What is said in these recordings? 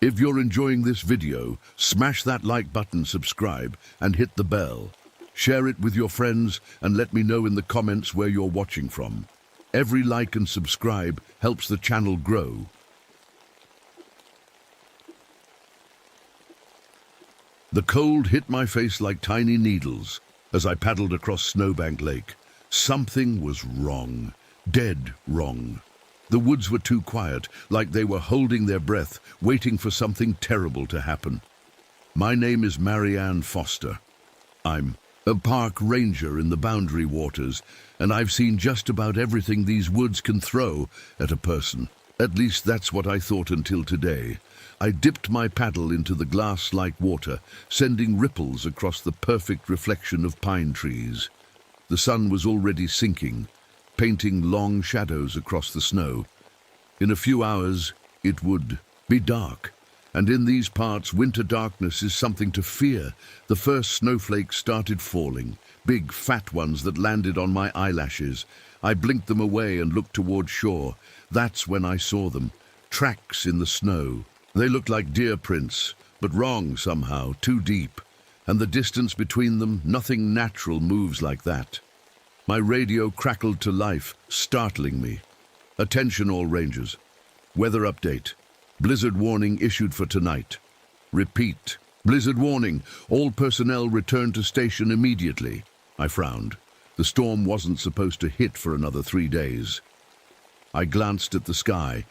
If you're enjoying this video, smash that like button, subscribe, and hit the bell. Share it with your friends and let me know in the comments where you're watching from. Every like and subscribe helps the channel grow. The cold hit my face like tiny needles as I paddled across Snowbank Lake. Something was wrong, dead wrong. The woods were too quiet, like they were holding their breath, waiting for something terrible to happen. My name is Marianne Foster. I'm a park ranger in the Boundary Waters, and I've seen just about everything these woods can throw at a person. At least that's what I thought until today. I dipped my paddle into the glass-like water, sending ripples across the perfect reflection of pine trees. The sun was already sinking, painting long shadows across the snow. In a few hours, it would be dark, and in these parts, winter darkness is something to fear. The first snowflakes started falling, big, fat ones that landed on my eyelashes. I blinked them away and looked toward shore. That's when I saw them, tracks in the snow. They looked like deer prints, but wrong somehow, too deep. And the distance between them, nothing natural moves like that. My radio crackled to life, startling me. Attention all rangers. Weather update. Blizzard warning issued for tonight. Repeat. Blizzard warning. All personnel return to station immediately. I frowned. The storm wasn't supposed to hit for another 3 days. I glanced at the sky.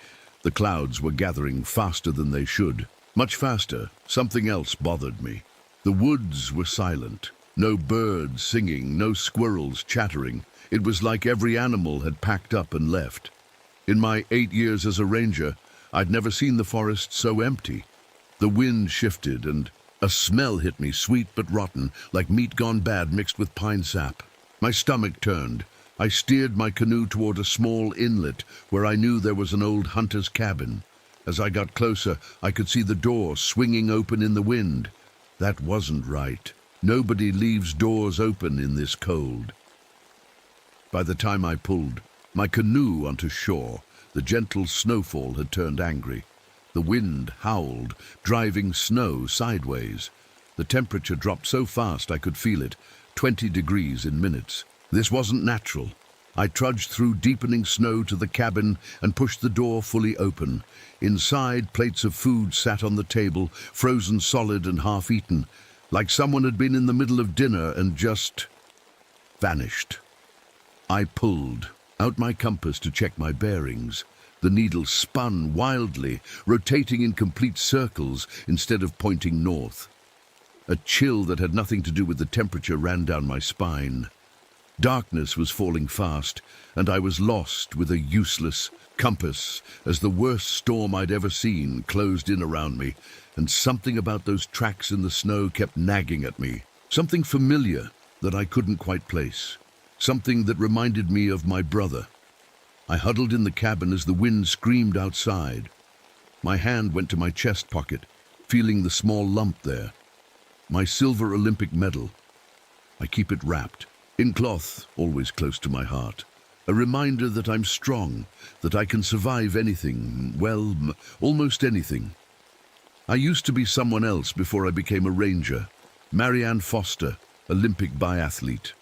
The clouds were gathering faster than they should. Much faster. Something else bothered me. The woods were silent. No birds singing, no squirrels chattering. It was like every animal had packed up and left. In my 8 years as a ranger, I'd never seen the forest so empty. The wind shifted and a smell hit me, sweet but rotten, like meat gone bad mixed with pine sap. My stomach turned. I steered my canoe toward a small inlet where I knew there was an old hunter's cabin. As I got closer, I could see the door swinging open in the wind. That wasn't right. Nobody leaves doors open in this cold. By the time I pulled my canoe onto shore, the gentle snowfall had turned angry. The wind howled, driving snow sideways. The temperature dropped so fast I could feel it, 20 degrees in minutes. This wasn't natural. I trudged through deepening snow to the cabin and pushed the door fully open. Inside, plates of food sat on the table, frozen solid and half-eaten, like someone had been in the middle of dinner and just vanished. I pulled out my compass to check my bearings. The needle spun wildly, rotating in complete circles instead of pointing north. A chill that had nothing to do with the temperature ran down my spine. Darkness was falling fast, and I was lost with a useless compass as the worst storm I'd ever seen closed in around me, and something about those tracks in the snow kept nagging at me. Something familiar that I couldn't quite place. Something that reminded me of my brother. I huddled in the cabin as the wind screamed outside. My hand went to my chest pocket, feeling the small lump there. My silver Olympic medal. I keep it wrapped in cloth, always close to my heart. A reminder that I'm strong, that I can survive anything, well, almost anything. I used to be someone else before I became a ranger. Marianne Foster, Olympic biathlete.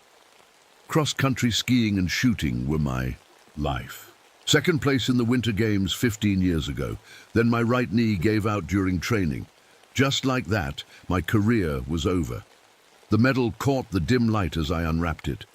Cross-country skiing and shooting were my life. Second place in the Winter Games 15 years ago. Then my right knee gave out during training. Just like that, my career was over. The medal caught the dim light as I unwrapped it.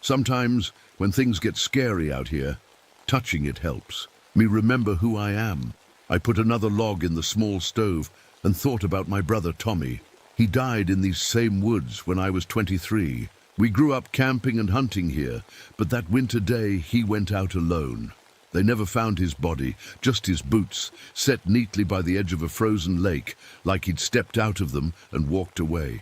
Sometimes, when things get scary out here, touching it helps me remember who I am. I put another log in the small stove and thought about my brother Tommy. He died in these same woods when I was 23. We grew up camping and hunting here, but that winter day he went out alone. They never found his body, just his boots, set neatly by the edge of a frozen lake, like he'd stepped out of them and walked away.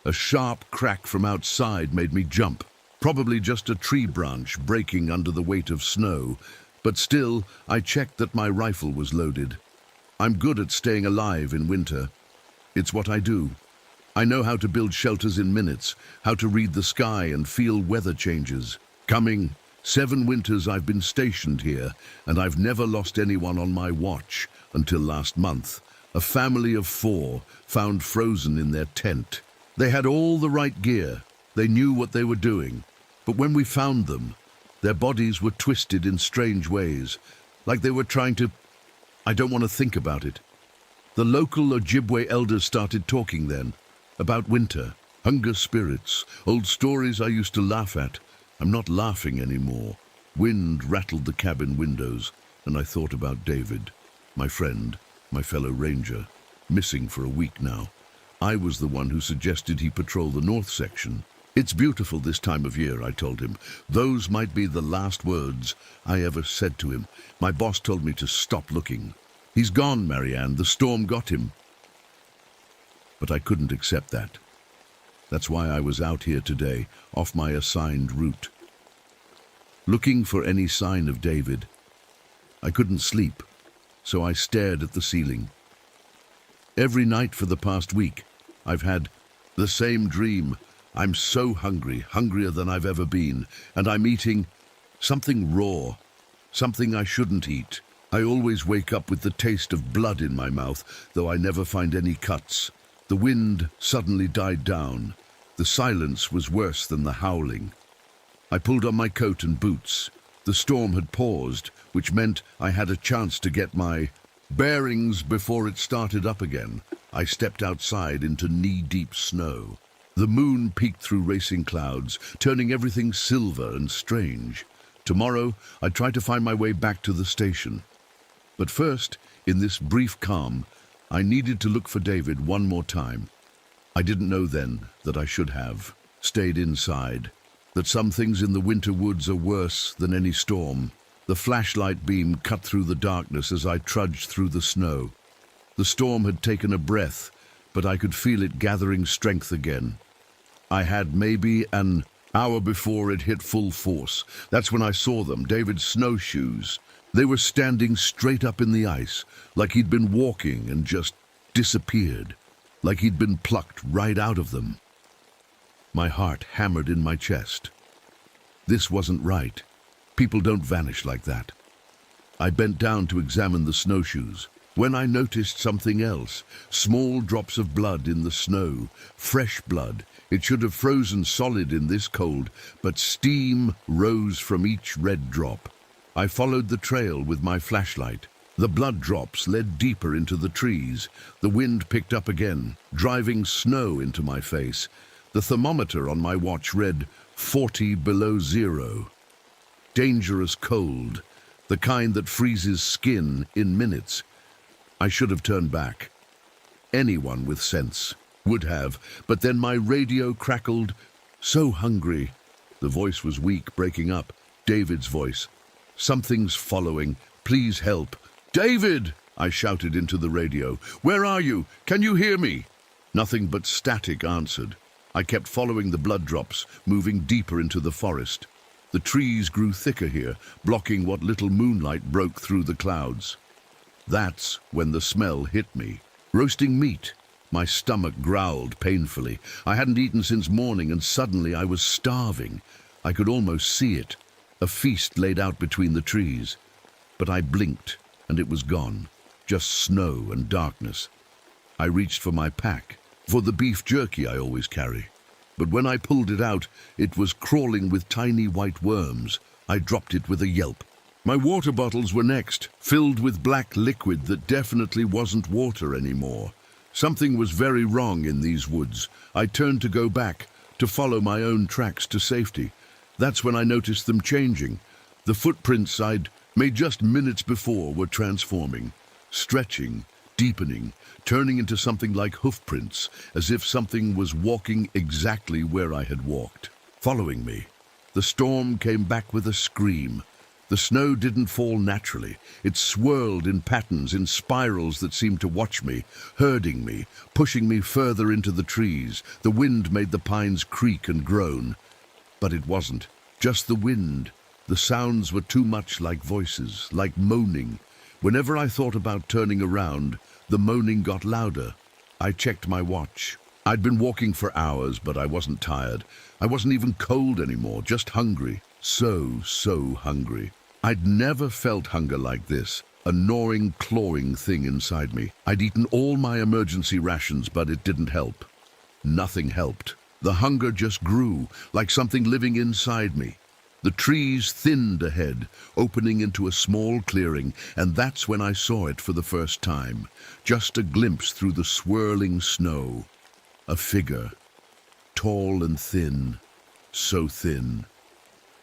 A sharp crack from outside made me jump, probably just a tree branch breaking under the weight of snow, but still, I checked that my rifle was loaded. I'm good at staying alive in winter. It's what I do. I know how to build shelters in minutes, how to read the sky and feel weather changes. Coming 7 winters I've been stationed here, and I've never lost anyone on my watch until last month. A family of 4 found frozen in their tent. They had all the right gear. They knew what they were doing. But when we found them, their bodies were twisted in strange ways, like they were trying to... I don't want to think about it. The local Ojibwe elders started talking then, about winter, hunger spirits, old stories I used to laugh at. I'm not laughing anymore. Wind rattled the cabin windows, and I thought about David, my friend, my fellow ranger, missing for a week now. I was the one who suggested he patrol the north section. It's beautiful this time of year, I told him. Those might be the last words I ever said to him. My boss told me to stop looking. He's gone, Marianne. The storm got him. But I couldn't accept that. That's why I was out here today, off my assigned route. Looking for any sign of David. I couldn't sleep, so I stared at the ceiling. Every night for the past week, I've had the same dream. I'm so hungry, hungrier than I've ever been, and I'm eating something raw, something I shouldn't eat. I always wake up with the taste of blood in my mouth, though I never find any cuts. The wind suddenly died down. The silence was worse than the howling. I pulled on my coat and boots. The storm had paused, which meant I had a chance to get my bearings before it started up again. I stepped outside into knee-deep snow. The moon peeked through racing clouds, turning everything silver and strange. Tomorrow, I'd try to find my way back to the station. But first, in this brief calm, I needed to look for David one more time. I didn't know then that I should have stayed inside, that some things in the winter woods are worse than any storm. The flashlight beam cut through the darkness as I trudged through the snow. The storm had taken a breath, but I could feel it gathering strength again. I had maybe an hour before it hit full force. That's when I saw them, David's snowshoes. They were standing straight up in the ice, like he'd been walking and just disappeared, like he'd been plucked right out of them. My heart hammered in my chest. This wasn't right. People don't vanish like that. I bent down to examine the snowshoes, when I noticed something else. Small drops of blood in the snow, fresh blood. It should have frozen solid in this cold, but steam rose from each red drop. I followed the trail with my flashlight. The blood drops led deeper into the trees. The wind picked up again, driving snow into my face. The thermometer on my watch read 40 below zero. Dangerous cold, the kind that freezes skin in minutes. I should have turned back. Anyone with sense would have, but then my radio crackled. So hungry. The voice was weak, breaking up. David's voice. Something's following. Please help. David! I shouted into the radio. Where are you? Can you hear me? Nothing but static answered. I kept following the blood drops, moving deeper into the forest. The trees grew thicker here, blocking what little moonlight broke through the clouds. That's when the smell hit me. Roasting meat. My stomach growled painfully. I hadn't eaten since morning, and suddenly I was starving. I could almost see it. A feast laid out between the trees. But I blinked, and it was gone. Just snow and darkness. I reached for my pack, for the beef jerky I always carry. But when I pulled it out, it was crawling with tiny white worms. I dropped it with a yelp. My water bottles were next, filled with black liquid that definitely wasn't water anymore. Something was very wrong in these woods. I turned to go back, to follow my own tracks to safety. That's when I noticed them changing. The footprints I'd made just minutes before were transforming, stretching, deepening, turning into something like hoofprints, as if something was walking exactly where I had walked, following me. The storm came back with a scream. The snow didn't fall naturally. It swirled in patterns, in spirals that seemed to watch me, herding me, pushing me further into the trees. The wind made the pines creak and groan. But it wasn't just the wind. The sounds were too much like voices, like moaning. Whenever I thought about turning around, the moaning got louder. I checked my watch. I'd been walking for hours, but I wasn't tired. I wasn't even cold anymore, just hungry. So hungry. I'd never felt hunger like this. a gnawing, clawing thing inside me. I'd eaten all my emergency rations, but it didn't help. Nothing helped. The hunger just grew, like something living inside me. The trees thinned ahead, opening into a small clearing, and that's when I saw it for the first time. Just a glimpse through the swirling snow. A figure, tall and thin, so thin,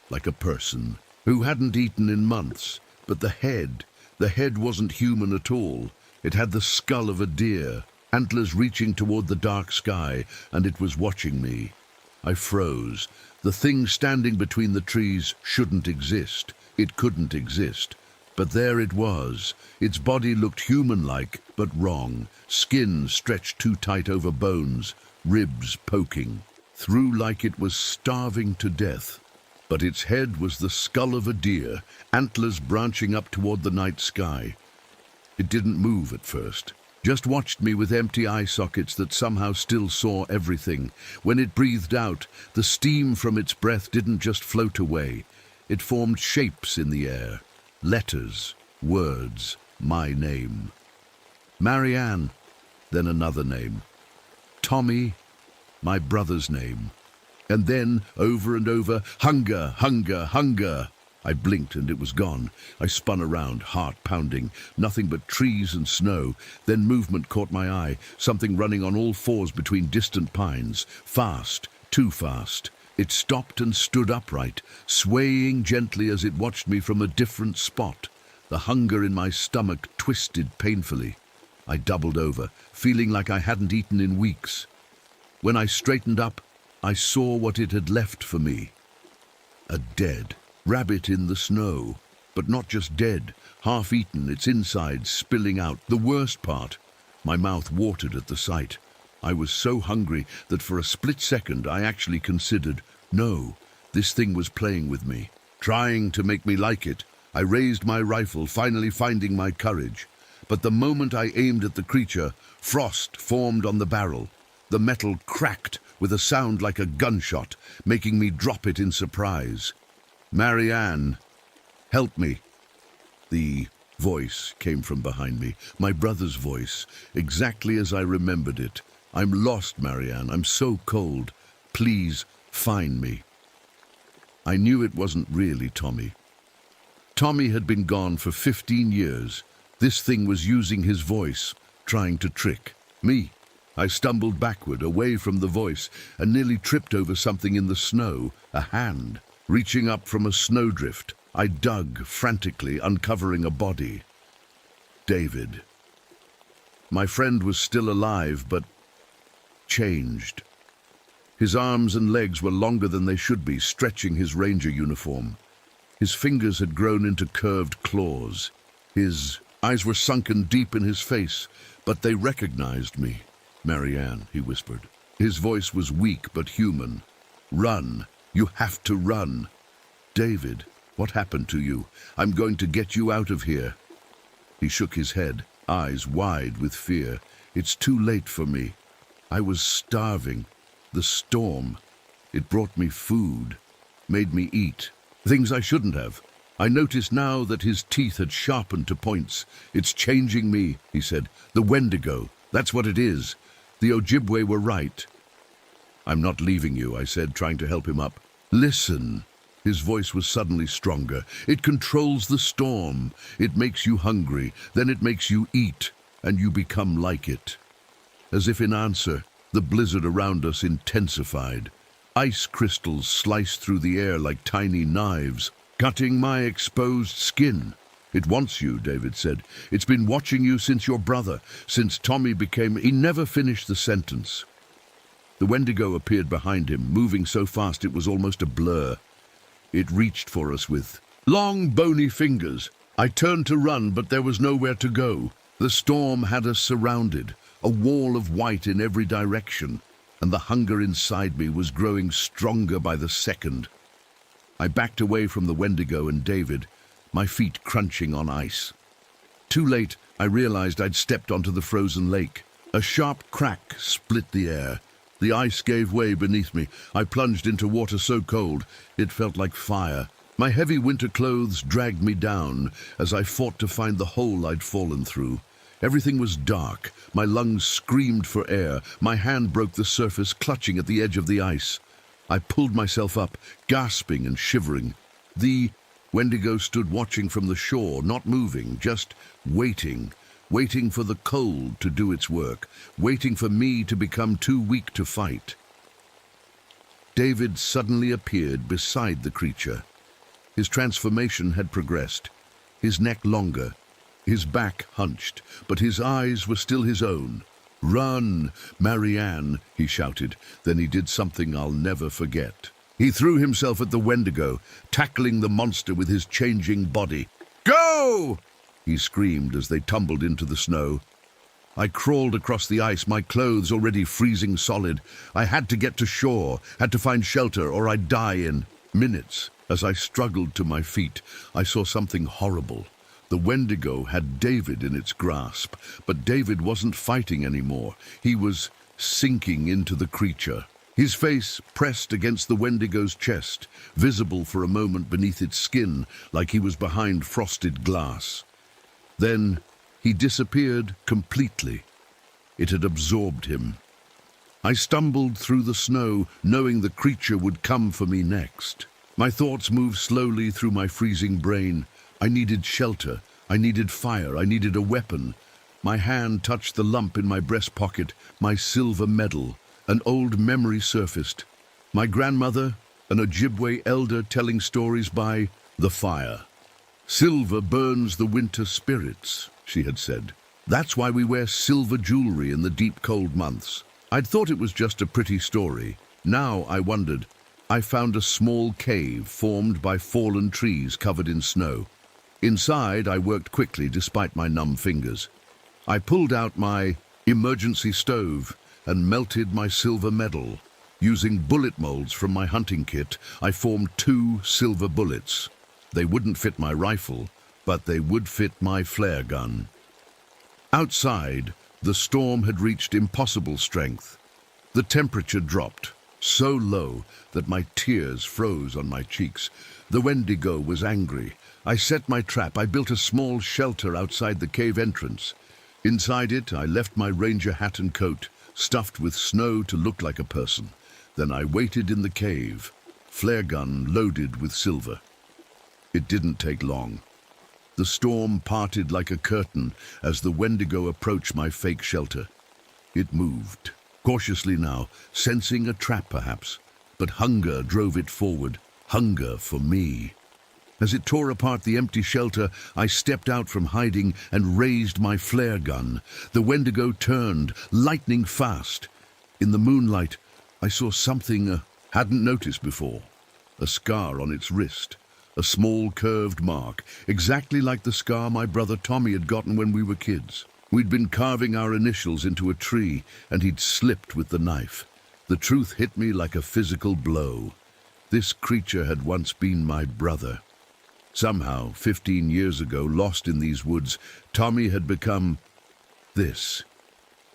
like a person, who hadn't eaten in months. But the head wasn't human at all. It had the skull of a deer, antlers reaching toward the dark sky, and it was watching me. I froze. The thing standing between the trees shouldn't exist. It couldn't exist. But there it was. Its body looked human-like, but wrong. Skin stretched too tight over bones, ribs poking through like it was starving to death. But its head was the skull of a deer, antlers branching up toward the night sky. It didn't move at first, just watched me with empty eye sockets that somehow still saw everything. When it breathed out, the steam from its breath didn't just float away. It formed shapes in the air, letters, words, my name. Marianne, then another name. Tommy, my brother's name. And then, over and over, hunger, hunger, hunger. I blinked and it was gone. I spun around, heart pounding. Nothing but trees and snow. Then movement caught my eye, something running on all fours between distant pines. Fast, too fast. It stopped and stood upright, swaying gently as it watched me from a different spot. The hunger in my stomach twisted painfully. I doubled over, feeling like I hadn't eaten in weeks. When I straightened up, I saw what it had left for me. A dead rabbit in the snow, but not just dead, half-eaten, its insides spilling out. The worst part, my mouth watered at the sight. I was so hungry that for a split second I actually considered, no, this thing was playing with me, trying to make me like it. I raised my rifle, finally finding my courage. But the moment I aimed at the creature, frost formed on the barrel. The metal cracked with a sound like a gunshot, making me drop it in surprise. Marianne, help me. The voice came from behind me, my brother's voice, exactly as I remembered it. I'm lost, Marianne. I'm so cold. Please find me. I knew it wasn't really Tommy. Tommy had been gone for 15 years. This thing was using his voice, trying to trick me. I stumbled backward, away from the voice, and nearly tripped over something in the snow, a hand. Reaching up from a snowdrift, I dug frantically, uncovering a body. David. My friend was still alive, but changed. His arms and legs were longer than they should be, stretching his ranger uniform. His fingers had grown into curved claws. His eyes were sunken deep in his face, but they recognized me. Marianne, he whispered. His voice was weak but human. Run. You have to run. David, what happened to you? I'm going to get you out of here. He shook his head, eyes wide with fear. It's too late for me. I was starving. The storm. It brought me food, made me eat. Things I shouldn't have. I noticed now that his teeth had sharpened to points. It's changing me, he said. The Wendigo. That's what it is. The Ojibwe were right. I'm not leaving you, I said, trying to help him up. Listen. His voice was suddenly stronger. It controls the storm. It makes you hungry. Then it makes you eat, and you become like it. As if in answer, the blizzard around us intensified. Ice crystals sliced through the air like tiny knives, cutting my exposed skin. It wants you, David said. It's been watching you since your brother, since Tommy became... He never finished the sentence. The Wendigo appeared behind him, moving so fast it was almost a blur. It reached for us with long, bony fingers. I turned to run, but there was nowhere to go. The storm had us surrounded, a wall of white in every direction, and the hunger inside me was growing stronger by the second. I backed away from the Wendigo and David, my feet crunching on ice. Too late, I realized I'd stepped onto the frozen lake. A sharp crack split the air. The ice gave way beneath me. I plunged into water so cold, it felt like fire. My heavy winter clothes dragged me down as I fought to find the hole I'd fallen through. Everything was dark. My lungs screamed for air. My hand broke the surface, clutching at the edge of the ice. I pulled myself up, gasping and shivering. The Wendigo stood watching from the shore, not moving, just waiting. Waiting for the cold to do its work. Waiting for me to become too weak to fight. David suddenly appeared beside the creature. His transformation had progressed. His neck longer. His back hunched, but his eyes were still his own. "Run, Marianne," he shouted. Then he did something I'll never forget. He threw himself at the Wendigo, tackling the monster with his changing body. "Go!" he screamed as they tumbled into the snow. I crawled across the ice, my clothes already freezing solid. I had to get to shore, had to find shelter, or I'd die in minutes. As I struggled to my feet, I saw something horrible. The Wendigo had David in its grasp, but David wasn't fighting anymore. He was sinking into the creature. His face pressed against the Wendigo's chest, visible for a moment beneath its skin, like he was behind frosted glass. Then he disappeared completely. It had absorbed him. I stumbled through the snow, knowing the creature would come for me next. My thoughts moved slowly through my freezing brain. I needed shelter, I needed fire, I needed a weapon. My hand touched the lump in my breast pocket, my silver medal. An old memory surfaced. My grandmother, an Ojibwe elder telling stories by the fire. "Silver burns the winter spirits," she had said. "That's why we wear silver jewelry in the deep cold months." I'd thought it was just a pretty story. Now I wondered. I found a small cave formed by fallen trees covered in snow. Inside, I worked quickly despite my numb fingers. I pulled out my emergency stove and melted my silver medal. Using bullet molds from my hunting kit, I formed 2 silver bullets. They wouldn't fit my rifle, but they would fit my flare gun. Outside, the storm had reached impossible strength. The temperature dropped, so low that my tears froze on my cheeks. The Wendigo was angry. I set my trap. I built a small shelter outside the cave entrance. Inside it, I left my ranger hat and coat, stuffed with snow to look like a person. Then I waited in the cave, flare gun loaded with silver. It didn't take long. The storm parted like a curtain as the Wendigo approached my fake shelter. It moved, cautiously now, sensing a trap perhaps. But hunger drove it forward, hunger for me. As it tore apart the empty shelter, I stepped out from hiding and raised my flare gun. The Wendigo turned, lightning fast. In the moonlight, I saw something I hadn't noticed before. A scar on its wrist, a small curved mark, exactly like the scar my brother Tommy had gotten when we were kids. We'd been carving our initials into a tree, and he'd slipped with the knife. The truth hit me like a physical blow. This creature had once been my brother. Somehow, 15 years ago, lost in these woods, Tommy had become this.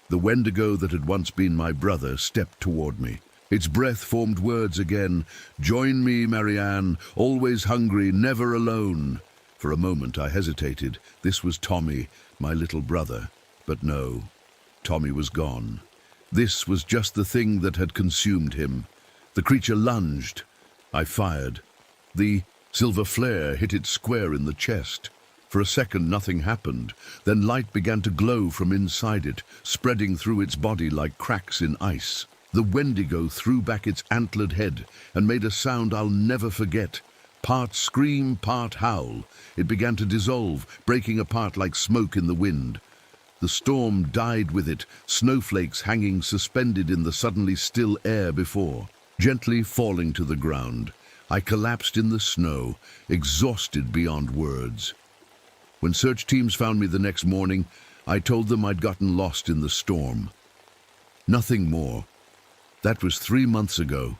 The Wendigo that had once been my brother stepped toward me. Its breath formed words again. "Join me, Marianne, always hungry, never alone." For a moment I hesitated. This was Tommy, my little brother. But no, Tommy was gone. This was just the thing that had consumed him. The creature lunged. I fired. The silver flare hit it square in the chest. For a second, nothing happened. Then light began to glow from inside it, spreading through its body like cracks in ice. The Wendigo threw back its antlered head and made a sound I'll never forget. Part scream, part howl. It began to dissolve, breaking apart like smoke in the wind. The storm died with it, snowflakes hanging suspended in the suddenly still air before, gently falling to the ground. I collapsed in the snow, exhausted beyond words. When search teams found me the next morning, I told them I'd gotten lost in the storm. Nothing more. That was 3 months ago.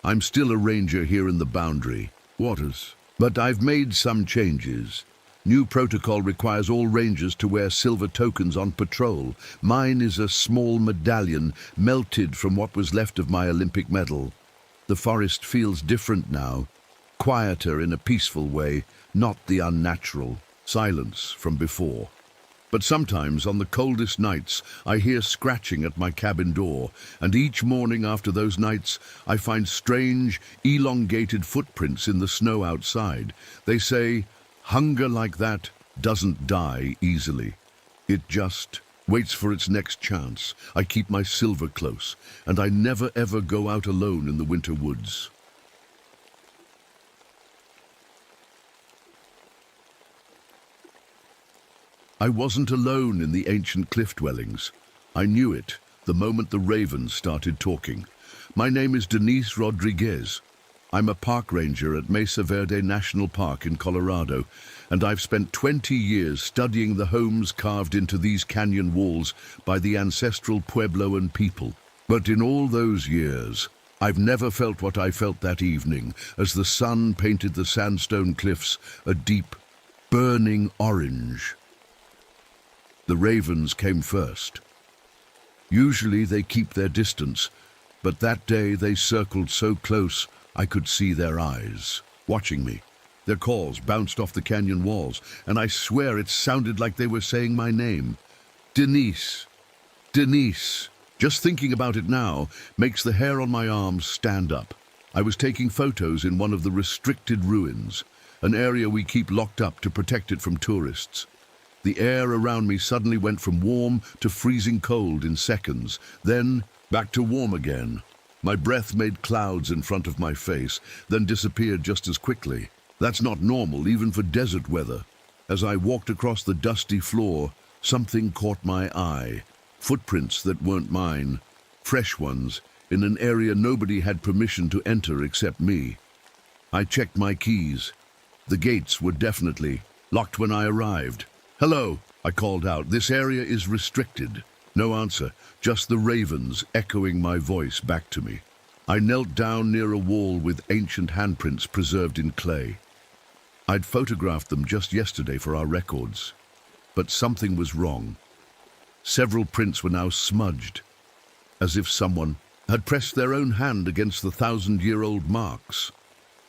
I'm still a ranger here in the Boundary Waters, but I've made some changes. New protocol requires all rangers to wear silver tokens on patrol. Mine is a small medallion melted from what was left of my Olympic medal. The forest feels different now. quieter in a peaceful way, not the unnatural silence from before. But sometimes, on the coldest nights, I hear scratching at my cabin door, and each morning after those nights, I find strange, elongated footprints in the snow outside. They say, hunger like that doesn't die easily. It just waits for its next chance. I keep my silver close, and I never ever go out alone in the winter woods. I wasn't alone in the ancient cliff dwellings. I knew it the moment the ravens started talking. My name is Denise Rodriguez. I'm a park ranger at Mesa Verde National Park in Colorado, and I've spent 20 years studying the homes carved into these canyon walls by the ancestral Puebloan people. But in all those years, I've never felt what I felt that evening as the sun painted the sandstone cliffs a deep, burning orange. The ravens came first. Usually they keep their distance, but that day they circled so close I could see their eyes, watching me. Their calls bounced off the canyon walls, and I swear it sounded like they were saying my name. Denise, Denise. Just thinking about it now makes the hair on my arms stand up. I was taking photos in one of the restricted ruins, an area we keep locked up to protect it from tourists. The air around me suddenly went from warm to freezing cold in seconds, then back to warm again. My breath made clouds in front of my face, then disappeared just as quickly. That's not normal, even for desert weather. As I walked across the dusty floor, something caught my eye. Footprints that weren't mine, fresh ones, in an area nobody had permission to enter except me. I checked my keys. The gates were definitely locked when I arrived. "Hello," I called out. "This area is restricted." No answer, just the ravens echoing my voice back to me. I knelt down near a wall with ancient handprints preserved in clay. I'd photographed them just yesterday for our records. But something was wrong. Several prints were now smudged, as if someone had pressed their own hand against the 1,000-year-old marks.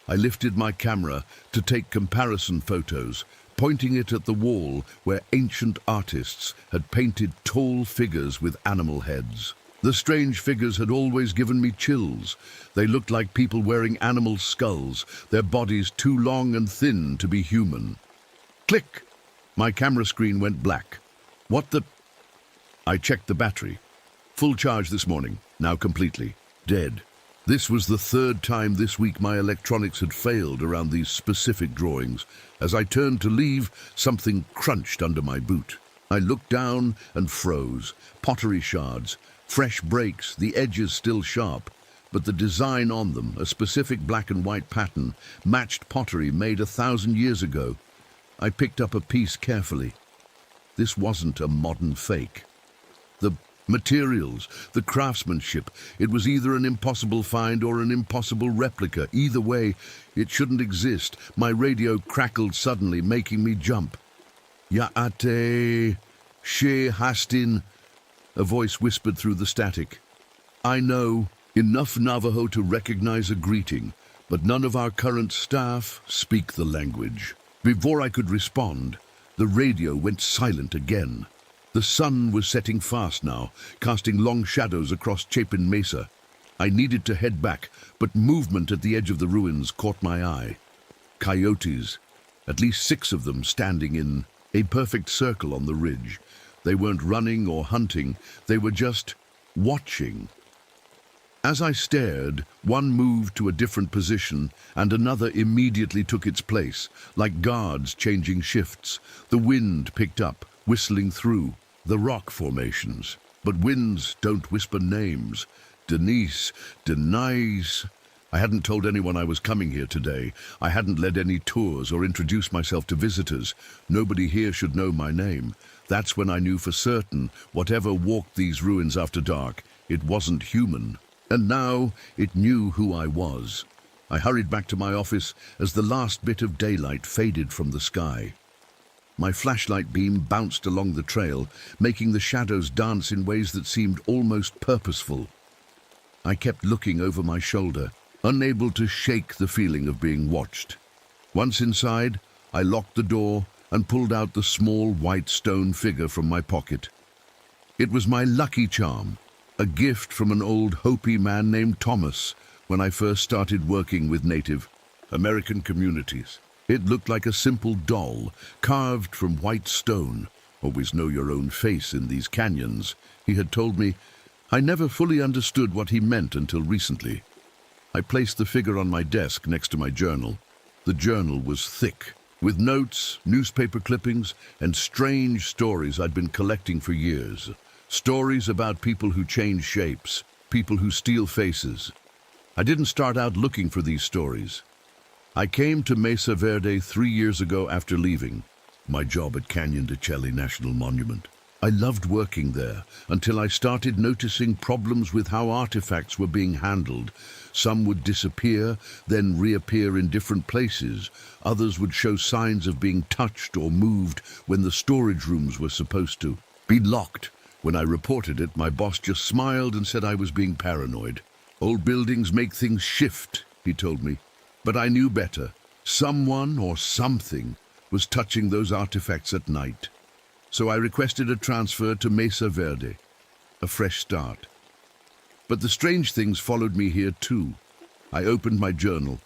I lifted my camera to take comparison photos, pointing it at the wall where ancient artists had painted tall figures with animal heads. The strange figures had always given me chills. They looked like people wearing animal skulls, their bodies too long and thin to be human. Click! My camera screen went black. What the... I checked the battery. Full charge this morning, now completely dead. This was the third time this week my electronics had failed around these specific drawings. As I turned to leave, something crunched under my boot. I looked down and froze. Pottery shards, fresh breaks, the edges still sharp, but the design on them, a specific black and white pattern, matched pottery made 1,000 years ago. I picked up a piece carefully. This wasn't a modern fake. The materials, the craftsmanship, it was either an impossible find or an impossible replica. Either way, it shouldn't exist. My radio crackled suddenly, making me jump. "Ya'ate, she hastin," a voice whispered through the static. I know enough Navajo to recognize a greeting, but none of our current staff speak the language. Before I could respond, the radio went silent again. The sun was setting fast now, casting long shadows across Chapin Mesa. I needed to head back, but movement at the edge of the ruins caught my eye. Coyotes, at least 6 of them standing in a perfect circle on the ridge. They weren't running or hunting, they were just watching. As I stared, one moved to a different position and another immediately took its place, like guards changing shifts. The wind picked up, whistling through the rock formations. But winds don't whisper names. Denise, Denise. I hadn't told anyone I was coming here today. I hadn't led any tours or introduced myself to visitors. Nobody here should know my name. That's when I knew for certain, whatever walked these ruins after dark, it wasn't human. And now it knew who I was. I hurried back to my office as the last bit of daylight faded from the sky. My flashlight beam bounced along the trail, making the shadows dance in ways that seemed almost purposeful. I kept looking over my shoulder. unable to shake the feeling of being watched. Once inside, I locked the door and pulled out the small white stone figure from my pocket. It was my lucky charm, a gift from an old Hopi man named Thomas when I first started working with Native American communities. It looked like a simple doll, carved from white stone. Always know your own face in these canyons, he had told me. I never fully understood what he meant until recently. I placed the figure on my desk next to my journal. The journal was thick, with notes, newspaper clippings, and strange stories I'd been collecting for years. Stories about people who change shapes, people who steal faces. I didn't start out looking for these stories. I came to Mesa Verde 3 years ago after leaving my job at Canyon de Chelly National Monument. I loved working there until I started noticing problems with how artifacts were being handled. Some would disappear, then reappear in different places. Others would show signs of being touched or moved when the storage rooms were supposed to be locked. When I reported it, my boss just smiled and said I was being paranoid. Old buildings make things shift, he told me. But I knew better. Someone or something was touching those artifacts at night. So I requested a transfer to Mesa Verde, a fresh start. But the strange things followed me here too. I opened my journal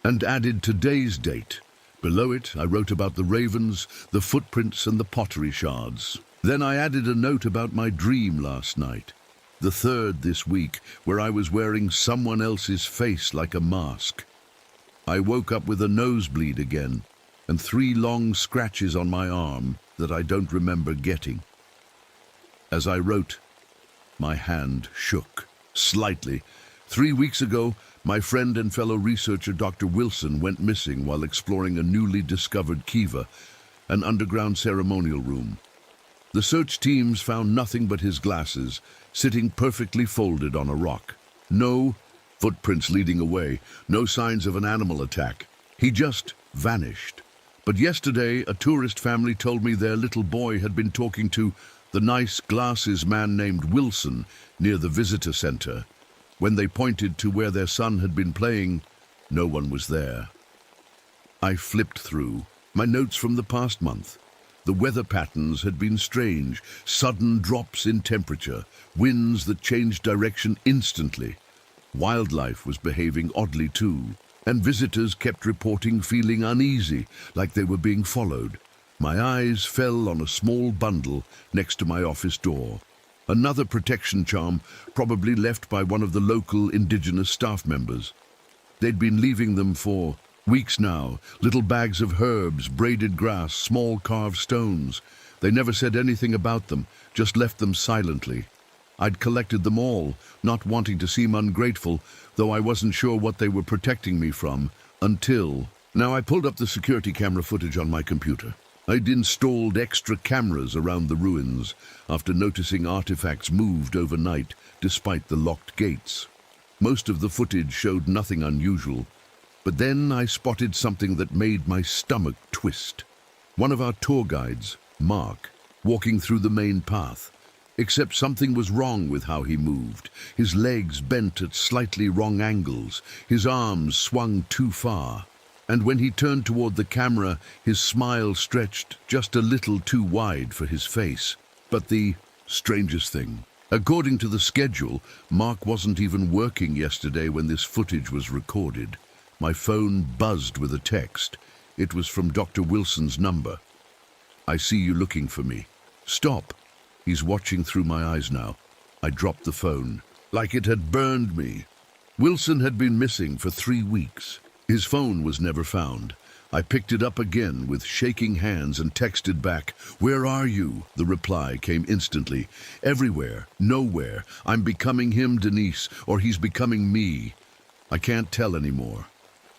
and added today's date. Below it, I wrote about the ravens, the footprints, and the pottery shards. Then I added a note about my dream last night, the third this week, where I was wearing someone else's face like a mask. I woke up with a nosebleed again, and 3 long scratches on my arm that I don't remember getting. As I wrote, my hand shook slightly. 3 weeks ago, my friend and fellow researcher Dr. Wilson went missing while exploring a newly discovered kiva, an underground ceremonial room. The search teams found nothing but his glasses, sitting perfectly folded on a rock. No footprints leading away, no signs of an animal attack. He just vanished. But yesterday, a tourist family told me their little boy had been talking to the nice glasses man named Wilson near the visitor center. When they pointed to where their son had been playing, no one was there. I flipped through my notes from the past month. The weather patterns had been strange, sudden drops in temperature, winds that changed direction instantly. Wildlife was behaving oddly too, and visitors kept reporting feeling uneasy, like they were being followed. My eyes fell on a small bundle next to my office door. Another protection charm, probably left by one of the local indigenous staff members. They'd been leaving them for weeks now, little bags of herbs, braided grass, small carved stones. They never said anything about them, just left them silently. I'd collected them all, not wanting to seem ungrateful, though I wasn't sure what they were protecting me from, until... Now I pulled up the security camera footage on my computer. I'd installed extra cameras around the ruins after noticing artifacts moved overnight despite the locked gates. Most of the footage showed nothing unusual, but then I spotted something that made my stomach twist. One of our tour guides, Mark, walking through the main path. Except something was wrong with how he moved. His legs bent at slightly wrong angles, his arms swung too far. And when he turned toward the camera, his smile stretched just a little too wide for his face. But the strangest thing, according to the schedule, Mark wasn't even working yesterday when this footage was recorded. My phone buzzed with a text. It was from Dr. Wilson's number. "I see you looking for me. Stop." He's watching through my eyes now. I dropped the phone, like it had burned me. Wilson had been missing for 3 weeks. His phone was never found. I picked it up again with shaking hands and texted back, "Where are you?" The reply came instantly. "Everywhere, nowhere. I'm becoming him, Denise, or he's becoming me. I can't tell anymore."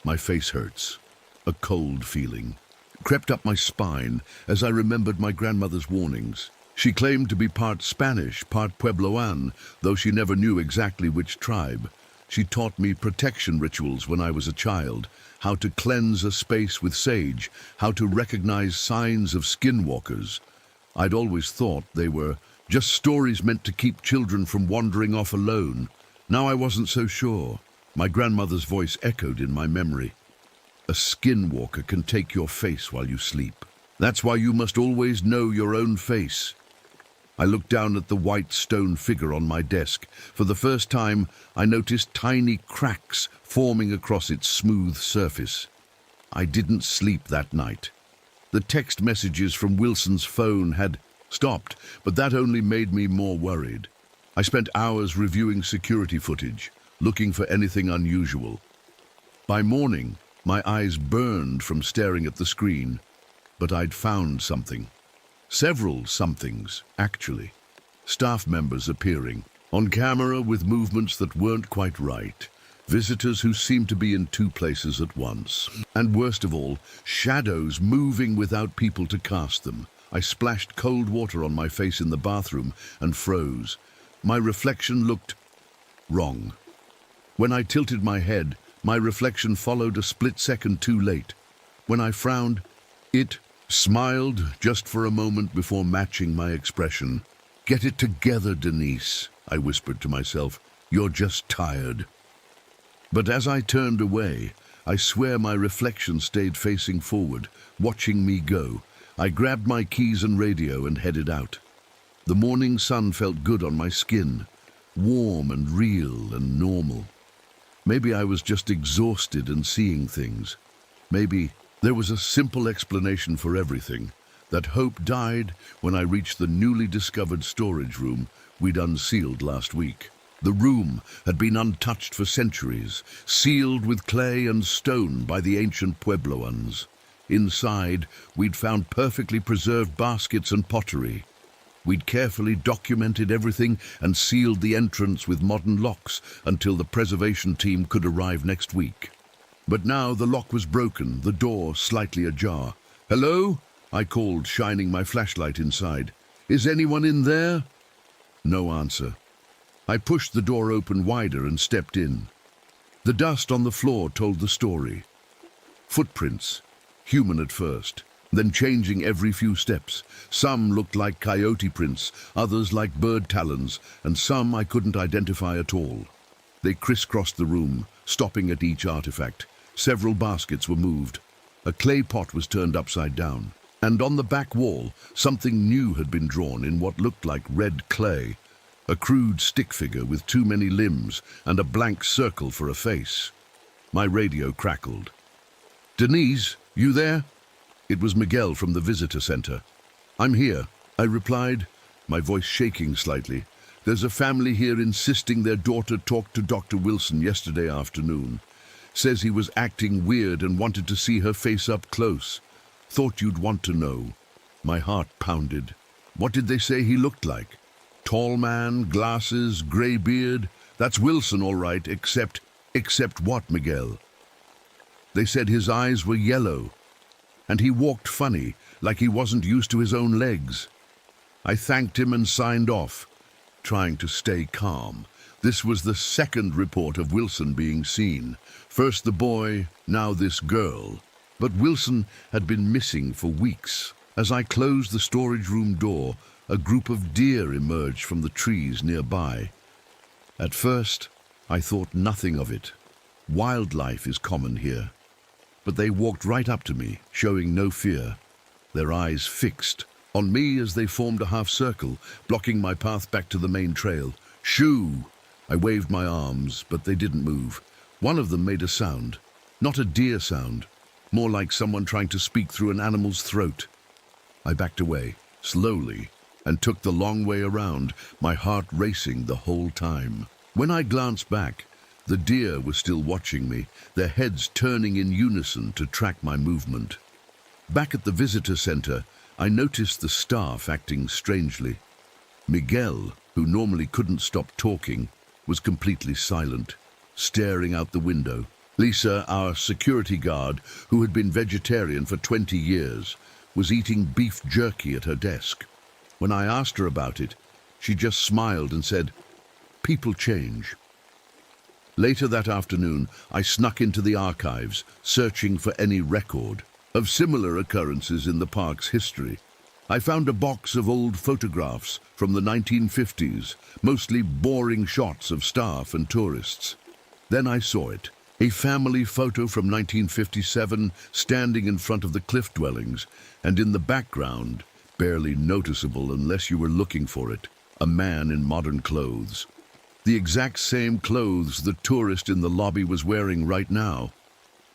My face hurts. A cold feeling crept up my spine as I remembered my grandmother's warnings. She claimed to be part Spanish, part Puebloan, though she never knew exactly which tribe. She taught me protection rituals when I was a child, how to cleanse a space with sage, how to recognize signs of skinwalkers. I'd always thought they were just stories meant to keep children from wandering off alone. Now I wasn't so sure. My grandmother's voice echoed in my memory. A skinwalker can take your face while you sleep. That's why you must always know your own face. I looked down at the white stone figure on my desk. For the first time, I noticed tiny cracks forming across its smooth surface. I didn't sleep that night. The text messages from Wilson's phone had stopped, but that only made me more worried. I spent hours reviewing security footage, looking for anything unusual. By morning, my eyes burned from staring at the screen, but I'd found something. Several somethings, actually. Staff members appearing, on camera with movements that weren't quite right. Visitors who seemed to be in two places at once. And worst of all, shadows moving without people to cast them. I splashed cold water on my face in the bathroom and froze. My reflection looked wrong. When I tilted my head, my reflection followed a split second too late. When I frowned, it smiled just for a moment before matching my expression. "Get it together, Denise," I whispered to myself. "You're just tired." But as I turned away, I swear my reflection stayed facing forward, watching me go. I grabbed my keys and radio and headed out. The morning sun felt good on my skin, warm and real and normal. Maybe I was just exhausted and seeing things. Maybe there was a simple explanation for everything, that hope died when I reached the newly discovered storage room we'd unsealed last week. The room had been untouched for centuries, sealed with clay and stone by the ancient Puebloans. Inside, we'd found perfectly preserved baskets and pottery. We'd carefully documented everything and sealed the entrance with modern locks until the preservation team could arrive next week. But now the lock was broken, the door slightly ajar. "Hello?" I called, shining my flashlight inside. "Is anyone in there?" No answer. I pushed the door open wider and stepped in. The dust on the floor told the story. Footprints, human at first, then changing every few steps. Some looked like coyote prints, others like bird talons, and some I couldn't identify at all. They crisscrossed the room, stopping at each artifact. Several baskets were moved. A clay pot was turned upside down. And on the back wall, something new had been drawn in what looked like red clay. A crude stick figure with too many limbs and a blank circle for a face. My radio crackled. "Denise, you there?" It was Miguel from the visitor center. "I'm here," I replied, my voice shaking slightly. "There's a family here insisting their daughter talked to Dr. Wilson yesterday afternoon. Says he was acting weird and wanted to see her face up close. Thought you'd want to know." My heart pounded. What did they say he looked like? Tall man, glasses, gray beard. That's Wilson, all right, except what, Miguel? They said his eyes were yellow, and he walked funny, like he wasn't used to his own legs. I thanked him and signed off, trying to stay calm. This was the second report of Wilson being seen. First the boy, now this girl. But Wilson had been missing for weeks. As I closed the storage room door, a group of deer emerged from the trees nearby. At first, I thought nothing of it. Wildlife is common here. But they walked right up to me, showing no fear, their eyes fixed on me as they formed a half circle, blocking my path back to the main trail. "Shoo!" I waved my arms, but they didn't move. One of them made a sound, not a deer sound, more like someone trying to speak through an animal's throat. I backed away, slowly, and took the long way around, my heart racing the whole time. When I glanced back, the deer were still watching me, their heads turning in unison to track my movement. Back at the visitor center, I noticed the staff acting strangely. Miguel, who normally couldn't stop talking, was completely silent, staring out the window. Lisa, our security guard, who had been vegetarian for 20 years, was eating beef jerky at her desk. When I asked her about it, she just smiled and said, "People change." Later that afternoon, I snuck into the archives, searching for any record of similar occurrences in the park's history. I found a box of old photographs from the 1950s, mostly boring shots of staff and tourists. Then I saw it. A family photo from 1957 standing in front of the cliff dwellings, and in the background, barely noticeable unless you were looking for it, a man in modern clothes. The exact same clothes the tourist in the lobby was wearing right now.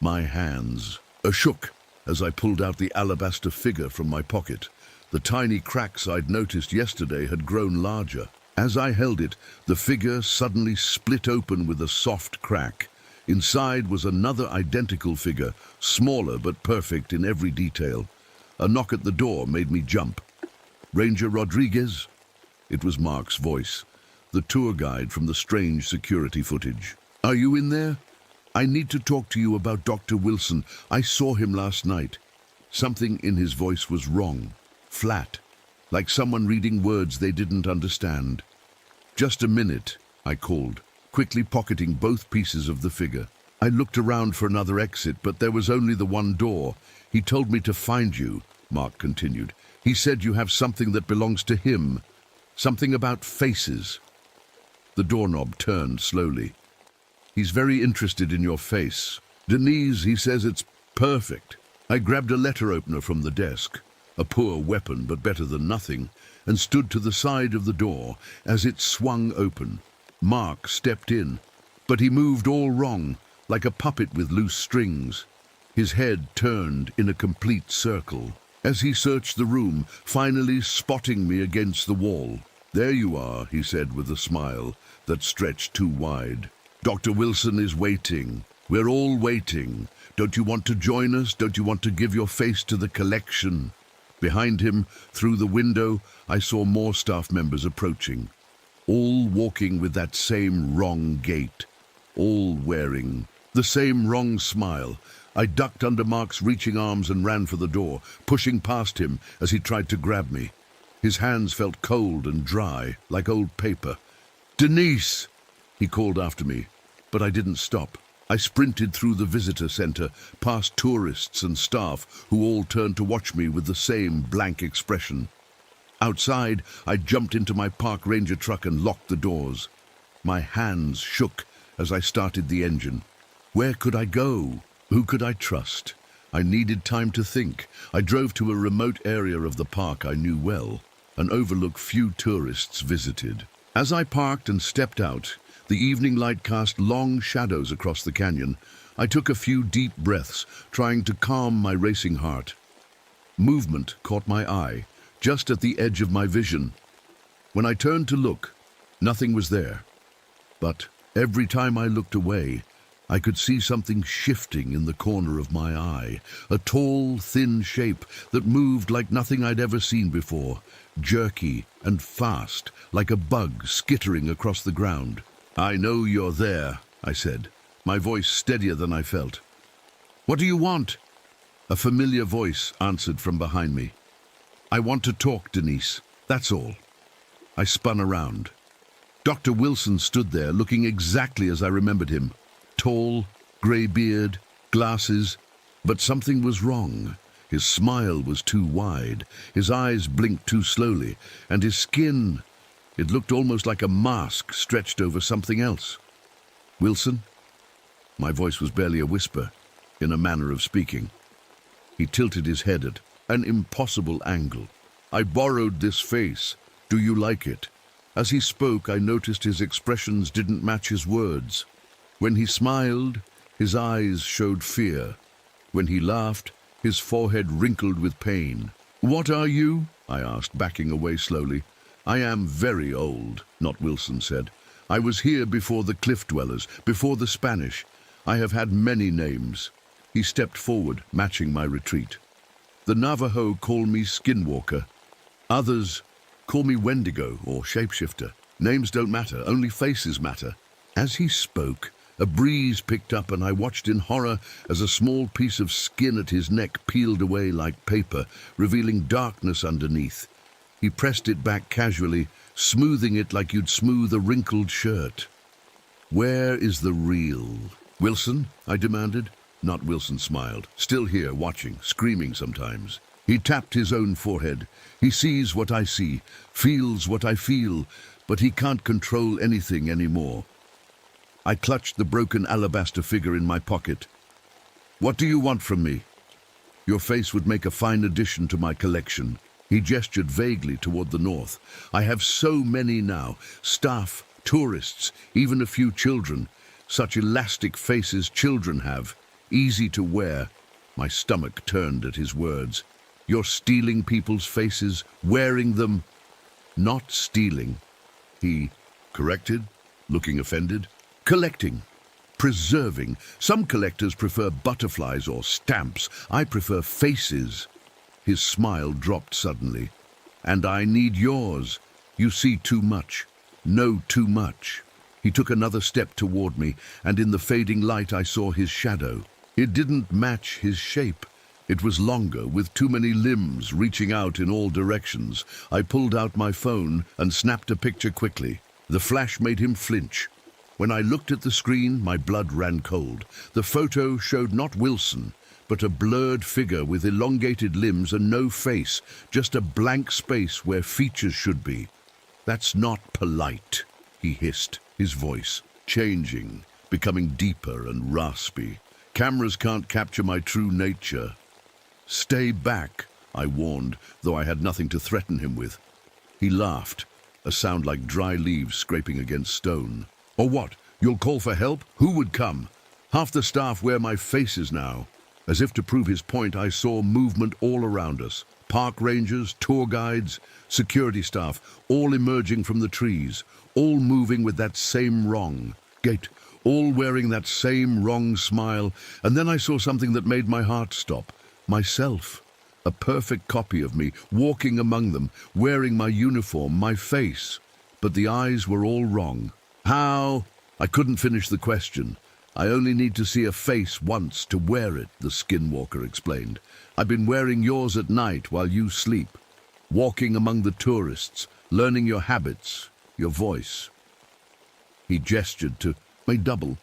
My hands shook as I pulled out the alabaster figure from my pocket. The tiny cracks I'd noticed yesterday had grown larger. As I held it, the figure suddenly split open with a soft crack. Inside was another identical figure, smaller but perfect in every detail. A knock at the door made me jump. "Ranger Rodriguez?" It was Mark's voice, the tour guide from the strange security footage. "Are you in there? I need to talk to you about Dr. Wilson. I saw him last night." Something in his voice was wrong, flat, like someone reading words they didn't understand. "Just a minute," I called, quickly pocketing both pieces of the figure. I looked around for another exit, but there was only the one door. "He told me to find you," Mark continued. "He said you have something that belongs to him, something about faces." The doorknob turned slowly. "He's very interested in your face. Denise, he says it's perfect." I grabbed a letter opener from the desk, a poor weapon but better than nothing, and stood to the side of the door as it swung open. Mark stepped in, but he moved all wrong, like a puppet with loose strings. His head turned in a complete circle as he searched the room, finally spotting me against the wall. "There you are," he said with a smile that stretched too wide. "Dr. Wilson is waiting. We're all waiting. Don't you want to join us? Don't you want to give your face to the collection?" Behind him, through the window, I saw more staff members approaching, all walking with that same wrong gait, all wearing the same wrong smile. I ducked under Mark's reaching arms and ran for the door, pushing past him as he tried to grab me. His hands felt cold and dry, like old paper. "Denise!" he called after me, but I didn't stop. I sprinted through the visitor center, past tourists and staff who all turned to watch me with the same blank expression. Outside, I jumped into my park ranger truck and locked the doors. My hands shook as I started the engine. Where could I go? Who could I trust? I needed time to think. I drove to a remote area of the park I knew well, an overlook few tourists visited. As I parked and stepped out, the evening light cast long shadows across the canyon. I took a few deep breaths, trying to calm my racing heart. Movement caught my eye, just at the edge of my vision. When I turned to look, nothing was there. But every time I looked away, I could see something shifting in the corner of my eye, a tall, thin shape that moved like nothing I'd ever seen before, jerky and fast, like a bug skittering across the ground. "I know you're there," I said, my voice steadier than I felt. "What do you want?" A familiar voice answered from behind me. "I want to talk, Denise. That's all." I spun around. Dr. Wilson stood there, looking exactly as I remembered him. Tall, grey beard, glasses, but something was wrong. His smile was too wide, his eyes blinked too slowly, and his skin, it looked almost like a mask stretched over something else. "Wilson?" My voice was barely a whisper, in a manner of speaking. He tilted his head at an impossible angle. "I borrowed this face. Do you like it?" As he spoke, I noticed his expressions didn't match his words. When he smiled, his eyes showed fear. When he laughed, his forehead wrinkled with pain. "What are you?" I asked, backing away slowly. "I am very old," not Wilson said. "I was here before the cliff dwellers, before the Spanish. I have had many names." He stepped forward, matching my retreat. "The Navajo call me Skinwalker. Others call me Wendigo or Shapeshifter. Names don't matter, only faces matter." As he spoke, a breeze picked up and I watched in horror as a small piece of skin at his neck peeled away like paper, revealing darkness underneath. He pressed it back casually, smoothing it like you'd smooth a wrinkled shirt. "Where is the real Wilson?" I demanded. Not Wilson smiled, still here, watching, screaming sometimes. He tapped his own forehead. "He sees what I see, feels what I feel, but he can't control anything anymore." I clutched the broken alabaster figure in my pocket. "What do you want from me?" "Your face would make a fine addition to my collection." He gestured vaguely toward the north. "I have so many now. Staff, tourists, even a few children. Such elastic faces children have. Easy to wear." My stomach turned at his words. "You're stealing people's faces, wearing them." "Not stealing," he corrected, looking offended. "Collecting. Preserving. Some collectors prefer butterflies or stamps. I prefer faces." His smile dropped suddenly. "And I need yours. You see too much. Know too much." He took another step toward me, and in the fading light I saw his shadow. It didn't match his shape. It was longer, with too many limbs reaching out in all directions. I pulled out my phone and snapped a picture quickly. The flash made him flinch. When I looked at the screen, my blood ran cold. The photo showed not Wilson, but a blurred figure with elongated limbs and no face, just a blank space where features should be. "That's not polite," he hissed, his voice changing, becoming deeper and raspy. "Cameras can't capture my true nature." "Stay back," I warned, though I had nothing to threaten him with. He laughed, a sound like dry leaves scraping against stone. "Or what? You'll call for help? Who would come? Half the staff wear my faces now." As if to prove his point, I saw movement all around us. Park rangers, tour guides, security staff, all emerging from the trees, all moving with that same wrong gait, all wearing that same wrong smile. And then I saw something that made my heart stop. Myself. A perfect copy of me, walking among them, wearing my uniform, my face. But the eyes were all wrong. "How?" I couldn't finish the question. "I only need to see a face once to wear it," the skinwalker explained. "I've been wearing yours at night while you sleep, walking among the tourists, learning your habits, your voice." He gestured to my double.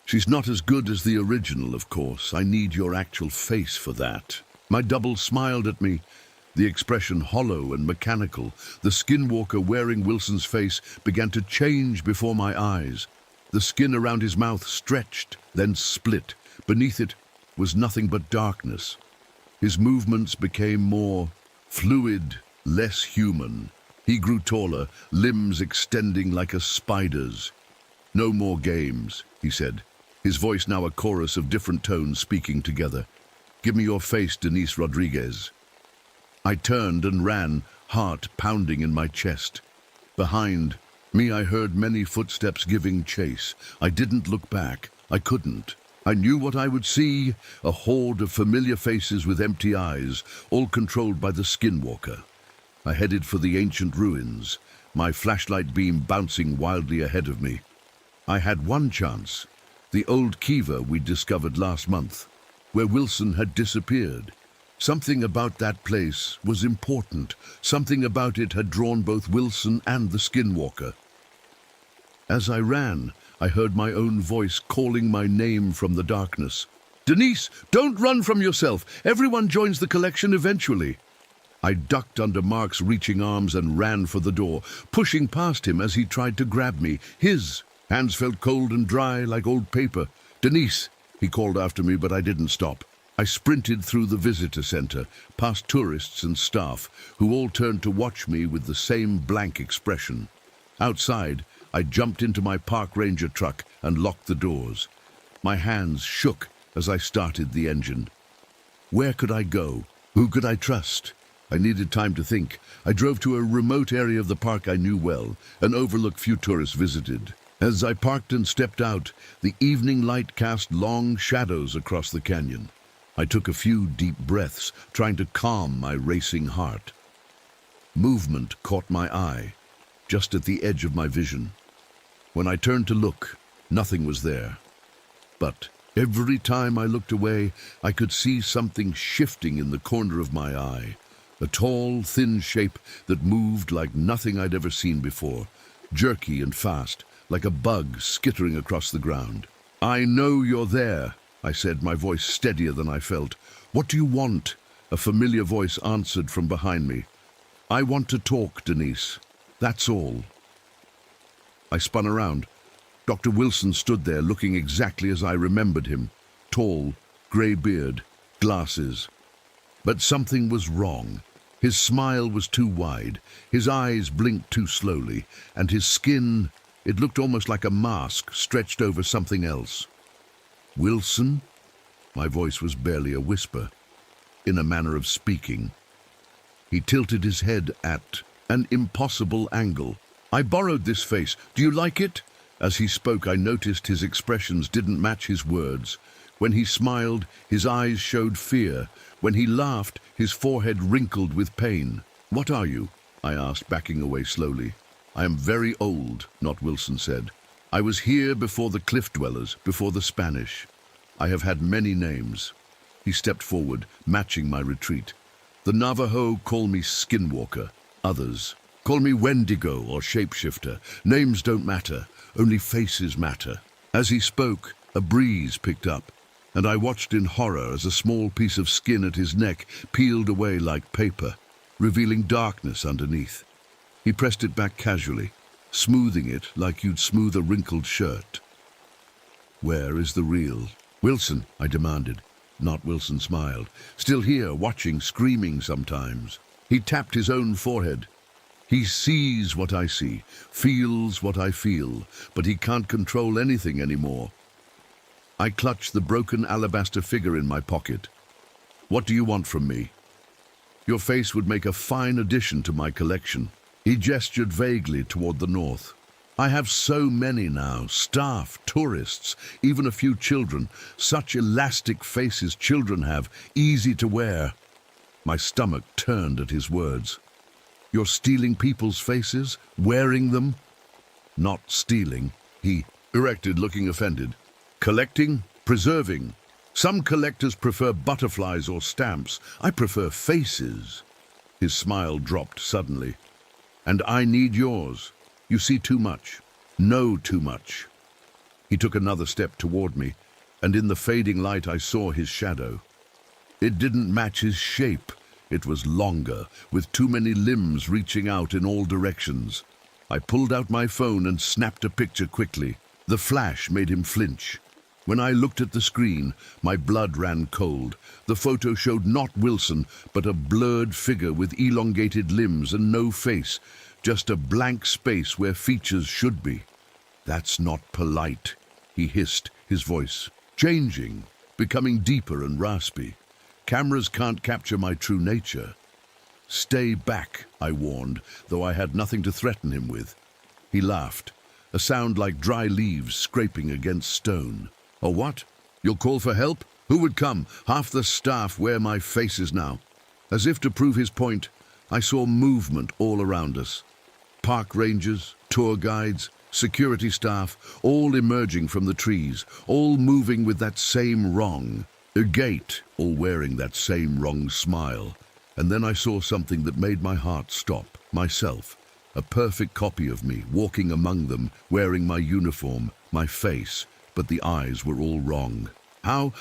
"She's not as good as the original, of course. I need your actual face for that." My double smiled at me, the expression hollow and mechanical. The skinwalker wearing Wilson's face began to change before my eyes. The skin around his mouth stretched, then split. Beneath it was nothing but darkness. His movements became more fluid, less human. He grew taller, limbs extending like a spider's. "No more games," he said, his voice now a chorus of different tones speaking together. "Give me your face, Denise Rodriguez." I turned and ran, heart pounding in my chest. Behind me I heard many footsteps giving chase. I didn't look back. I couldn't. I knew what I would see, a horde of familiar faces with empty eyes, all controlled by the skinwalker. I headed for the ancient ruins, my flashlight beam bouncing wildly ahead of me. I had one chance, the old kiva we discovered last month, where Wilson had disappeared. Something about that place was important. Something about it had drawn both Wilson and the skinwalker. As I ran, I heard my own voice calling my name from the darkness. "Denise, don't run from yourself. Everyone joins the collection eventually." I ducked under Mark's reaching arms and ran for the door, pushing past him as he tried to grab me. His hands felt cold and dry like old paper. "Denise," he called after me, but I didn't stop. I sprinted through the visitor center, past tourists and staff, who all turned to watch me with the same blank expression. Outside, I jumped into my park ranger truck and locked the doors. My hands shook as I started the engine. Where could I go? Who could I trust? I needed time to think. I drove to a remote area of the park I knew well, an overlook few tourists visited. As I parked and stepped out, the evening light cast long shadows across the canyon. I took a few deep breaths, trying to calm my racing heart. Movement caught my eye, just at the edge of my vision. When I turned to look, nothing was there. But every time I looked away, I could see something shifting in the corner of my eye. A tall, thin shape that moved like nothing I'd ever seen before, jerky and fast, like a bug skittering across the ground. "I know you're there," I said, my voice steadier than I felt. "What do you want?" A familiar voice answered from behind me. "I want to talk, Denise. That's all." I spun around. Dr. Wilson stood there looking exactly as I remembered him. Tall, grey beard, glasses. But something was wrong. His smile was too wide, his eyes blinked too slowly, and his skin, it looked almost like a mask stretched over something else. Wilson? My voice was barely a whisper, in a manner of speaking. He tilted his head at an impossible angle. I borrowed this face. Do you like it? As he spoke, I noticed his expressions didn't match his words. When he smiled, his eyes showed fear. When he laughed, his forehead wrinkled with pain. What are you? I asked, backing away slowly. I am very old, Not Wilson said. I was here before the cliff dwellers, before the Spanish. I have had many names. He stepped forward, matching my retreat. The Navajo call me Skinwalker. Others call me Wendigo or Shapeshifter. Names don't matter, only faces matter. As he spoke, a breeze picked up, and I watched in horror as a small piece of skin at his neck peeled away like paper, revealing darkness underneath. He pressed it back casually, smoothing it like you'd smooth a wrinkled shirt. Where is the real? Wilson, I demanded. Not Wilson smiled. Still here, watching, screaming sometimes. He tapped his own forehead. He sees what I see, feels what I feel, but he can't control anything anymore. I clutched the broken alabaster figure in my pocket. What do you want from me? Your face would make a fine addition to my collection. He gestured vaguely toward the north. I have so many now, staff, tourists, even a few children. Such elastic faces children have, easy to wear. My stomach turned at his words. You're stealing people's faces? Wearing them? Not stealing, he erected, looking offended. Collecting, preserving. Some collectors prefer butterflies or stamps. I prefer faces. His smile dropped suddenly. And I need yours. You see too much. Know too much. He took another step toward me, and in the fading light I saw his shadow. It didn't match his shape. It was longer, with too many limbs reaching out in all directions. I pulled out my phone and snapped a picture quickly. The flash made him flinch. When I looked at the screen, my blood ran cold. The photo showed not Wilson, but a blurred figure with elongated limbs and no face, just a blank space where features should be. That's not polite, he hissed, his voice changing, becoming deeper and raspy. Cameras can't capture my true nature. Stay back, I warned, though I had nothing to threaten him with. He laughed, a sound like dry leaves scraping against stone. Oh, what? You'll call for help? Who would come? Half the staff wear my faces now. As if to prove his point, I saw movement all around us. Park rangers, tour guides, security staff, all emerging from the trees, all moving with that same wrong. A gate, all wearing that same wrong smile. And then I saw something that made my heart stop. Myself. A perfect copy of me, walking among them, wearing my uniform, my face. But the eyes were all wrong. How?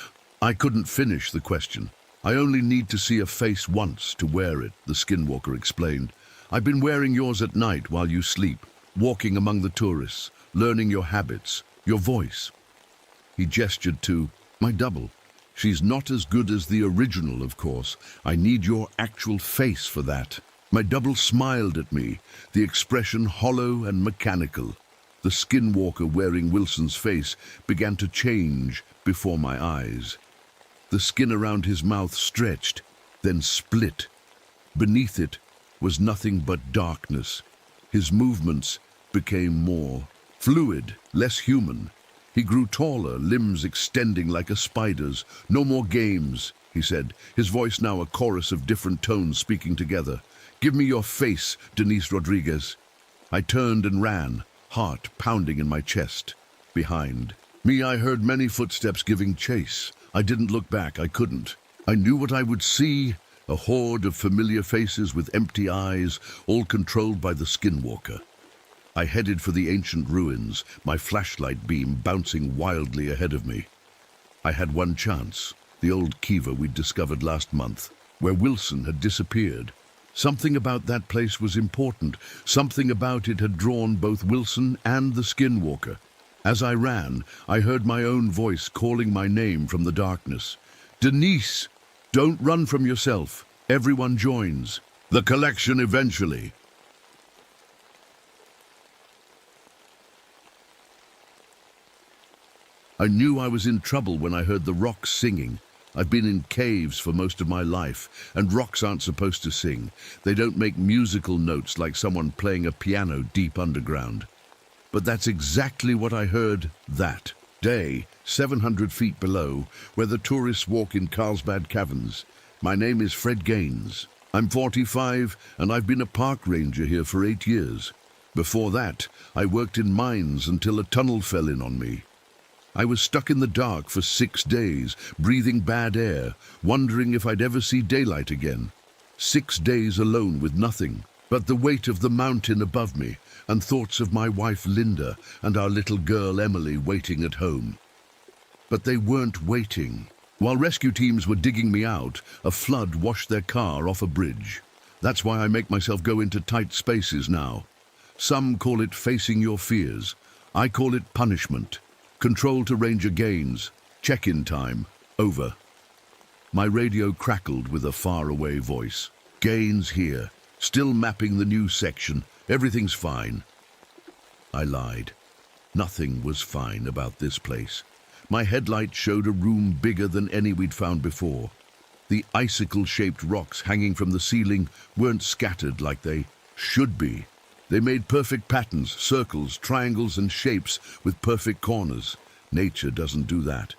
I couldn't finish the question. I only need to see a face once to wear it, the Skinwalker explained. I've been wearing yours at night while you sleep, walking among the tourists, learning your habits, your voice. He gestured to my double. She's not as good as the original, of course. I need your actual face for that. My double smiled at me, the expression hollow and mechanical. The Skinwalker wearing Wilson's face began to change before my eyes. The skin around his mouth stretched, then split. Beneath it was nothing but darkness. His movements became more fluid, less human. He grew taller, limbs extending like a spider's. No more games, he said, his voice now a chorus of different tones speaking together. Give me your face, Denise Rodriguez. I turned and ran, heart pounding in my chest. Behind me, I heard many footsteps giving chase. I didn't look back, I couldn't. I knew what I would see, a horde of familiar faces with empty eyes, all controlled by the Skinwalker. I headed for the ancient ruins, my flashlight beam bouncing wildly ahead of me. I had one chance, the old kiva we'd discovered last month, where Wilson had disappeared. Something about that place was important. Something about it had drawn both Wilson and the Skinwalker. As I ran, I heard my own voice calling my name from the darkness. Denise, don't run from yourself. Everyone joins. The collection eventually. I knew I was in trouble when I heard the rocks singing. I've been in caves for most of my life, and rocks aren't supposed to sing. They don't make musical notes like someone playing a piano deep underground. But that's exactly what I heard that day, 700 feet below, where the tourists walk in Carlsbad Caverns. My name is Fred Gaines. I'm 45, and I've been a park ranger here for 8 years. Before that, I worked in mines until a tunnel fell in on me. I was stuck in the dark for 6 days, breathing bad air, wondering if I'd ever see daylight again. 6 days alone with nothing but the weight of the mountain above me and thoughts of my wife Linda and our little girl Emily waiting at home. But they weren't waiting. While rescue teams were digging me out, a flood washed their car off a bridge. That's why I make myself go into tight spaces now. Some call it facing your fears. I call it punishment. Control to Ranger Gaines. Check-in time. Over. My radio crackled with a faraway voice. Gaines here. Still mapping the new section. Everything's fine. I lied. Nothing was fine about this place. My headlight showed a room bigger than any we'd found before. The icicle-shaped rocks hanging from the ceiling weren't scattered like they should be. They made perfect patterns, circles, triangles, and shapes with perfect corners. Nature doesn't do that.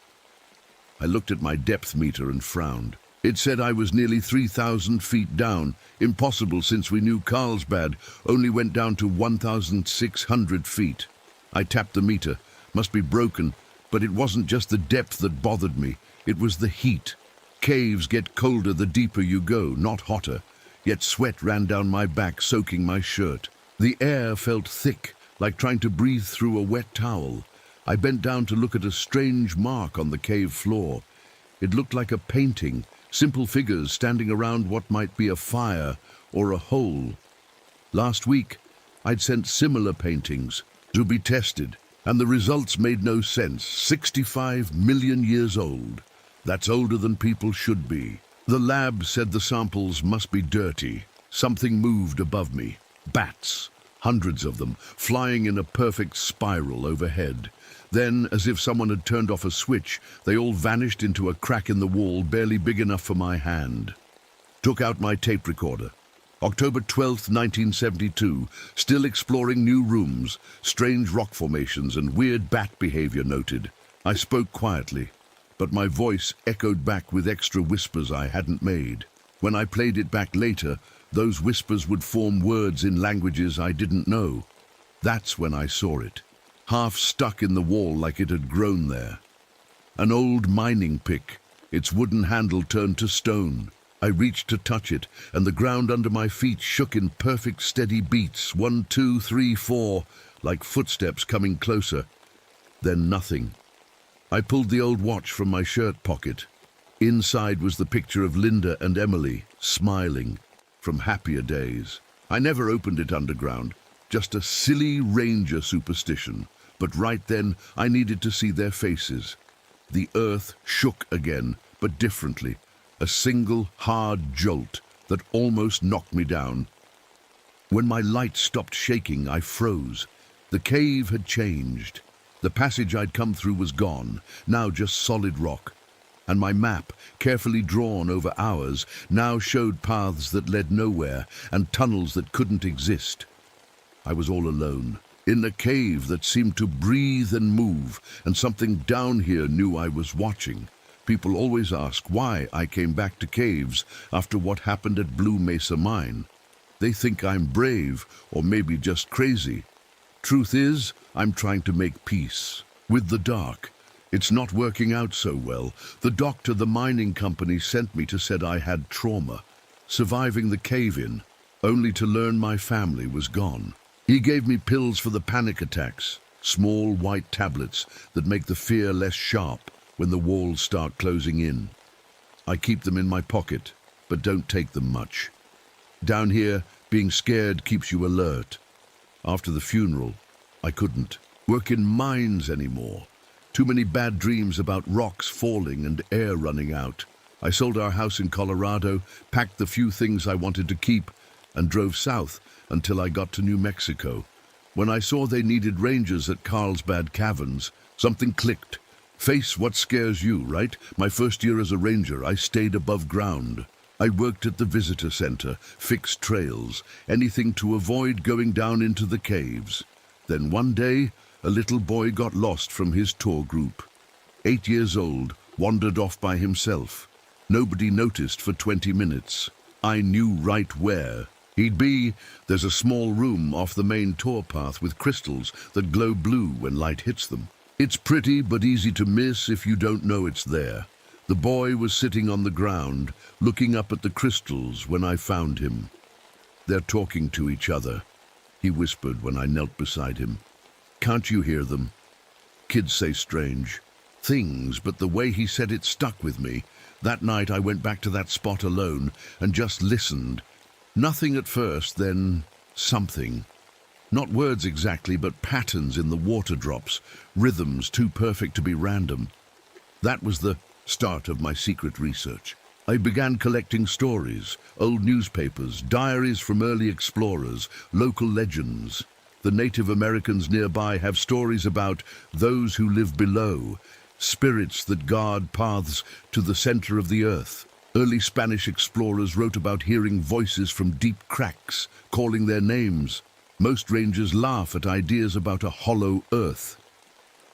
I looked at my depth meter and frowned. It said I was nearly 3,000 feet down. Impossible, since we knew Carlsbad only went down to 1,600 feet. I tapped the meter. Must be broken, but it wasn't just the depth that bothered me. It was the heat. Caves get colder the deeper you go, not hotter. Yet sweat ran down my back, soaking my shirt. The air felt thick, like trying to breathe through a wet towel. I bent down to look at a strange mark on the cave floor. It looked like a painting, simple figures standing around what might be a fire or a hole. Last week, I'd sent similar paintings to be tested, and the results made no sense. 65 million years old. That's older than people should be. The lab said the samples must be dirty. Something moved above me. Bats, hundreds of them, flying in a perfect spiral overhead. Then, as if someone had turned off a switch, they all vanished into a crack in the wall barely big enough for my hand. Took out my tape recorder. October 12th, 1972, still exploring new rooms, strange rock formations and weird bat behavior noted. I spoke quietly, but my voice echoed back with extra whispers I hadn't made. When I played it back later, those whispers would form words in languages I didn't know. That's when I saw it, half stuck in the wall like it had grown there. An old mining pick, its wooden handle turned to stone. I reached to touch it, and the ground under my feet shook in perfect steady beats. 1, 2, 3, 4, like footsteps coming closer. Then nothing. I pulled the old watch from my shirt pocket. Inside was the picture of Linda and Emily, smiling, from happier days. I never opened it underground, just a silly ranger superstition. But right then, I needed to see their faces. The earth shook again, but differently. A single hard jolt that almost knocked me down. When my light stopped shaking, I froze. The cave had changed. The passage I'd come through was gone, now just solid rock. And my map, carefully drawn over hours, now showed paths that led nowhere and tunnels that couldn't exist. I was all alone, in a cave that seemed to breathe and move, and something down here knew I was watching. People always ask why I came back to caves after what happened at Blue Mesa Mine. They think I'm brave, or maybe just crazy. Truth is, I'm trying to make peace with the dark. It's not working out so well. The doctor the mining company sent me to said I had trauma, surviving the cave-in, only to learn my family was gone. He gave me pills for the panic attacks, small white tablets that make the fear less sharp when the walls start closing in. I keep them in my pocket, but don't take them much. Down here, being scared keeps you alert. After the funeral, I couldn't. work in mines anymore. Too many bad dreams about rocks falling and air running out. I sold our house in Colorado, packed the few things I wanted to keep, and drove south until I got to New Mexico. When I saw they needed rangers at Carlsbad Caverns, something clicked. Face what scares you, right? My first year as a ranger, I stayed above ground. I worked at the visitor center, fixed trails, anything to avoid going down into the caves. Then one day, a little boy got lost from his tour group. 8 years old, wandered off by himself. Nobody noticed for 20 minutes. I knew right where he'd be. There's a small room off the main tour path with crystals that glow blue when light hits them. It's pretty but easy to miss if you don't know it's there. The boy was sitting on the ground, looking up at the crystals when I found him. They're talking to each other, he whispered when I knelt beside him. Can't you hear them? Kids say strange things, but the way he said it stuck with me. That night I went back to that spot alone and just listened. Nothing at first, then something. Not words exactly, but patterns in the water drops, rhythms too perfect to be random. That was the start of my secret research. I began collecting stories, old newspapers, diaries from early explorers, local legends. The Native Americans nearby have stories about those who live below, spirits that guard paths to the center of the earth. Early Spanish explorers wrote about hearing voices from deep cracks, calling their names. Most rangers laugh at ideas about a hollow earth.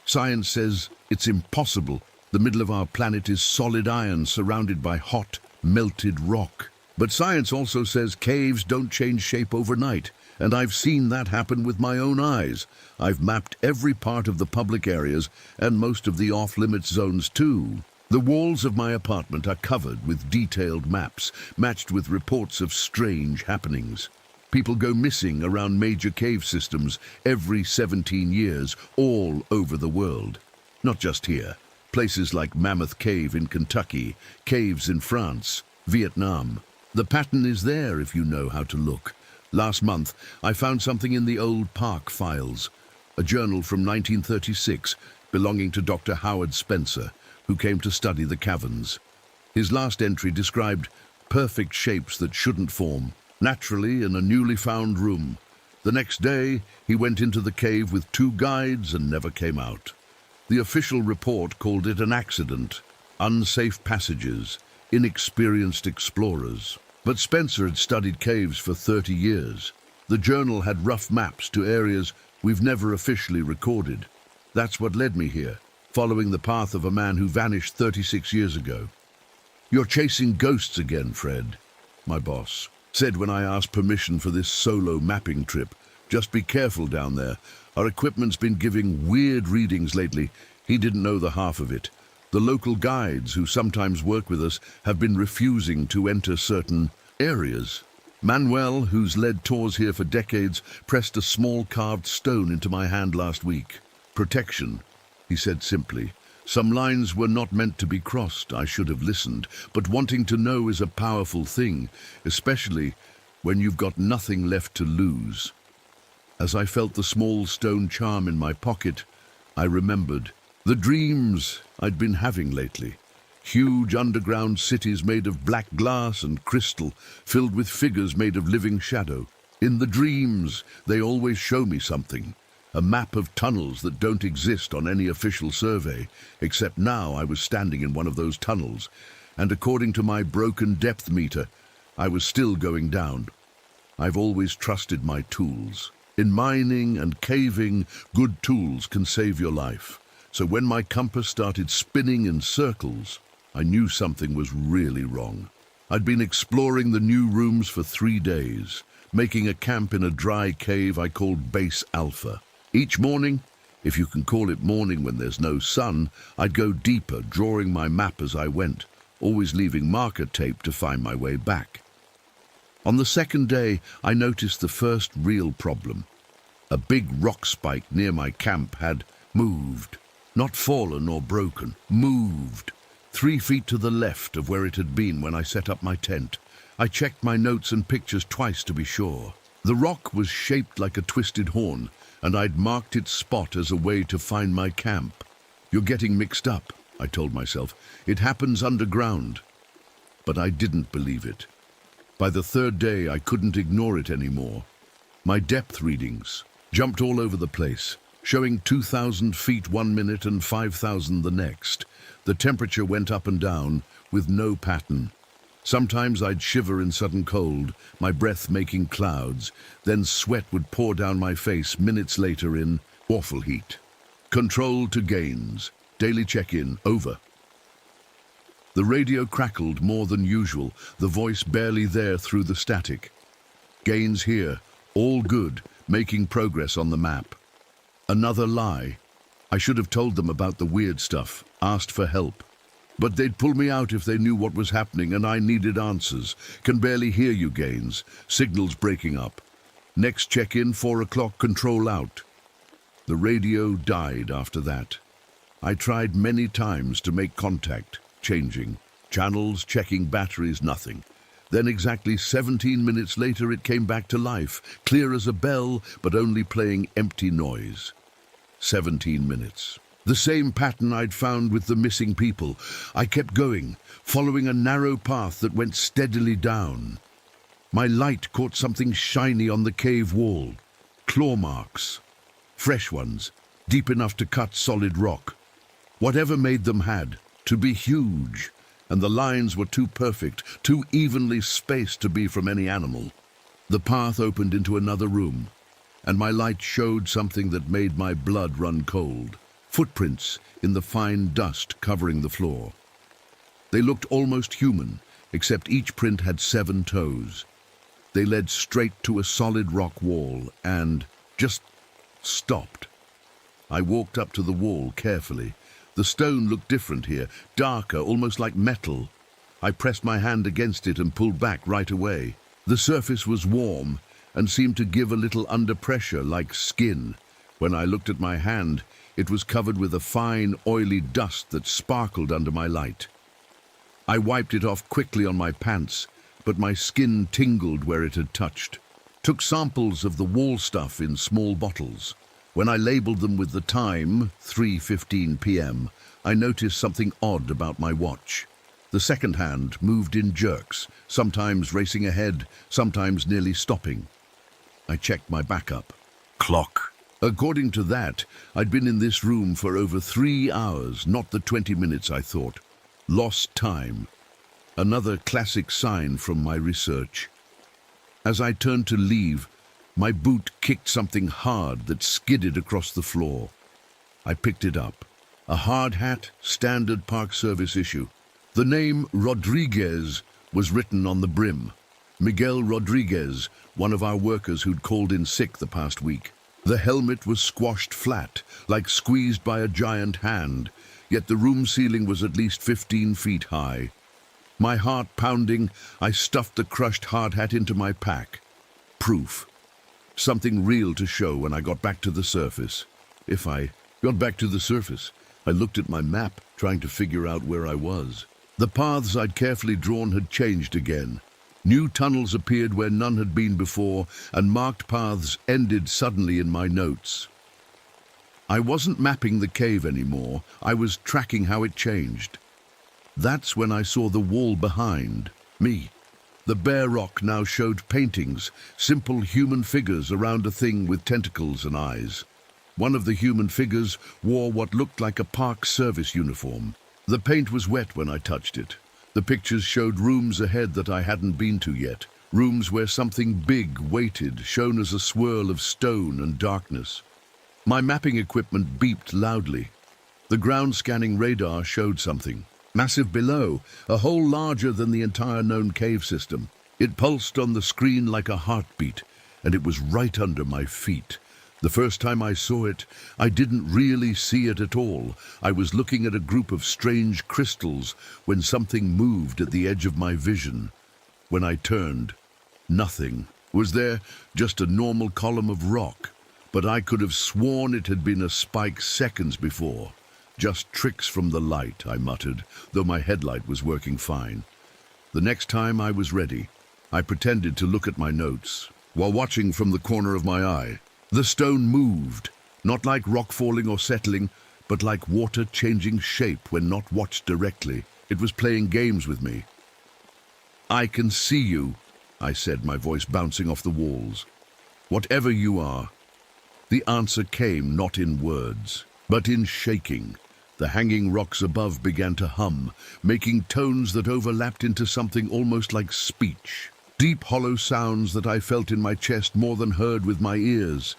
Science says it's impossible. The middle of our planet is solid iron surrounded by hot, melted rock. But science also says caves don't change shape overnight, and I've seen that happen with my own eyes. I've mapped every part of the public areas and most of the off-limits zones too. The walls of my apartment are covered with detailed maps, matched with reports of strange happenings. People go missing around major cave systems every 17 years all over the world. Not just here. Places like Mammoth Cave in Kentucky, caves in France, Vietnam. The pattern is there if you know how to look. Last month, I found something in the old park files, a journal from 1936 belonging to Dr. Howard Spencer, who came to study the caverns. His last entry described perfect shapes that shouldn't form, naturally in a newly found room. The next day, he went into the cave with 2 guides and never came out. The official report called it an accident, unsafe passages, inexperienced explorers. But Spencer had studied caves for 30 years. The journal had rough maps to areas we've never officially recorded. That's what led me here, following the path of a man who vanished 36 years ago. You're chasing ghosts again, Fred, my boss said when I asked permission for this solo mapping trip. Just be careful down there. Our equipment's been giving weird readings lately. He didn't know the half of it. The local guides who sometimes work with us have been refusing to enter certain areas. Manuel, who's led tours here for decades, pressed a small carved stone into my hand last week. Protection, he said simply. Some lines were not meant to be crossed. I should have listened, but wanting to know is a powerful thing, especially when you've got nothing left to lose. As I felt the small stone charm in my pocket, I remembered the dreams I'd been having lately. Huge underground cities made of black glass and crystal, filled with figures made of living shadow. In the dreams, they always show me something. A map of tunnels that don't exist on any official survey, except now I was standing in one of those tunnels, and according to my broken depth meter, I was still going down. I've always trusted my tools. In mining and caving, good tools can save your life. So when my compass started spinning in circles, I knew something was really wrong. I'd been exploring the new rooms for 3 days, making a camp in a dry cave I called Base Alpha. Each morning, if you can call it morning when there's no sun, I'd go deeper, drawing my map as I went, always leaving marker tape to find my way back. On the second day, I noticed the first real problem. A big rock spike near my camp had moved. Not fallen or broken, moved. 3 feet to the left of where it had been when I set up my tent. I checked my notes and pictures twice to be sure. The rock was shaped like a twisted horn, and I'd marked its spot as a way to find my camp. "You're getting mixed up," I told myself. "It happens underground." But I didn't believe it. By the third day, I couldn't ignore it anymore. My depth readings jumped all over the place, showing 2,000 feet 1 minute and 5,000 the next. The temperature went up and down with no pattern. Sometimes I'd shiver in sudden cold, my breath making clouds, then sweat would pour down my face minutes later in awful heat. Control to Gaines. Daily check-in over. The radio crackled more than usual, the voice barely there through the static. "Gaines here. All good. Making progress on the map." Another lie. I should have told them about the weird stuff, asked for help. But they'd pull me out if they knew what was happening, and I needed answers. "Can barely hear you, Gaines. Signal's breaking up. Next check-in, 4 o'clock, control out." The radio died after that. I tried many times to make contact, changing channels, checking batteries, nothing. Then exactly 17 minutes later it came back to life, clear as a bell, but only playing empty noise. 17 minutes. The same pattern I'd found with the missing people. I kept going, following a narrow path that went steadily down. My light caught something shiny on the cave wall. Claw marks. Fresh ones, deep enough to cut solid rock. Whatever made them had to be huge, and the lines were too perfect, too evenly spaced to be from any animal. The path opened into another room, and my light showed something that made my blood run cold. Footprints in the fine dust covering the floor. They looked almost human, except each print had 7 toes. They led straight to a solid rock wall and just stopped. I walked up to the wall carefully. The stone looked different here, darker, almost like metal. I pressed my hand against it and pulled back right away. The surface was warm and seemed to give a little under pressure, like skin. When I looked at my hand, it was covered with a fine, oily dust that sparkled under my light. I wiped it off quickly on my pants, but my skin tingled where it had touched. Took samples of the wall stuff in small bottles. When I labeled them with the time, 3:15 p.m., I noticed something odd about my watch. The second hand moved in jerks, sometimes racing ahead, sometimes nearly stopping. I checked my backup. Clock. According to that, I'd been in this room for over 3 hours, not the 20 minutes I thought. Lost time. Another classic sign from my research. As I turned to leave, my boot kicked something hard that skidded across the floor. I picked it up. A hard hat, standard Park Service issue. The name Rodriguez was written on the brim. Miguel Rodriguez, one of our workers who'd called in sick the past week. The helmet was squashed flat, like squeezed by a giant hand, yet the room ceiling was at least 15 feet high. My heart pounding, I stuffed the crushed hard hat into my pack. Proof. Something real to show when I got back to the surface. If I got back to the surface, I looked at my map, trying to figure out where I was. The paths I'd carefully drawn had changed again. New tunnels appeared where none had been before, and marked paths ended suddenly in my notes. I wasn't mapping the cave anymore, I was tracking how it changed. That's when I saw the wall behind me. The bare rock now showed paintings, simple human figures around a thing with tentacles and eyes. One of the human figures wore what looked like a Park Service uniform. The paint was wet when I touched it. The pictures showed rooms ahead that I hadn't been to yet, rooms where something big waited, shown as a swirl of stone and darkness. My mapping equipment beeped loudly. The ground-scanning radar showed something. Massive below, a hole larger than the entire known cave system. It pulsed on the screen like a heartbeat, and it was right under my feet. The first time I saw it, I didn't really see it at all. I was looking at a group of strange crystals when something moved at the edge of my vision. When I turned, nothing was there, just a normal column of rock. But I could have sworn it had been a spike seconds before. Just tricks from the light, I muttered, though my headlight was working fine. The next time I was ready, I pretended to look at my notes. While watching from the corner of my eye, The stone moved, not like rock falling or settling, but like water changing shape when not watched directly. It was playing games with me. "I can see you," I said, my voice bouncing off the walls. "Whatever you are." The answer came not in words, but in shaking. The hanging rocks above began to hum, making tones that overlapped into something almost like speech. Deep, hollow sounds that I felt in my chest more than heard with my ears.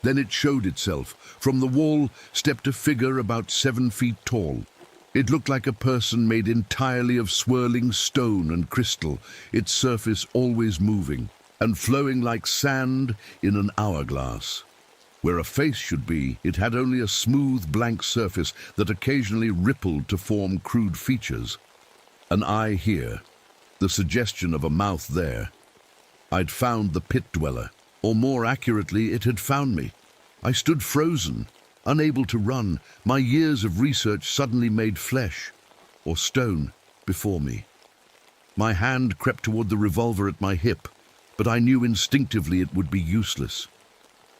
Then it showed itself. From the wall stepped a figure about 7 feet tall. It looked like a person made entirely of swirling stone and crystal, its surface always moving, and flowing like sand in an hourglass. Where a face should be, it had only a smooth, blank surface that occasionally rippled to form crude features. An eye here, the suggestion of a mouth there. I'd found the pit dweller, or more accurately, it had found me. I stood frozen, unable to run. My years of research suddenly made flesh, or stone, before me. My hand crept toward the revolver at my hip, but I knew instinctively it would be useless.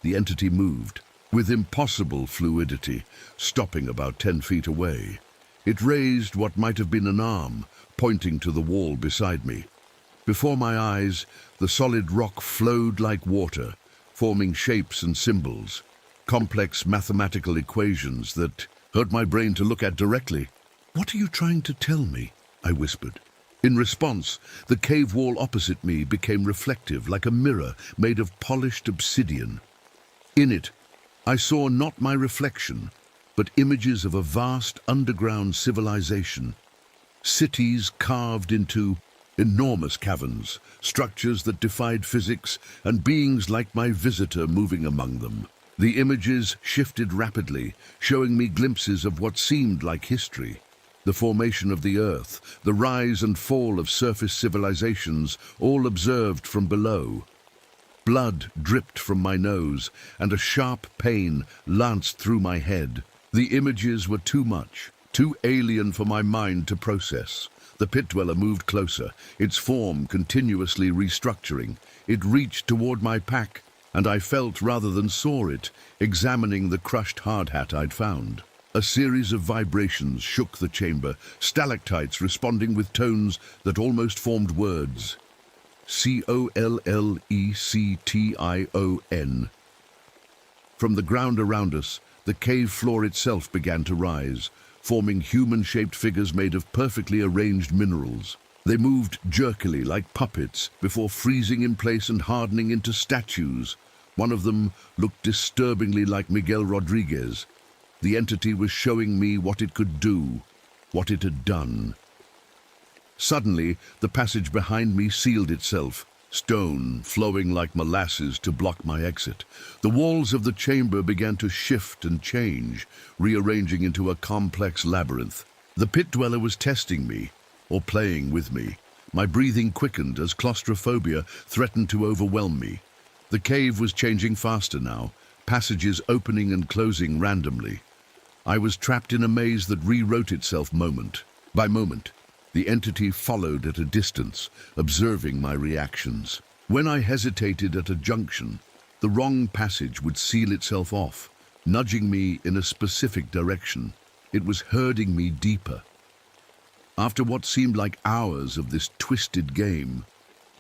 The entity moved, with impossible fluidity, stopping about 10 feet away. It raised what might have been an arm, pointing to the wall beside me. Before my eyes, the solid rock flowed like water, forming shapes and symbols, complex mathematical equations that hurt my brain to look at directly. "What are you trying to tell me?" I whispered. In response, the cave wall opposite me became reflective, like a mirror made of polished obsidian. In it, I saw not my reflection, but images of a vast underground civilization. Cities carved into enormous caverns, structures that defied physics, and beings like my visitor moving among them. The images shifted rapidly, showing me glimpses of what seemed like history. The formation of the earth, the rise and fall of surface civilizations, all observed from below. Blood dripped from my nose, and a sharp pain lanced through my head. The images were too much, too alien for my mind to process. The pit dweller moved closer, its form continuously restructuring. It reached toward my pack, and I felt rather than saw it, examining the crushed hard hat I'd found. A series of vibrations shook the chamber, stalactites responding with tones that almost formed words. Collection. From the ground around us, the cave floor itself began to rise, forming human-shaped figures made of perfectly arranged minerals. They moved jerkily like puppets before freezing in place and hardening into statues. One of them looked disturbingly like Miguel Rodriguez. The entity was showing me what it could do, what it had done. Suddenly, the passage behind me sealed itself, stone flowing like molasses to block my exit. The walls of the chamber began to shift and change, rearranging into a complex labyrinth. The pit dweller was testing me, or playing with me. My breathing quickened as claustrophobia threatened to overwhelm me. The cave was changing faster now, passages opening and closing randomly. I was trapped in a maze that rewrote itself moment by moment. The entity followed at a distance, observing my reactions. When I hesitated at a junction, the wrong passage would seal itself off, nudging me in a specific direction. It was herding me deeper. After what seemed like hours of this twisted game,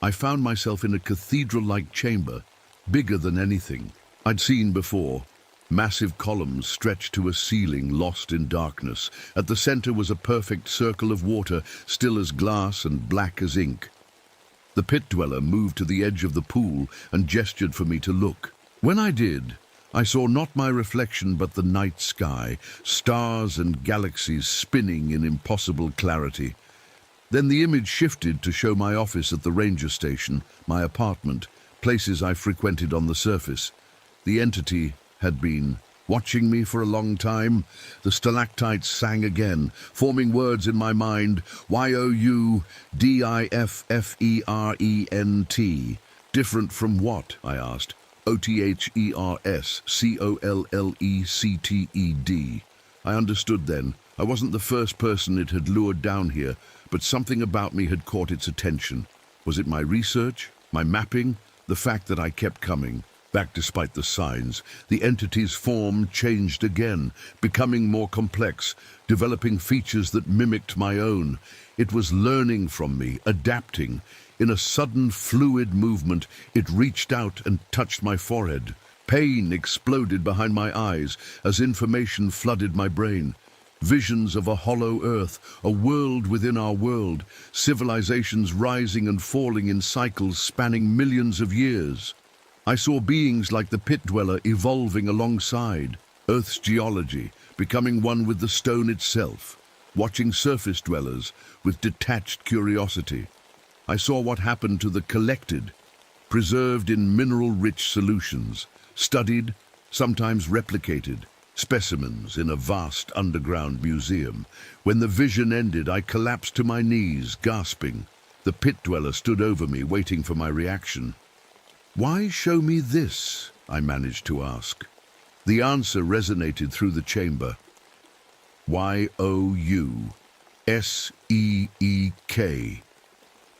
I found myself in a cathedral-like chamber, bigger than anything I'd seen before. Massive columns stretched to a ceiling lost in darkness. At the center was a perfect circle of water, still as glass and black as ink. The pit dweller moved to the edge of the pool and gestured for me to look. When I did, I saw not my reflection but the night sky, stars and galaxies spinning in impossible clarity. Then the image shifted to show my office at the ranger station, my apartment, places I frequented on the surface. The entity had been watching me for a long time. The stalactites sang again, forming words in my mind. Youdifferent. Different from what? I asked. Othercollected. I understood then. I wasn't the first person it had lured down here, but something about me had caught its attention. Was it my research, my mapping, the fact that I kept coming Back despite the signs, the entity's form changed again, becoming more complex, developing features that mimicked my own. It was learning from me, adapting. In a sudden, fluid movement, it reached out and touched my forehead. Pain exploded behind my eyes as information flooded my brain. Visions of a hollow earth, a world within our world, civilizations rising and falling in cycles spanning millions of years. I saw beings like the pit dweller evolving alongside, Earth's geology, becoming one with the stone itself, watching surface dwellers with detached curiosity. I saw what happened to the collected, preserved in mineral-rich solutions, studied, sometimes replicated, specimens in a vast underground museum. When the vision ended, I collapsed to my knees, gasping. The pit dweller stood over me, waiting for my reaction. "Why show me this?" I managed to ask. The answer resonated through the chamber. Y-O-U-S-E-E-K.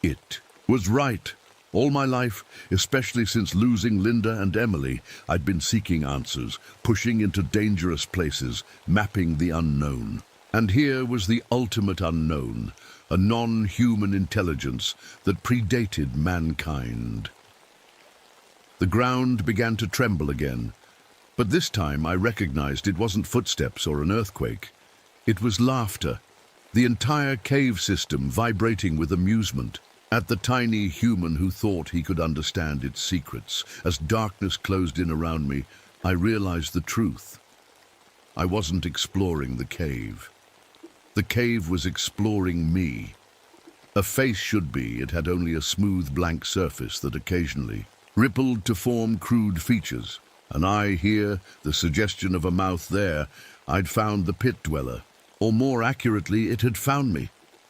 It was right. All my life, especially since losing Linda and Emily, I'd been seeking answers, pushing into dangerous places, mapping the unknown. And here was the ultimate unknown, a non-human intelligence that predated mankind. The ground began to tremble again, but this time I recognized it wasn't footsteps or an earthquake. It was laughter, the entire cave system vibrating with amusement at the tiny human who thought he could understand its secrets. As darkness closed in around me, I realized the truth. I wasn't exploring the cave. The cave was exploring me. A face should be, it had only a smooth blank surface that occasionally rippled to form crude features. An eye here, the suggestion of a mouth there. I'd found the pit dweller, or more accurately, it had found me.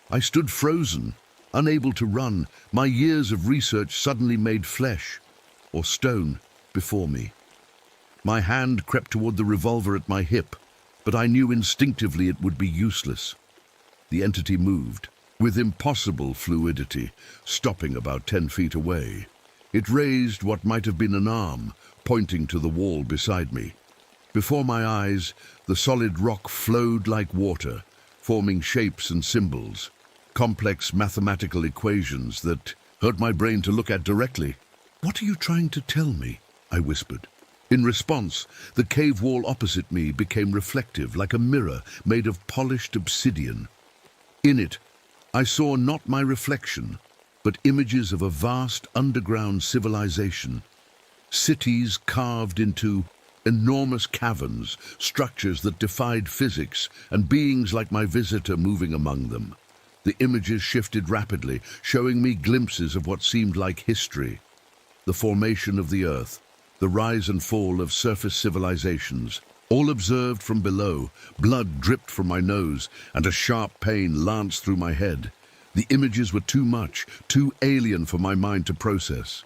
I stood frozen, unable to run. My years of research suddenly made flesh, or stone, before me. My hand crept toward the revolver at my hip, but I knew instinctively it would be useless. The entity moved, with impossible fluidity, stopping about 10 feet away. It raised what might have been an arm, pointing to the wall beside me. Before my eyes, the solid rock flowed like water, forming shapes and symbols, complex mathematical equations that hurt my brain to look at directly. "What are you trying to tell me?" I whispered. In response, the cave wall opposite me became reflective, like a mirror made of polished obsidian. In it, I saw not my reflection, but images of a vast underground civilization. Cities carved into enormous caverns, structures that defied physics, and beings like my visitor moving among them. The images shifted rapidly, showing me glimpses of what seemed like history. The formation of the earth, the rise and fall of surface civilizations, all observed from below. Blood dripped from my nose, and a sharp pain lanced through my head. The images were too much, too alien for my mind to process.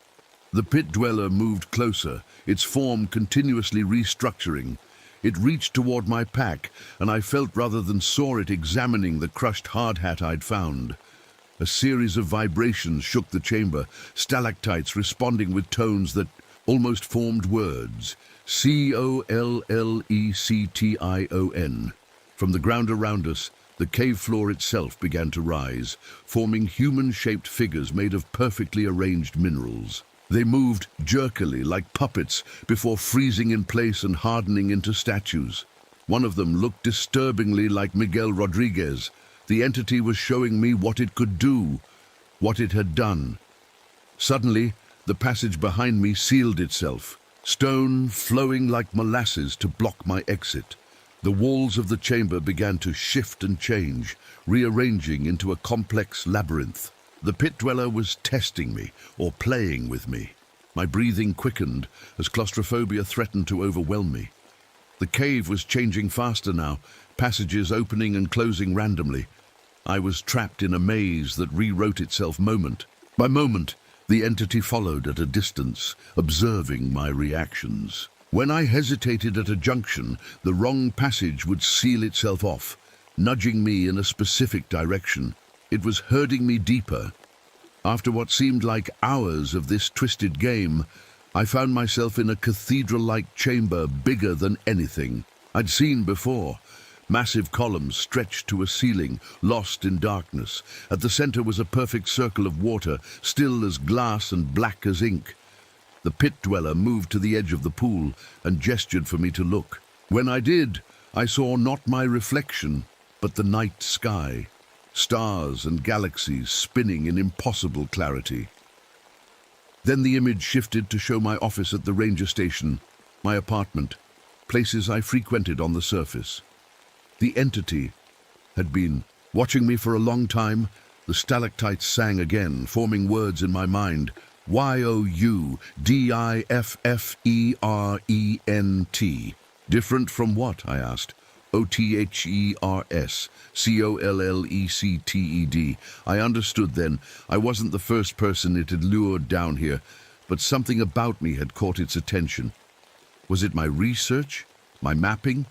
The pit dweller moved closer, its form continuously restructuring. It reached toward my pack, and I felt rather than saw it examining the crushed hard hat I'd found. A series of vibrations shook the chamber, stalactites responding with tones that almost formed words. C-O-L-L-E-C-T-I-O-N. From the ground around us, the cave floor itself began to rise, forming human-shaped figures made of perfectly arranged minerals. They moved jerkily, like puppets, before freezing in place and hardening into statues. One of them looked disturbingly like Miguel Rodriguez. The entity was showing me what it could do, what it had done. Suddenly, the passage behind me sealed itself, stone flowing like molasses to block my exit. The walls of the chamber began to shift and change, rearranging into a complex labyrinth. The pit dweller was testing me, or playing with me. My breathing quickened as claustrophobia threatened to overwhelm me. The cave was changing faster now, passages opening and closing randomly. I was trapped in a maze that rewrote itself moment by moment. The entity followed at a distance, observing my reactions. When I hesitated at a junction, the wrong passage would seal itself off, nudging me in a specific direction. It was herding me deeper. After what seemed like hours of this twisted game, I found myself in a cathedral-like chamber bigger than anything I'd seen before. Massive columns stretched to a ceiling, lost in darkness. At the center was a perfect circle of water, still as glass and black as ink. The pit dweller moved to the edge of the pool and gestured for me to look. When I did, I saw not my reflection, but the night sky, stars and galaxies spinning in impossible clarity. Then the image shifted to show my office at the ranger station, my apartment, places I frequented on the surface. The entity had been watching me for a long time. The stalactites sang again, forming words in my mind. Y-O-U-D-I-F-F-E-R-E-N-T. Different from what? I asked. O-T-H-E-R-S, C-O-L-L-E-C-T-E-D. I understood then. I wasn't the first person it had lured down here, but something about me had caught its attention. Was it my research? My mapping?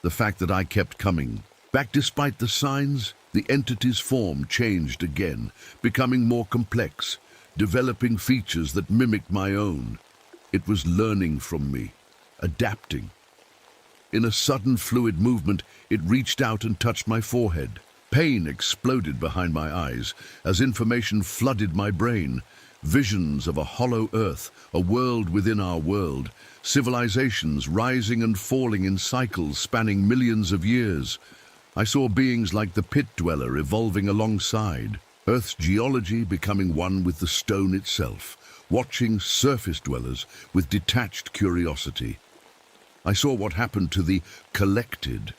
The fact that I kept coming back despite the signs? The entity's form changed again, becoming more complex, developing features that mimicked my own. It was learning from me, adapting. In a sudden fluid movement, it reached out and touched my forehead. Pain exploded behind my eyes as information flooded my brain. Visions of a hollow earth, a world within our world, civilizations rising and falling in cycles spanning millions of years. I saw beings like the pit dweller evolving alongside, Earth's geology becoming one with the stone itself, watching surface dwellers with detached curiosity. I saw what happened to the collected,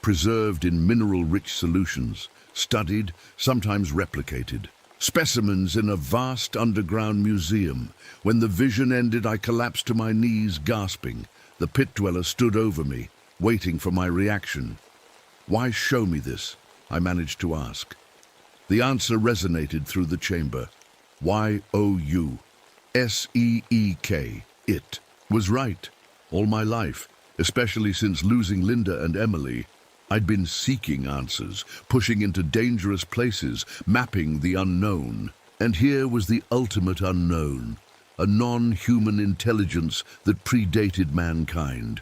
preserved in mineral-rich solutions, studied, sometimes replicated. Specimens in a vast underground museum. When the vision ended, I collapsed to my knees, gasping. The pit dweller stood over me, waiting for my reaction. "Why show me this?" I managed to ask. The answer resonated through the chamber. Y-O-U-S-E-E-K. It was right. All my life, especially since losing Linda and Emily, I'd been seeking answers, pushing into dangerous places, mapping the unknown. And here was the ultimate unknown, a non-human intelligence that predated mankind.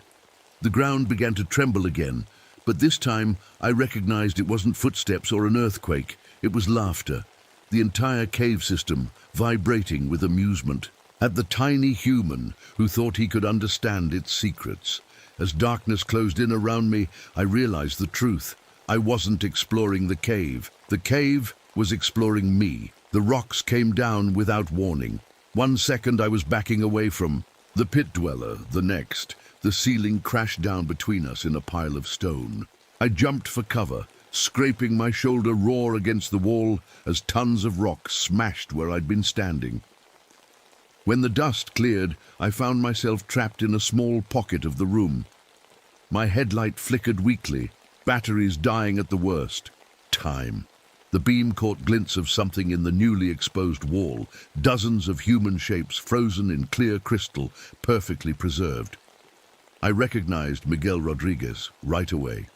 The ground began to tremble again, but this time I recognized it wasn't footsteps or an earthquake. It was laughter, the entire cave system vibrating with amusement at the tiny human who thought he could understand its secrets. As darkness closed in around me, I realized the truth. I wasn't exploring the cave. The cave was exploring me. The rocks came down without warning. 1 second I was backing away from the pit dweller, the next. The ceiling crashed down between us in a pile of stone. I jumped for cover, scraping my shoulder raw against the wall as tons of rock smashed where I'd been standing. When the dust cleared, I found myself trapped in a small pocket of the room. My headlight flickered weakly, batteries dying at the worst. Time. The beam caught glints of something in the newly exposed wall, dozens of human shapes frozen in clear crystal, perfectly preserved. I recognized Miguel Rodriguez right away.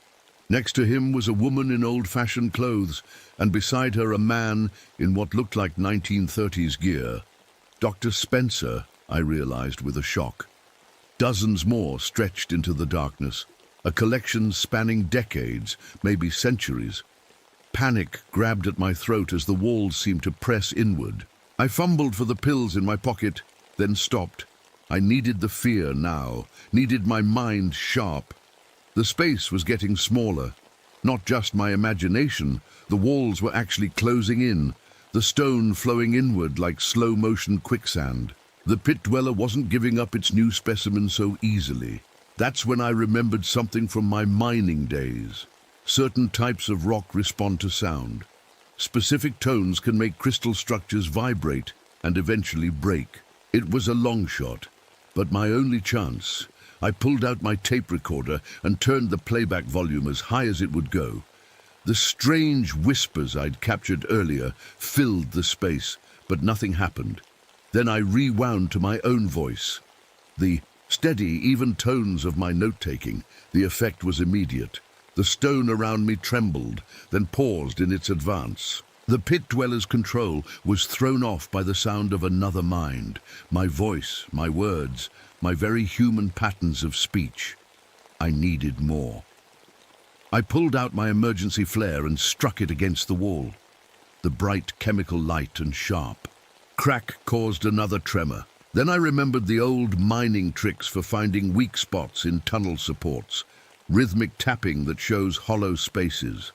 Next to him was a woman in old-fashioned clothes, and beside her a man in what looked like 1930s gear. Dr. Spencer, I realized with a shock. Dozens more stretched into the darkness, a collection spanning decades, maybe centuries. Panic grabbed at my throat as the walls seemed to press inward. I fumbled for the pills in my pocket, then stopped. I needed the fear now, needed my mind sharp. The space was getting smaller. Not just my imagination, the walls were actually closing in, the stone flowing inward like slow-motion quicksand. The pit dweller wasn't giving up its new specimen so easily. That's when I remembered something from my mining days. Certain types of rock respond to sound. Specific tones can make crystal structures vibrate and eventually break. It was a long shot, but my only chance. I pulled out my tape recorder and turned the playback volume as high as it would go. The strange whispers I'd captured earlier filled the space, but nothing happened. Then I rewound to my own voice. The steady, even tones of my note-taking, the effect was immediate. The stone around me trembled, then paused in its advance. The pit dweller's control was thrown off by the sound of another mind, my voice, my words, my very human patterns of speech. I needed more. I pulled out my emergency flare and struck it against the wall. The bright chemical light and sharp. Crack caused another tremor. Then I remembered the old mining tricks for finding weak spots in tunnel supports, rhythmic tapping that shows hollow spaces.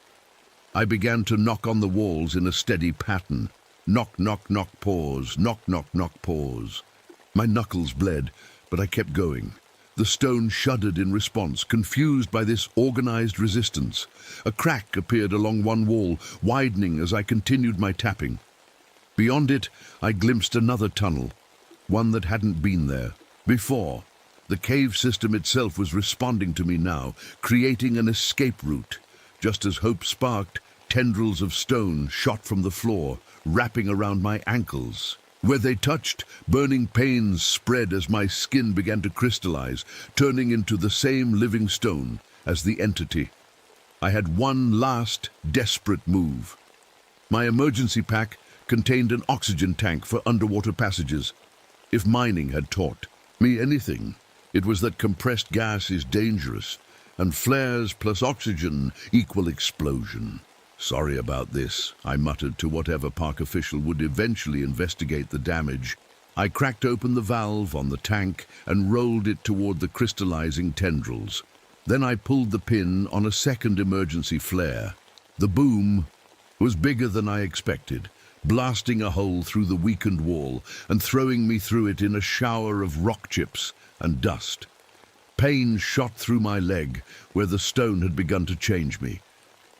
I began to knock on the walls in a steady pattern. Knock, knock, knock, pause, knock, knock, knock, pause. My knuckles bled, but I kept going. The stone shuddered in response, confused by this organized resistance. A crack appeared along one wall, widening as I continued my tapping. Beyond it, I glimpsed another tunnel, one that hadn't been there before. The cave system itself was responding to me now, creating an escape route. Just as hope sparked, tendrils of stone shot from the floor, wrapping around my ankles. Where they touched, burning pains spread as my skin began to crystallize, turning into the same living stone as the entity. I had one last, desperate move. My emergency pack contained an oxygen tank for underwater passages. If mining had taught me anything, it was that compressed gas is dangerous, and flares plus oxygen equal explosion. Sorry about this, I muttered to whatever park official would eventually investigate the damage. I cracked open the valve on the tank and rolled it toward the crystallizing tendrils. Then I pulled the pin on a second emergency flare. The boom was bigger than I expected, blasting a hole through the weakened wall and throwing me through it in a shower of rock chips and dust. Pain shot through my leg, where the stone had begun to change me.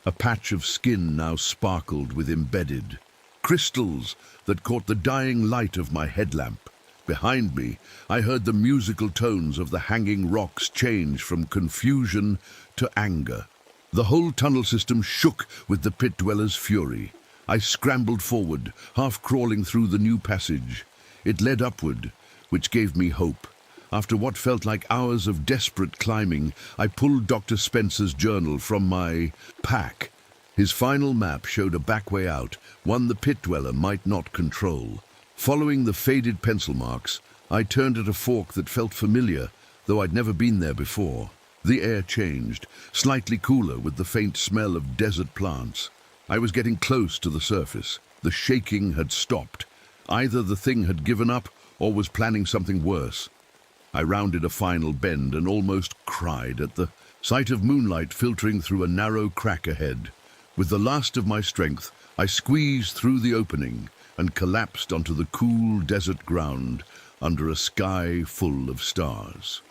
A patch of skin now sparkled with embedded crystals that caught the dying light of my headlamp. Behind me, I heard the musical tones of the hanging rocks change from confusion to anger. The whole tunnel system shook with the pit dweller's fury. I scrambled forward, half crawling through the new passage. It led upward, which gave me hope. After what felt like hours of desperate climbing, I pulled Dr. Spencer's journal from my pack. His final map showed a back way out, one the pit dweller might not control. Following the faded pencil marks, I turned at a fork that felt familiar, though I'd never been there before. The air changed, slightly cooler with the faint smell of desert plants. I was getting close to the surface. The shaking had stopped. Either the thing had given up or was planning something worse. I rounded a final bend and almost cried at the sight of moonlight filtering through a narrow crack ahead. With the last of my strength, I squeezed through the opening and collapsed onto the cool desert ground under a sky full of stars.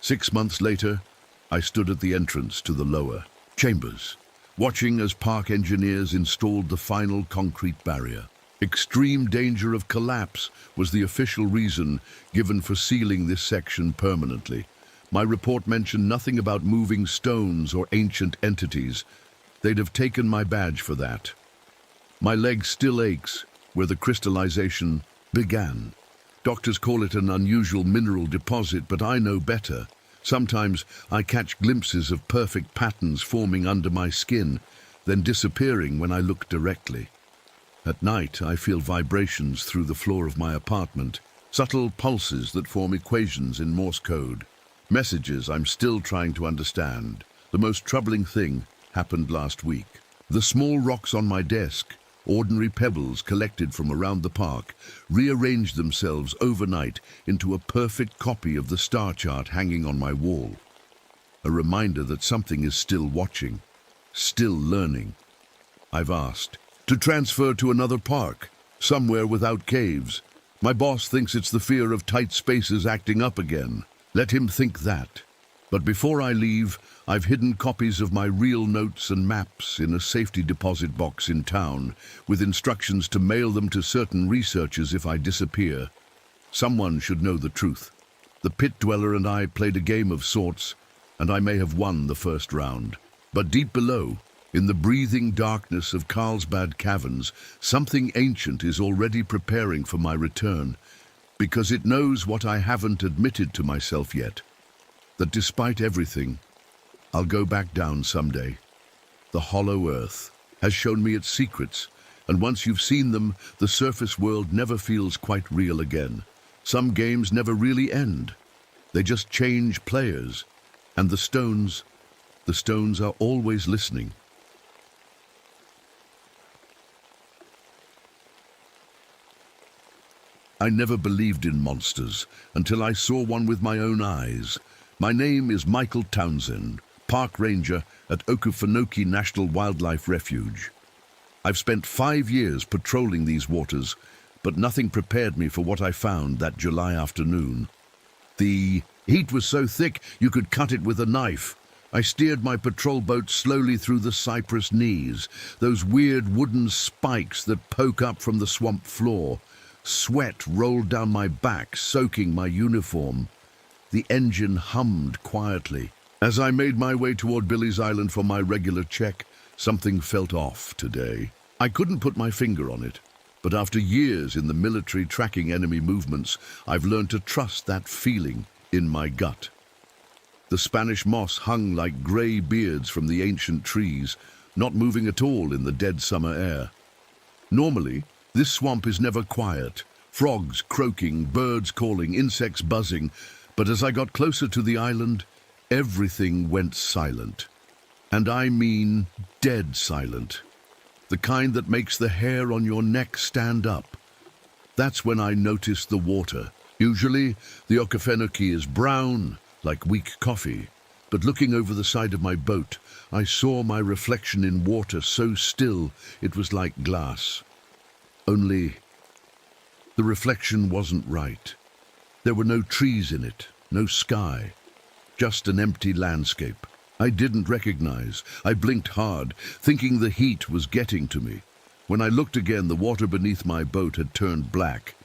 6 months later, I stood at the entrance to the lower chambers, watching as park engineers installed the final concrete barrier. Extreme danger of collapse was the official reason given for sealing this section permanently. My report mentioned nothing about moving stones or ancient entities. They'd have taken my badge for that. My leg still aches where the crystallization began. Doctors call it an unusual mineral deposit, but I know better. Sometimes I catch glimpses of perfect patterns forming under my skin, then disappearing when I look directly. At night, I feel vibrations through the floor of my apartment, subtle pulses that form equations in Morse code, messages I'm still trying to understand. The most troubling thing happened last week. The small rocks on my desk, ordinary pebbles collected from around the park, rearranged themselves overnight into a perfect copy of the star chart hanging on my wall. A reminder that something is still watching, still learning. I've asked to transfer to another park, somewhere without caves. My boss thinks it's the fear of tight spaces acting up again. Let him think that. But before I leave, I've hidden copies of my real notes and maps in a safety deposit box in town, with instructions to mail them to certain researchers if I disappear. Someone should know the truth. The pit dweller and I played a game of sorts, and I may have won the first round. But deep below, in the breathing darkness of Carlsbad Caverns, something ancient is already preparing for my return, because it knows what I haven't admitted to myself yet, that despite everything, I'll go back down someday. The hollow earth has shown me its secrets, And once you've seen them, the surface world never feels quite real again. Some games never really end. They just change players. And the stones are always listening. I never believed in monsters until I saw one with my own eyes. My name is Michael Townsend, Park Ranger at Okefenokee National Wildlife Refuge. I've spent 5 years patrolling these waters, but nothing prepared me for what I found that July afternoon. The heat was so thick you could cut it with a knife. I steered my patrol boat slowly through the cypress knees, those weird wooden spikes that poke up from the swamp floor. Sweat rolled down my back, soaking my uniform. The engine hummed quietly. As I made my way toward Billy's Island for my regular check, something felt off today. I couldn't put my finger on it, but after years in the military tracking enemy movements, I've learned to trust that feeling in my gut. The Spanish moss hung like grey beards from the ancient trees, not moving at all in the dead summer air. Normally, this swamp is never quiet. Frogs croaking, birds calling, insects buzzing. But as I got closer to the island, everything went silent. And I mean dead silent. The kind that makes the hair on your neck stand up. That's when I noticed the water. Usually, the Okefenokee is brown, like weak coffee. But looking over the side of my boat, I saw my reflection in water so still it was like glass. Only the reflection wasn't right. There were no trees in it, no sky, just an empty landscape. I didn't recognize. I blinked hard, thinking the heat was getting to me. When I looked again, the water beneath my boat had turned black.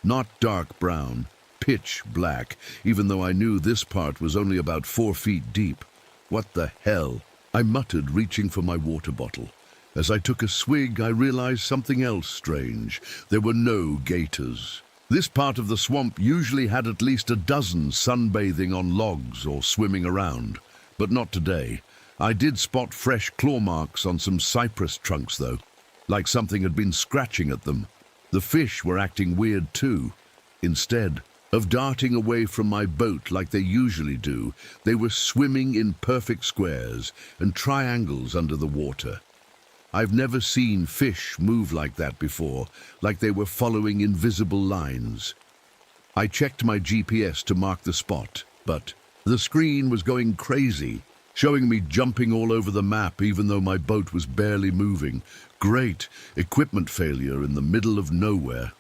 Not dark brown, pitch black, even though I knew this part was only about 4 feet deep. What the hell? I muttered, reaching for my water bottle. As I took a swig, I realized something else strange. There were no gators. This part of the swamp usually had at least a dozen sunbathing on logs or swimming around, but not today. I did spot fresh claw marks on some cypress trunks, though, like something had been scratching at them. The fish were acting weird, too. Instead of darting away from my boat like they usually do, they were swimming in perfect squares and triangles under the water. I've never seen fish move like that before, like they were following invisible lines. I checked my GPS to mark the spot, but the screen was going crazy, showing me jumping all over the map even though my boat was barely moving. Great equipment failure in the middle of nowhere.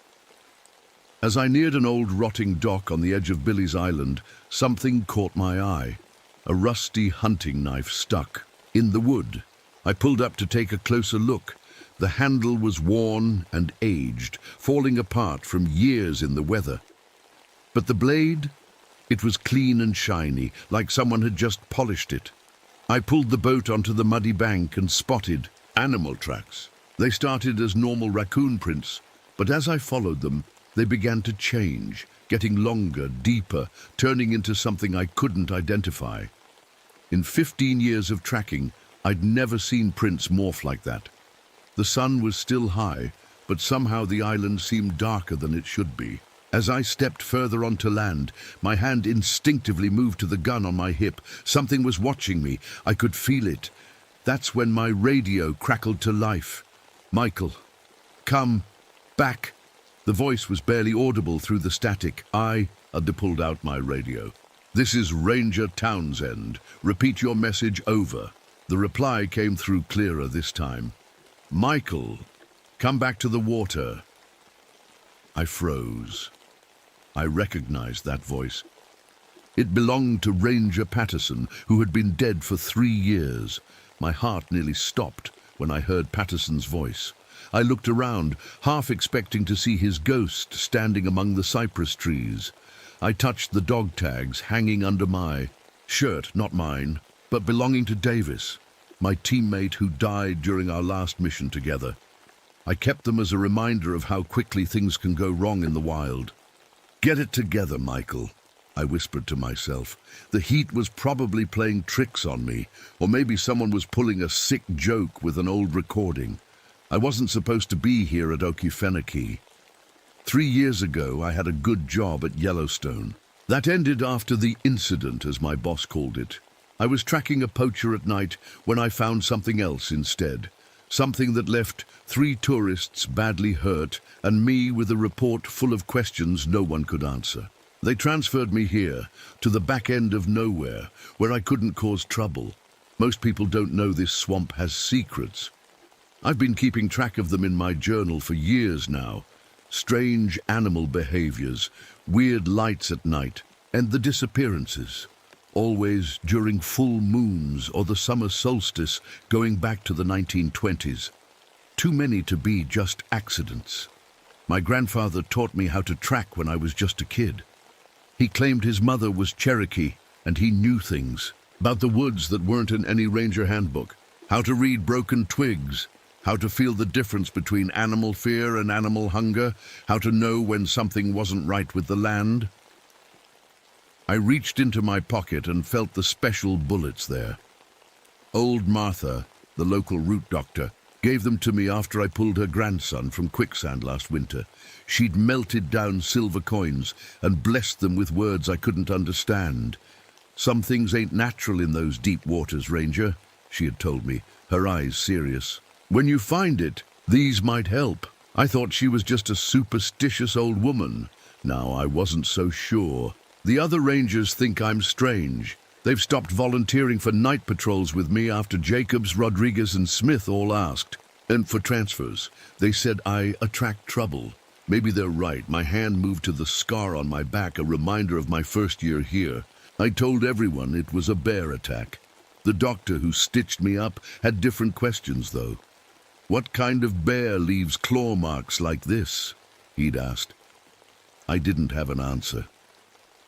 As I neared an old rotting dock on the edge of Billy's Island, something caught my eye. A rusty hunting knife stuck in the wood. I pulled up to take a closer look. The handle was worn and aged, falling apart from years in the weather. But the blade, it was clean and shiny, like someone had just polished it. I pulled the boat onto the muddy bank and spotted animal tracks. They started as normal raccoon prints, but as I followed them, they began to change, getting longer, deeper, turning into something I couldn't identify. In 15 years of tracking, I'd never seen prints morph like that. The sun was still high, but somehow the island seemed darker than it should be. As I stepped further onto land, my hand instinctively moved to the gun on my hip. Something was watching me. I could feel it. That's when my radio crackled to life. "Michael, come back." The voice was barely audible through the static. I pulled out my radio. "This is Ranger Townsend. Repeat your message over." The reply came through clearer this time. "Michael, come back to the water." I froze. I recognized that voice. It belonged to Ranger Patterson, who had been dead for 3 years. My heart nearly stopped when I heard Patterson's voice. I looked around, half expecting to see his ghost standing among the cypress trees. I touched the dog tags hanging under my shirt, not mine, but belonging to Davis, my teammate who died during our last mission together. I kept them as a reminder of how quickly things can go wrong in the wild. "Get it together, Michael," I whispered to myself. The heat was probably playing tricks on me, or maybe someone was pulling a sick joke with an old recording. I wasn't supposed to be here at Okefenokee. 3 years ago, I had a good job at Yellowstone. That ended after the incident, as my boss called it. I was tracking a poacher at night when I found something else instead. Something that left 3 tourists badly hurt and me with a report full of questions no one could answer. They transferred me here, to the back end of nowhere, where I couldn't cause trouble. Most people don't know this swamp has secrets. I've been keeping track of them in my journal for years now. Strange animal behaviors, weird lights at night, and the disappearances. Always during full moons or the summer solstice going back to the 1920s. Too many to be just accidents. My grandfather taught me how to track when I was just a kid. He claimed his mother was Cherokee, and he knew things about the woods that weren't in any ranger handbook. How to read broken twigs, how to feel the difference between animal fear and animal hunger, how to know when something wasn't right with the land. I reached into my pocket and felt the special bullets there. Old Martha, the local root doctor, gave them to me after I pulled her grandson from quicksand last winter. She'd melted down silver coins and blessed them with words I couldn't understand. Some things ain't natural in those deep waters, Ranger, she had told me, her eyes serious. When you find it, these might help. I thought she was just a superstitious old woman. Now I wasn't so sure. The other rangers think I'm strange. They've stopped volunteering for night patrols with me after Jacobs, Rodriguez, and Smith all asked. And for transfers, they said I attract trouble. Maybe they're right. My hand moved to the scar on my back, a reminder of my first year here. I told everyone it was a bear attack. The doctor who stitched me up had different questions, though. What kind of bear leaves claw marks like this? He'd asked. I didn't have an answer.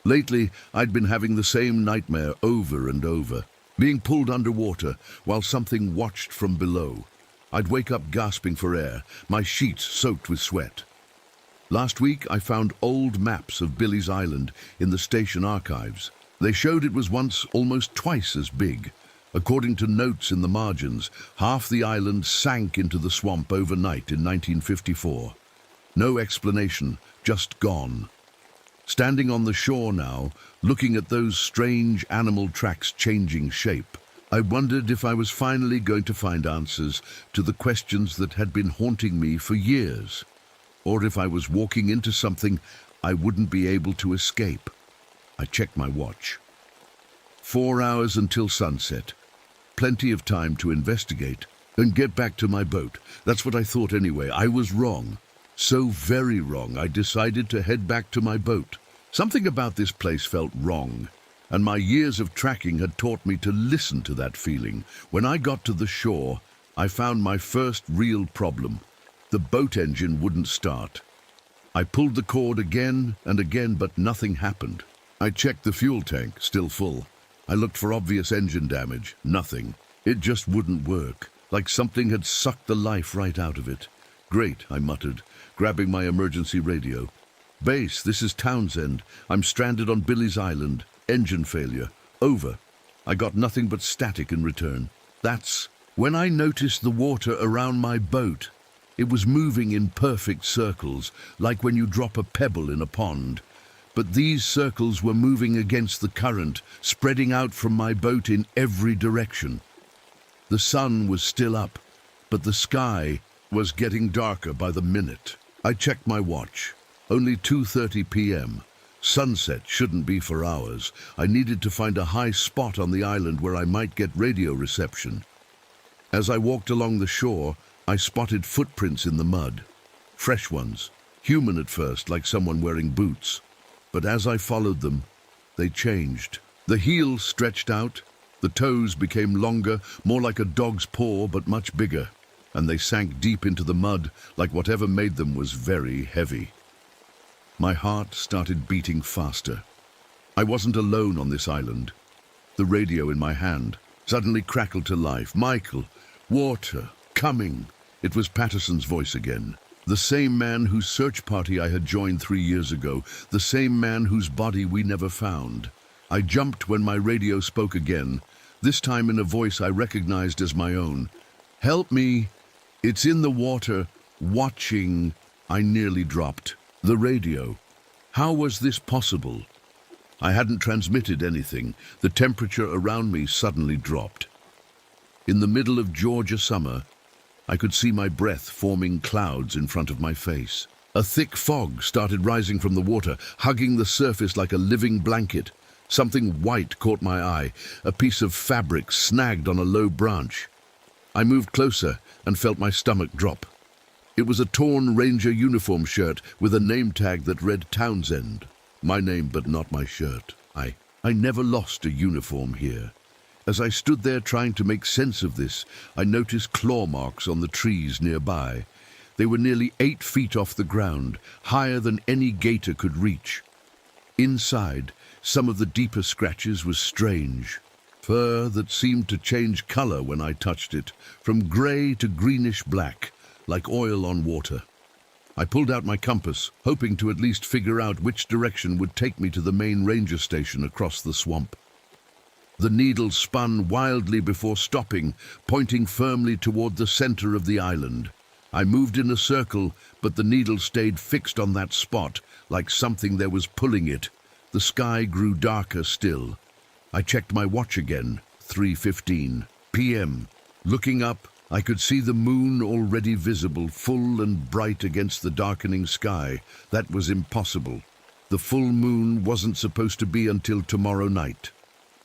Lately, I'd been having the same nightmare over and over, being pulled underwater while something watched from below. I'd wake up gasping for air, my sheets soaked with sweat. Last week, I found old maps of Billy's Island in the station archives. They showed it was once almost twice as big. According to notes in the margins, half the island sank into the swamp overnight in 1954. No explanation, just gone. Standing on the shore now, looking at those strange animal tracks changing shape, I wondered if I was finally going to find answers to the questions that had been haunting me for years, or if I was walking into something I wouldn't be able to escape. I checked my watch. 4 hours until sunset. Plenty of time to investigate and get back to my boat. That's what I thought anyway. I was wrong. So very wrong, I decided to head back to my boat. Something about this place felt wrong, and my years of tracking had taught me to listen to that feeling. When I got to the shore, I found my first real problem. The boat engine wouldn't start. I pulled the cord again and again, but nothing happened. I checked the fuel tank, still full. I looked for obvious engine damage, nothing. It just wouldn't work, like something had sucked the life right out of it. Great, I muttered, grabbing my emergency radio. Base, this is Townsend. I'm stranded on Billy's Island. Engine failure. Over. I got nothing but static in return. That's when I noticed the water around my boat. It was moving in perfect circles, like when you drop a pebble in a pond. But these circles were moving against the current, spreading out from my boat in every direction. The sun was still up, but the sky was getting darker by the minute. I checked my watch. Only 2:30 p.m. Sunset shouldn't be for hours. I needed to find a high spot on the island where I might get radio reception. As I walked along the shore, I spotted footprints in the mud. Fresh ones. Human at first, like someone wearing boots. But as I followed them, they changed. The heels stretched out. The toes became longer, more like a dog's paw, but much bigger. And they sank deep into the mud, like whatever made them was very heavy. My heart started beating faster. I wasn't alone on this island. The radio in my hand suddenly crackled to life. Michael, water, coming. It was Patterson's voice again. The same man whose search party I had joined 3 years ago. The same man whose body we never found. I jumped when my radio spoke again, this time in a voice I recognized as my own. Help me. It's in the water, watching. I nearly dropped. The radio. How was this possible? I hadn't transmitted anything. The temperature around me suddenly dropped. In the middle of Georgia summer, I could see my breath forming clouds in front of my face. A thick fog started rising from the water, hugging the surface like a living blanket. Something white caught my eye, a piece of fabric snagged on a low branch. I moved closer and felt my stomach drop. It was a torn Ranger uniform shirt with a name tag that read Townsend. My name, but not my shirt. I never lost a uniform here. As I stood there trying to make sense of this, I noticed claw marks on the trees nearby. They were nearly 8 feet off the ground, higher than any gator could reach. Inside, some of the deeper scratches was strange. Fur that seemed to change color when I touched it, from gray to greenish black, like oil on water. I pulled out my compass, hoping to at least figure out which direction would take me to the main ranger station across the swamp. The needle spun wildly before stopping, pointing firmly toward the center of the island. I moved in a circle, but the needle stayed fixed on that spot, like something there was pulling it. The sky grew darker still. I checked my watch again, 3:15 p.m. Looking up, I could see the moon already visible, full and bright against the darkening sky. That was impossible. The full moon wasn't supposed to be until tomorrow night.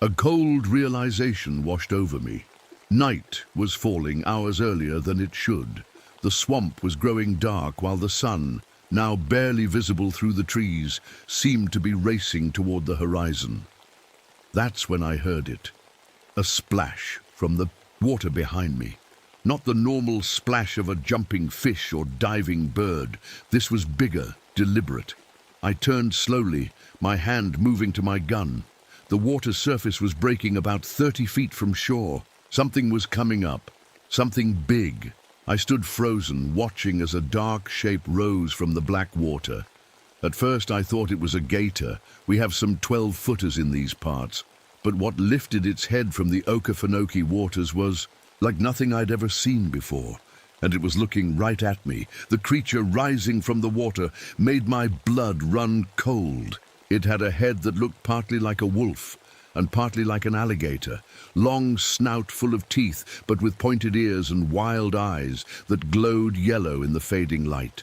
A cold realization washed over me. Night was falling hours earlier than it should. The swamp was growing dark while the sun, now barely visible through the trees, seemed to be racing toward the horizon. That's when I heard it. A splash from the water behind me. Not the normal splash of a jumping fish or diving bird. This was bigger, deliberate. I turned slowly, my hand moving to my gun. The water surface was breaking about 30 feet from shore. Something was coming up, something big. I stood frozen, watching as a dark shape rose from the black water. At first I thought it was a gator. We have some 12-footers in these parts. But what lifted its head from the Okefenokee waters was like nothing I'd ever seen before. And it was looking right at me. The creature rising from the water made my blood run cold. It had a head that looked partly like a wolf and partly like an alligator, long snout full of teeth, but with pointed ears and wild eyes that glowed yellow in the fading light.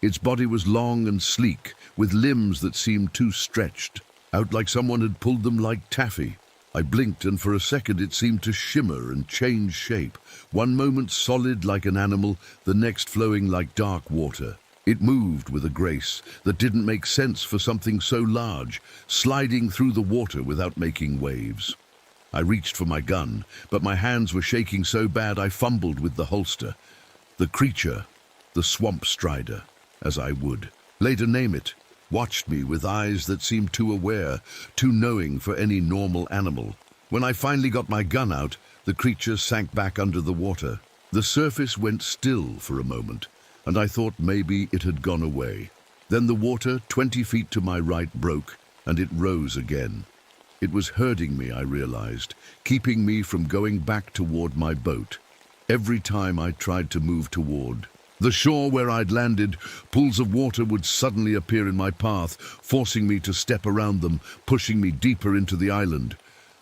Its body was long and sleek, with limbs that seemed too stretched, out like someone had pulled them like taffy. I blinked, and for a second it seemed to shimmer and change shape, one moment solid like an animal, the next flowing like dark water. It moved with a grace that didn't make sense for something so large, sliding through the water without making waves. I reached for my gun, but my hands were shaking so bad I fumbled with the holster. The creature, the swamp strider, as I would later name it, watched me with eyes that seemed too aware, too knowing for any normal animal. When I finally got my gun out, the creature sank back under the water. The surface went still for a moment, and I thought maybe it had gone away. Then the water 20 feet to my right broke, and it rose again. It was hurting me, I realized, keeping me from going back toward my boat. Every time I tried to move toward the shore where I'd landed, pools of water would suddenly appear in my path, forcing me to step around them, pushing me deeper into the island.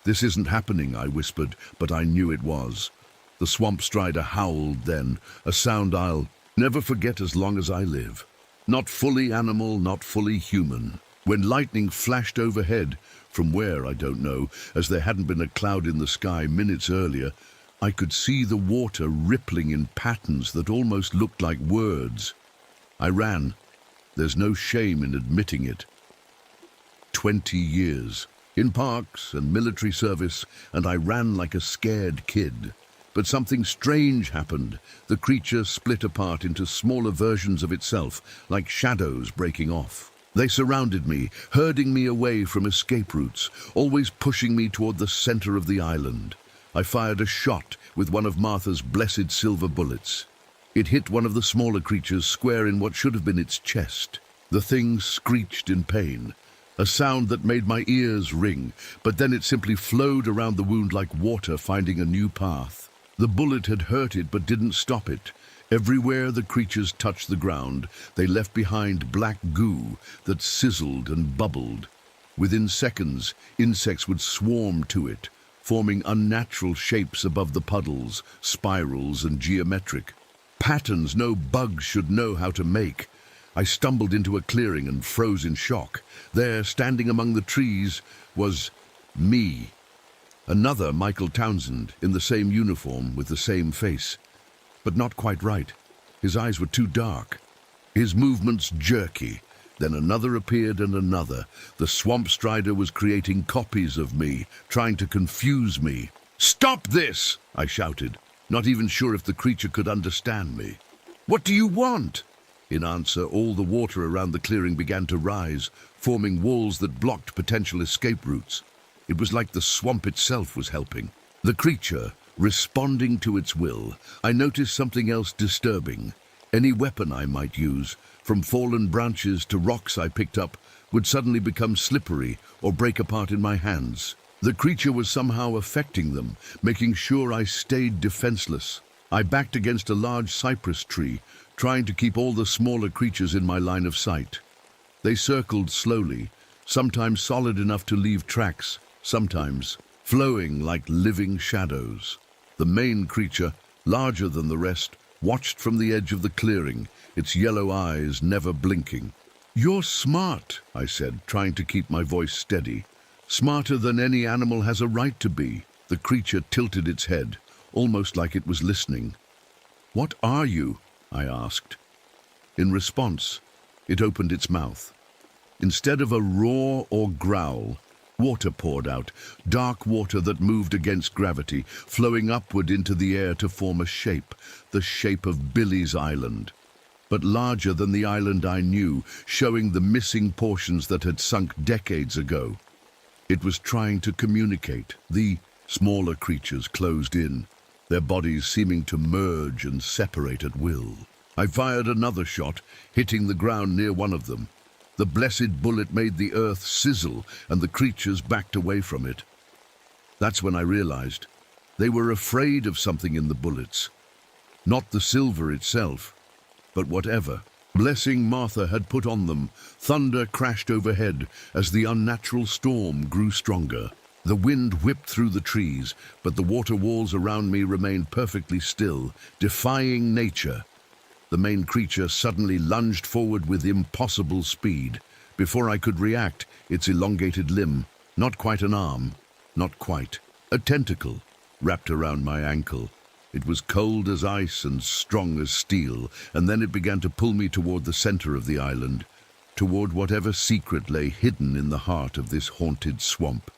"This isn't happening," I whispered, but I knew it was. The swamp strider howled then, a sound I'll never forget as long as I live. Not fully animal, not fully human. When lightning flashed overhead, from where I don't know, as there hadn't been a cloud in the sky minutes earlier, I could see the water rippling in patterns that almost looked like words. I ran. There's no shame in admitting it. 20 years. In parks and military service, and I ran like a scared kid. But something strange happened. The creature split apart into smaller versions of itself, like shadows breaking off. They surrounded me, herding me away from escape routes, always pushing me toward the center of the island. I fired a shot with one of Martha's blessed silver bullets. It hit one of the smaller creatures square in what should have been its chest. The thing screeched in pain, a sound that made my ears ring, but then it simply flowed around the wound like water finding a new path. The bullet had hurt it but didn't stop it. Everywhere the creatures touched the ground, they left behind black goo that sizzled and bubbled. Within seconds, insects would swarm to it, forming unnatural shapes above the puddles, spirals and geometric. Patterns no bug should know how to make. I stumbled into a clearing and froze in shock. There, standing among the trees, was me. Another Michael Townsend, in the same uniform with the same face. But not quite right. His eyes were too dark. His movements jerky. Then another appeared and another. The swamp strider was creating copies of me, trying to confuse me. "Stop this!" I shouted, not even sure if the creature could understand me. "What do you want?" In answer, all the water around the clearing began to rise, forming walls that blocked potential escape routes. It was like the swamp itself was helping. The creature, responding to its will. I noticed something else disturbing. Any weapon I might use, from fallen branches to rocks I picked up, would suddenly become slippery or break apart in my hands. The creature was somehow affecting them, making sure I stayed defenseless. I backed against a large cypress tree, trying to keep all the smaller creatures in my line of sight. They circled slowly, sometimes solid enough to leave tracks, sometimes flowing like living shadows. The main creature, larger than the rest, watched from the edge of the clearing, its yellow eyes never blinking. "You're smart," I said, trying to keep my voice steady. "Smarter than any animal has a right to be." The creature tilted its head, almost like it was listening. "What are you?" I asked. In response, it opened its mouth. Instead of a roar or growl, water poured out, dark water that moved against gravity, flowing upward into the air to form a shape, the shape of Billy's Island. But larger than the island I knew, showing the missing portions that had sunk decades ago. It was trying to communicate. The smaller creatures closed in, their bodies seeming to merge and separate at will. I fired another shot, hitting the ground near one of them. The blessed bullet made the earth sizzle, and the creatures backed away from it. That's when I realized they were afraid of something in the bullets. Not the silver itself, but whatever. Blessing Martha had put on them. Thunder crashed overhead as the unnatural storm grew stronger. The wind whipped through the trees, but the water walls around me remained perfectly still, defying nature. The main creature suddenly lunged forward with impossible speed. Before I could react, its elongated limb, not quite an arm, not quite, a tentacle, wrapped around my ankle. It was cold as ice and strong as steel, and then it began to pull me toward the center of the island, toward whatever secret lay hidden in the heart of this haunted swamp.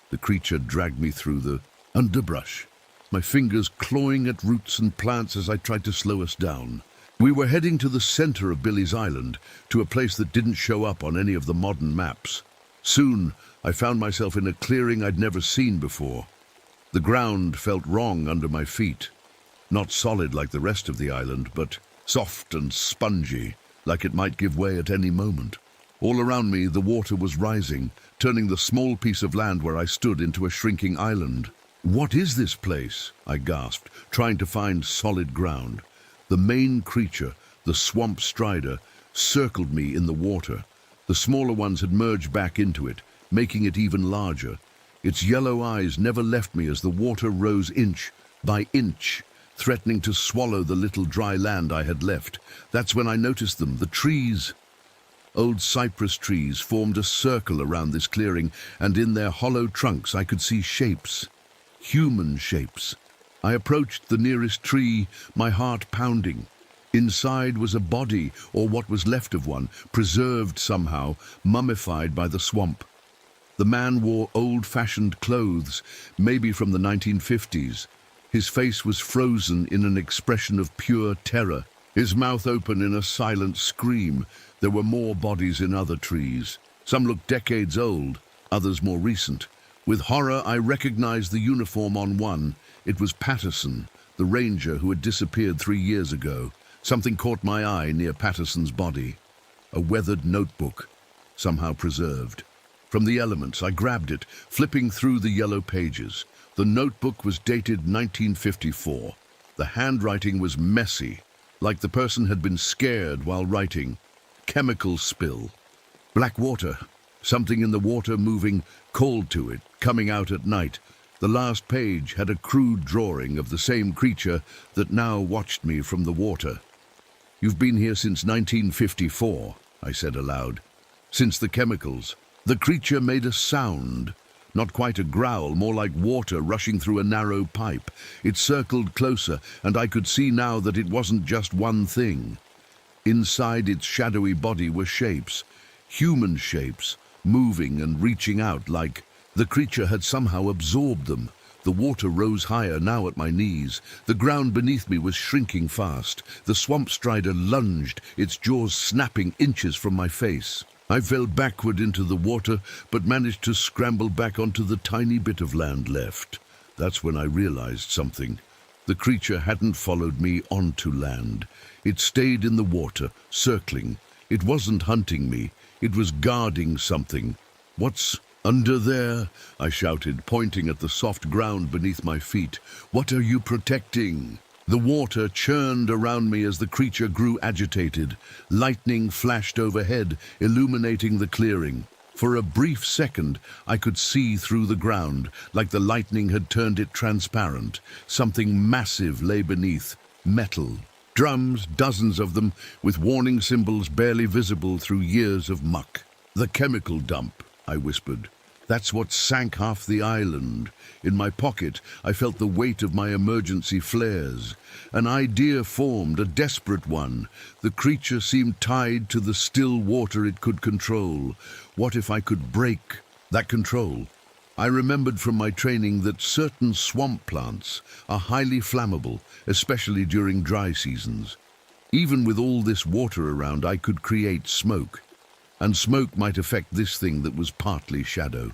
The creature dragged me through the underbrush, my fingers clawing at roots and plants as I tried to slow us down. We were heading to the center of Billy's Island, to a place that didn't show up on any of the modern maps. Soon, I found myself in a clearing I'd never seen before. The ground felt wrong under my feet. Not solid like the rest of the island, but soft and spongy, like it might give way at any moment. All around me, the water was rising, turning the small piece of land where I stood into a shrinking island. "What is this place?" I gasped, trying to find solid ground. The main creature, the swamp strider, circled me in the water. The smaller ones had merged back into it, making it even larger. Its yellow eyes never left me as the water rose inch by inch, threatening to swallow the little dry land I had left. That's when I noticed them, the trees. Old cypress trees formed a circle around this clearing, and in their hollow trunks I could see shapes. Human shapes. I approached the nearest tree, my heart pounding. Inside was a body, or what was left of one, preserved somehow, mummified by the swamp. The man wore old-fashioned clothes, maybe from the 1950s. His face was frozen in an expression of pure terror, his mouth open in a silent scream. There were more bodies in other trees. Some looked decades old, others more recent. With horror, I recognized the uniform on one. It was Patterson, the ranger who had disappeared 3 years ago. Something caught my eye near Patterson's body. A weathered notebook, somehow preserved. From the elements, I grabbed it, flipping through the yellow pages. The notebook was dated 1954. The handwriting was messy, like the person had been scared while writing. Chemical spill. Black water. Something in the water moving called to it, coming out at night. The last page had a crude drawing of the same creature that now watched me from the water. "You've been here since 1954, I said aloud. "Since the chemicals." The creature made a sound. Not quite a growl, more like water rushing through a narrow pipe. It circled closer, and I could see now that it wasn't just one thing. Inside its shadowy body were shapes, human shapes, moving and reaching out like the creature had somehow absorbed them. The water rose higher, now at my knees. The ground beneath me was shrinking fast. The swamp strider lunged, its jaws snapping inches from my face. I fell backward into the water, but managed to scramble back onto the tiny bit of land left. That's when I realized something. The creature hadn't followed me onto land. It stayed in the water, circling. It wasn't hunting me. It was guarding something. "What's under there?" I shouted, pointing at the soft ground beneath my feet. "What are you protecting?" The water churned around me as the creature grew agitated. Lightning flashed overhead, illuminating the clearing. For a brief second, I could see through the ground, like the lightning had turned it transparent. Something massive lay beneath, metal. Drums, dozens of them, with warning symbols barely visible through years of muck. "The chemical dump," I whispered. "That's what sank half the island." In my pocket, I felt the weight of my emergency flares. An idea formed, a desperate one. The creature seemed tied to the still water it could control. What if I could break that control? I remembered from my training that certain swamp plants are highly flammable, especially during dry seasons. Even with all this water around, I could create smoke. And smoke might affect this thing that was partly shadow.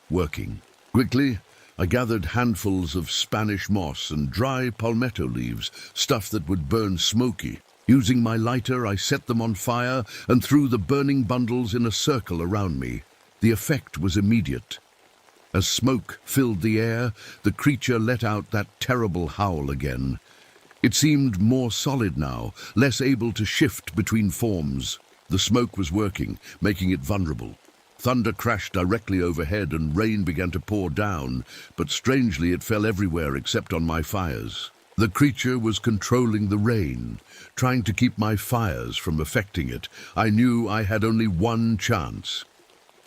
Working. Quickly, I gathered handfuls of Spanish moss and dry palmetto leaves, stuff that would burn smoky. Using my lighter, I set them on fire and threw the burning bundles in a circle around me. The effect was immediate. As smoke filled the air, the creature let out that terrible howl again. It seemed more solid now, less able to shift between forms. The smoke was working, making it vulnerable. Thunder crashed directly overhead and rain began to pour down, but strangely it fell everywhere except on my fires. The creature was controlling the rain, trying to keep my fires from affecting it. I knew I had only one chance.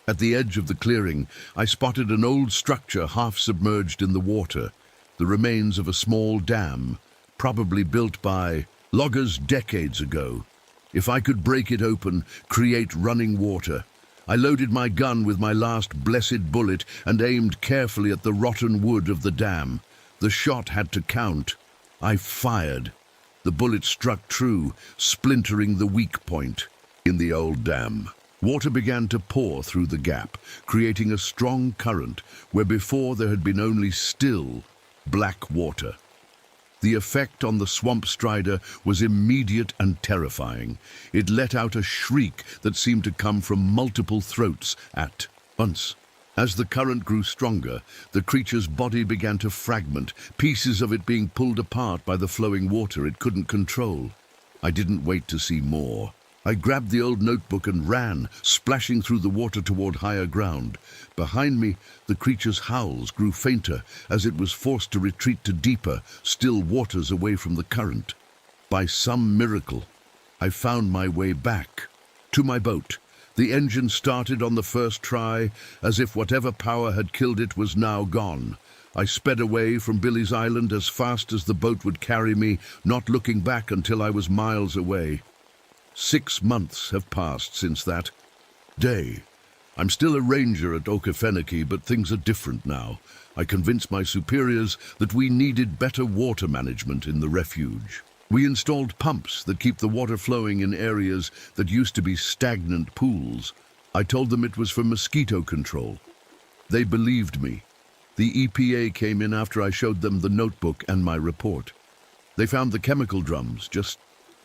At the edge of the clearing, I spotted an old structure half submerged in the water, the remains of a small dam, probably built by loggers decades ago. If I could break it open, create running water. I loaded my gun with my last blessed bullet and aimed carefully at the rotten wood of the dam. The shot had to count. I fired. The bullet struck true, splintering the weak point in the old dam. Water began to pour through the gap, creating a strong current where before there had been only still, black water. The effect on the swamp strider was immediate and terrifying. It let out a shriek that seemed to come from multiple throats at once. As the current grew stronger, the creature's body began to fragment, pieces of it being pulled apart by the flowing water it couldn't control. I didn't wait to see more. I grabbed the old notebook and ran, splashing through the water toward higher ground. Behind me, the creature's howls grew fainter as it was forced to retreat to deeper, still waters away from the current. By some miracle, I found my way back to my boat. The engine started on the first try, as if whatever power had killed it was now gone. I sped away from Billy's Island as fast as the boat would carry me, not looking back until I was miles away. 6 months have passed since that day. I'm still a ranger at Okefenokee, but things are different now. I convinced my superiors that we needed better water management in the refuge. We installed pumps that keep the water flowing in areas that used to be stagnant pools. I told them it was for mosquito control. They believed me. The EPA came in after I showed them the notebook and my report. They found the chemical drums just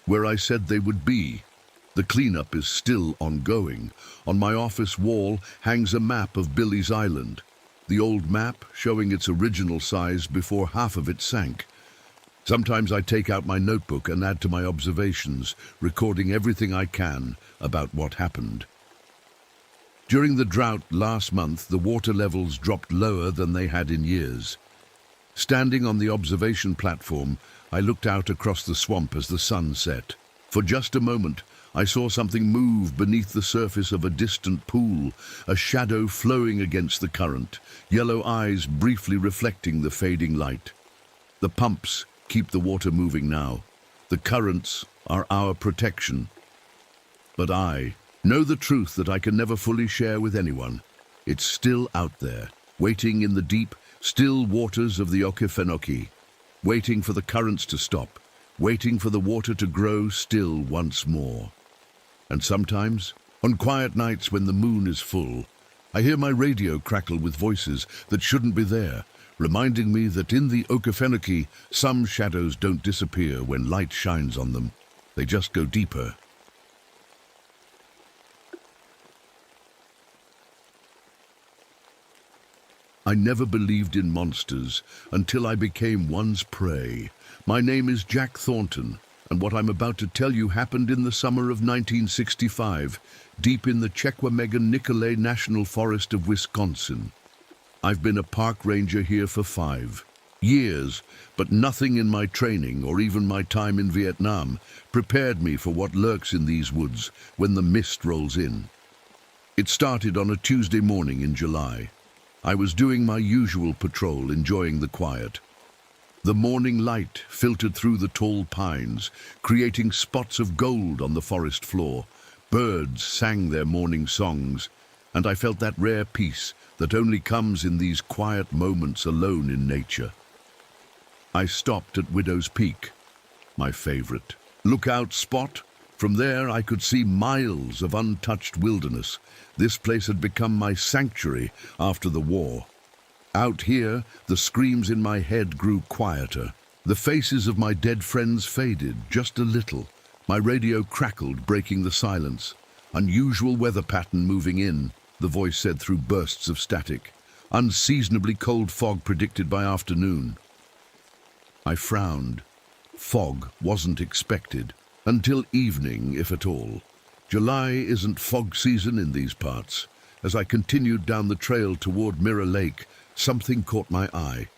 where I said they would be. The cleanup is still ongoing. On my office wall hangs a map of Billy's Island. The old map showing its original size before half of it sank. Sometimes I take out my notebook and add to my observations, recording everything I can about what happened. During the drought last month, the water levels dropped lower than they had in years. Standing on the observation platform, I looked out across the swamp as the sun set. For just a moment, I saw something move beneath the surface of a distant pool, a shadow flowing against the current, yellow eyes briefly reflecting the fading light. The pumps keep the water moving now. The currents are our protection. But I know the truth that I can never fully share with anyone. It's still out there, waiting in the deep, still waters of the Okefenokee, waiting for the currents to stop, waiting for the water to grow still once more. And sometimes, on quiet nights when the moon is full, I hear my radio crackle with voices that shouldn't be there, reminding me that in the Okefenokee, some shadows don't disappear when light shines on them. They just go deeper. I never believed in monsters until I became one's prey. My name is Jack Thornton, and what I'm about to tell you happened in the summer of 1965, deep in the Chequamegon-Nicolet National Forest of Wisconsin. I've been a park ranger here for 5 years, but nothing in my training or even my time in Vietnam prepared me for what lurks in these woods when the mist rolls in. It started on a Tuesday morning in July. I was doing my usual patrol, enjoying the quiet. The morning light filtered through the tall pines, creating spots of gold on the forest floor. Birds sang their morning songs, and I felt that rare peace that only comes in these quiet moments alone in nature. I stopped at Widow's Peak, my favorite lookout spot. From there I could see miles of untouched wilderness. This place had become my sanctuary after the war. Out here, the screams in my head grew quieter. The faces of my dead friends faded just a little. My radio crackled, breaking the silence. Unusual weather pattern moving in, the voice said through bursts of static. Unseasonably cold fog predicted by afternoon. I frowned. Fog wasn't expected. Until evening, if at all. July isn't fog season in these parts. As I continued down the trail toward Mirror Lake, something caught my eye.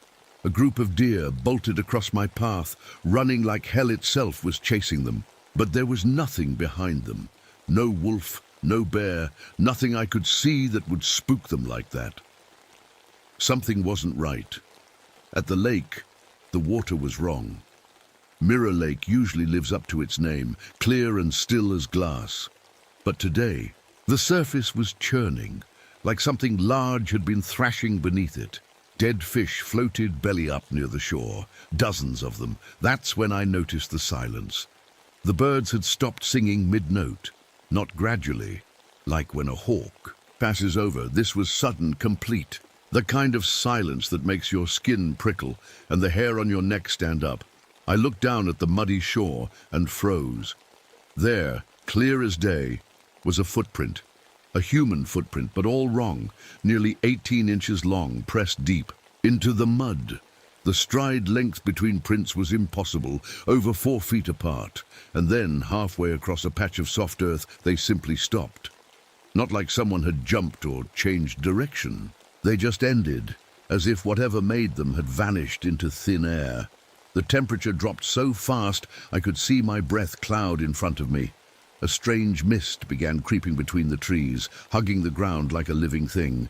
A group of deer bolted across my path, running like hell itself was chasing them. But there was nothing behind them. No wolf, no bear, nothing I could see that would spook them like that. Something wasn't right. At the lake, the water was wrong. Mirror Lake usually lives up to its name, clear and still as glass. But today, the surface was churning, like something large had been thrashing beneath it. Dead fish floated belly up near the shore, dozens of them. That's when I noticed the silence. The birds had stopped singing mid-note, not gradually, like when a hawk passes over. This was sudden, complete, the kind of silence that makes your skin prickle and the hair on your neck stand up. I looked down at the muddy shore and froze. There, clear as day, was a footprint. A human footprint, but all wrong, nearly 18 inches long, pressed deep into the mud. The stride length between prints was impossible, over 4 feet apart, and then, halfway across a patch of soft earth, they simply stopped. Not like someone had jumped or changed direction. They just ended, as if whatever made them had vanished into thin air. The temperature dropped so fast I could see my breath cloud in front of me. A strange mist began creeping between the trees, hugging the ground like a living thing.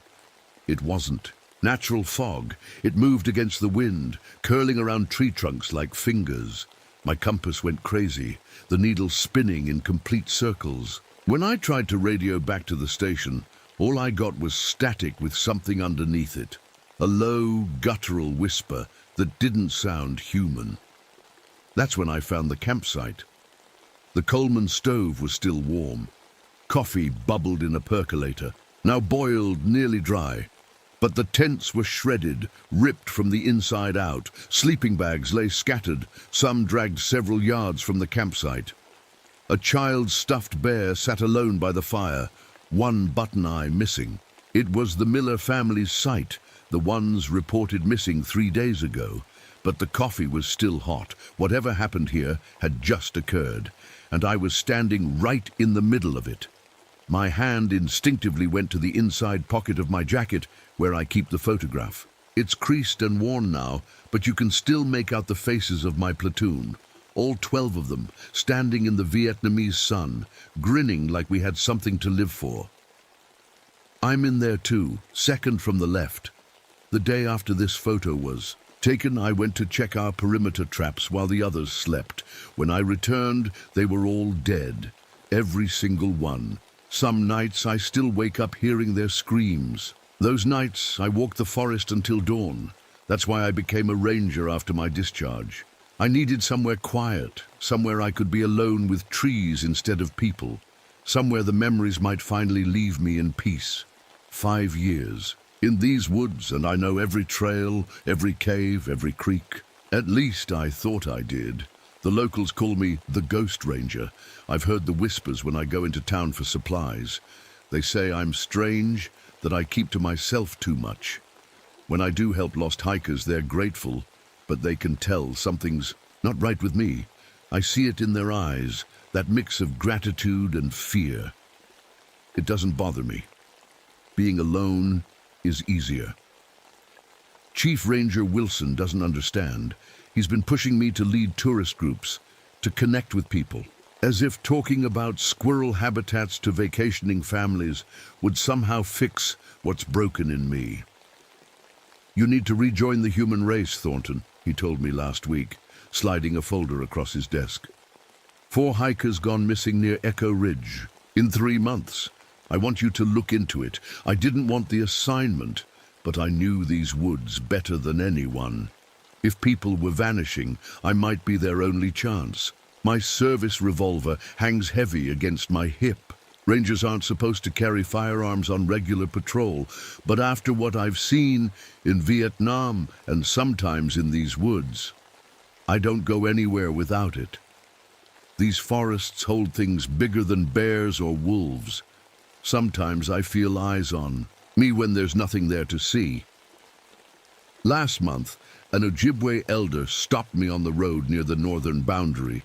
It wasn't natural fog. It moved against the wind, curling around tree trunks like fingers. My compass went crazy, the needle spinning in complete circles. When I tried to radio back to the station, all I got was static with something underneath it. A low, guttural whisper that didn't sound human. That's when I found the campsite. The Coleman stove was still warm. Coffee bubbled in a percolator, now boiled nearly dry. But the tents were shredded, ripped from the inside out. Sleeping bags lay scattered, some dragged several yards from the campsite. A child's stuffed bear sat alone by the fire, one button eye missing. It was the Miller family's site, the ones reported missing 3 days ago, But the coffee was still hot. Whatever happened here had just occurred, and I was standing right in the middle of it. My hand instinctively went to the inside pocket of my jacket where I keep the photograph. It's creased and worn now, but you can still make out the faces of my platoon. All 12 of them, standing in the Vietnamese sun, grinning like we had something to live for. I'm in there too, second from the left. The day after this photo was taken, I went to check our perimeter traps while the others slept. When I returned, they were all dead, every single one. Some nights I still wake up hearing their screams. Those nights I walked the forest until dawn. That's why I became a ranger after my discharge. I needed somewhere quiet, somewhere I could be alone with trees instead of people, somewhere the memories might finally leave me in peace. 5 years in these woods, and I know every trail, every cave, every creek. At least I thought I did. The locals call me the Ghost Ranger. I've heard the whispers when I go into town for supplies. They say I'm strange, that I keep to myself too much. When I do help lost hikers, they're grateful, but they can tell something's not right with me. I see it in their eyes, that mix of gratitude and fear. It doesn't bother me. Being alone is easier. Chief Ranger Wilson doesn't understand. He's been pushing me to lead tourist groups, to connect with people, as if talking about squirrel habitats to vacationing families would somehow fix what's broken in me. You need to rejoin the human race, Thornton, he told me last week, sliding a folder across his desk. 4 hikers gone missing near Echo Ridge in 3 months. I want you to look into it. I didn't want the assignment, but I knew these woods better than anyone. If people were vanishing, I might be their only chance. My service revolver hangs heavy against my hip. Rangers aren't supposed to carry firearms on regular patrol, but after what I've seen in Vietnam and sometimes in these woods, I don't go anywhere without it. These forests hold things bigger than bears or wolves. Sometimes I feel eyes on me when there's nothing there to see. Last month, an Ojibwe elder stopped me on the road near the northern boundary.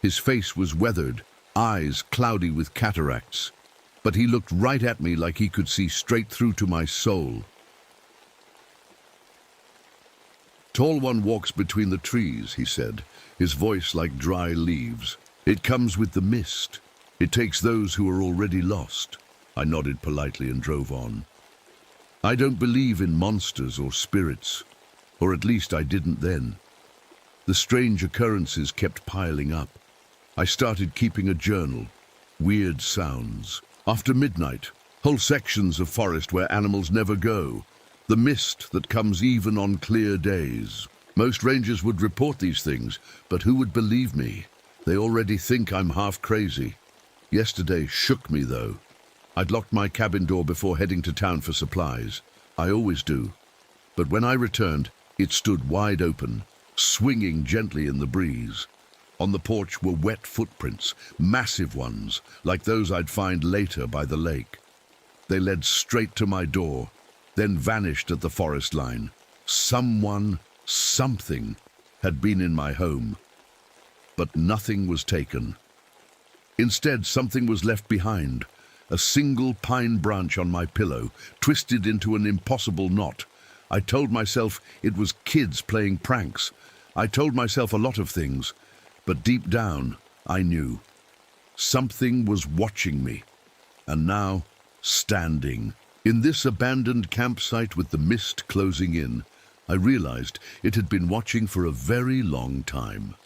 His face was weathered, eyes cloudy with cataracts, but he looked right at me like he could see straight through to my soul. Tall one walks between the trees, he said, his voice like dry leaves. It comes with the mist. It takes those who are already lost. I nodded politely and drove on. I don't believe in monsters or spirits, or at least I didn't then. The strange occurrences kept piling up. I started keeping a journal. Weird sounds. After midnight, whole sections of forest where animals never go. The mist that comes even on clear days. Most rangers would report these things, but who would believe me? They already think I'm half crazy. Yesterday shook me, though. I'd locked my cabin door before heading to town for supplies. I always do. But when I returned, it stood wide open, swinging gently in the breeze. On the porch were wet footprints, massive ones, like those I'd find later by the lake. They led straight to my door, then vanished at the forest line. Someone, something, had been in my home. But nothing was taken. Instead, something was left behind. A single pine branch on my pillow, twisted into an impossible knot. I told myself it was kids playing pranks. I told myself a lot of things, but deep down, I knew. Something was watching me, and now, standing. In this abandoned campsite with the mist closing in, I realized it had been watching for a very long time.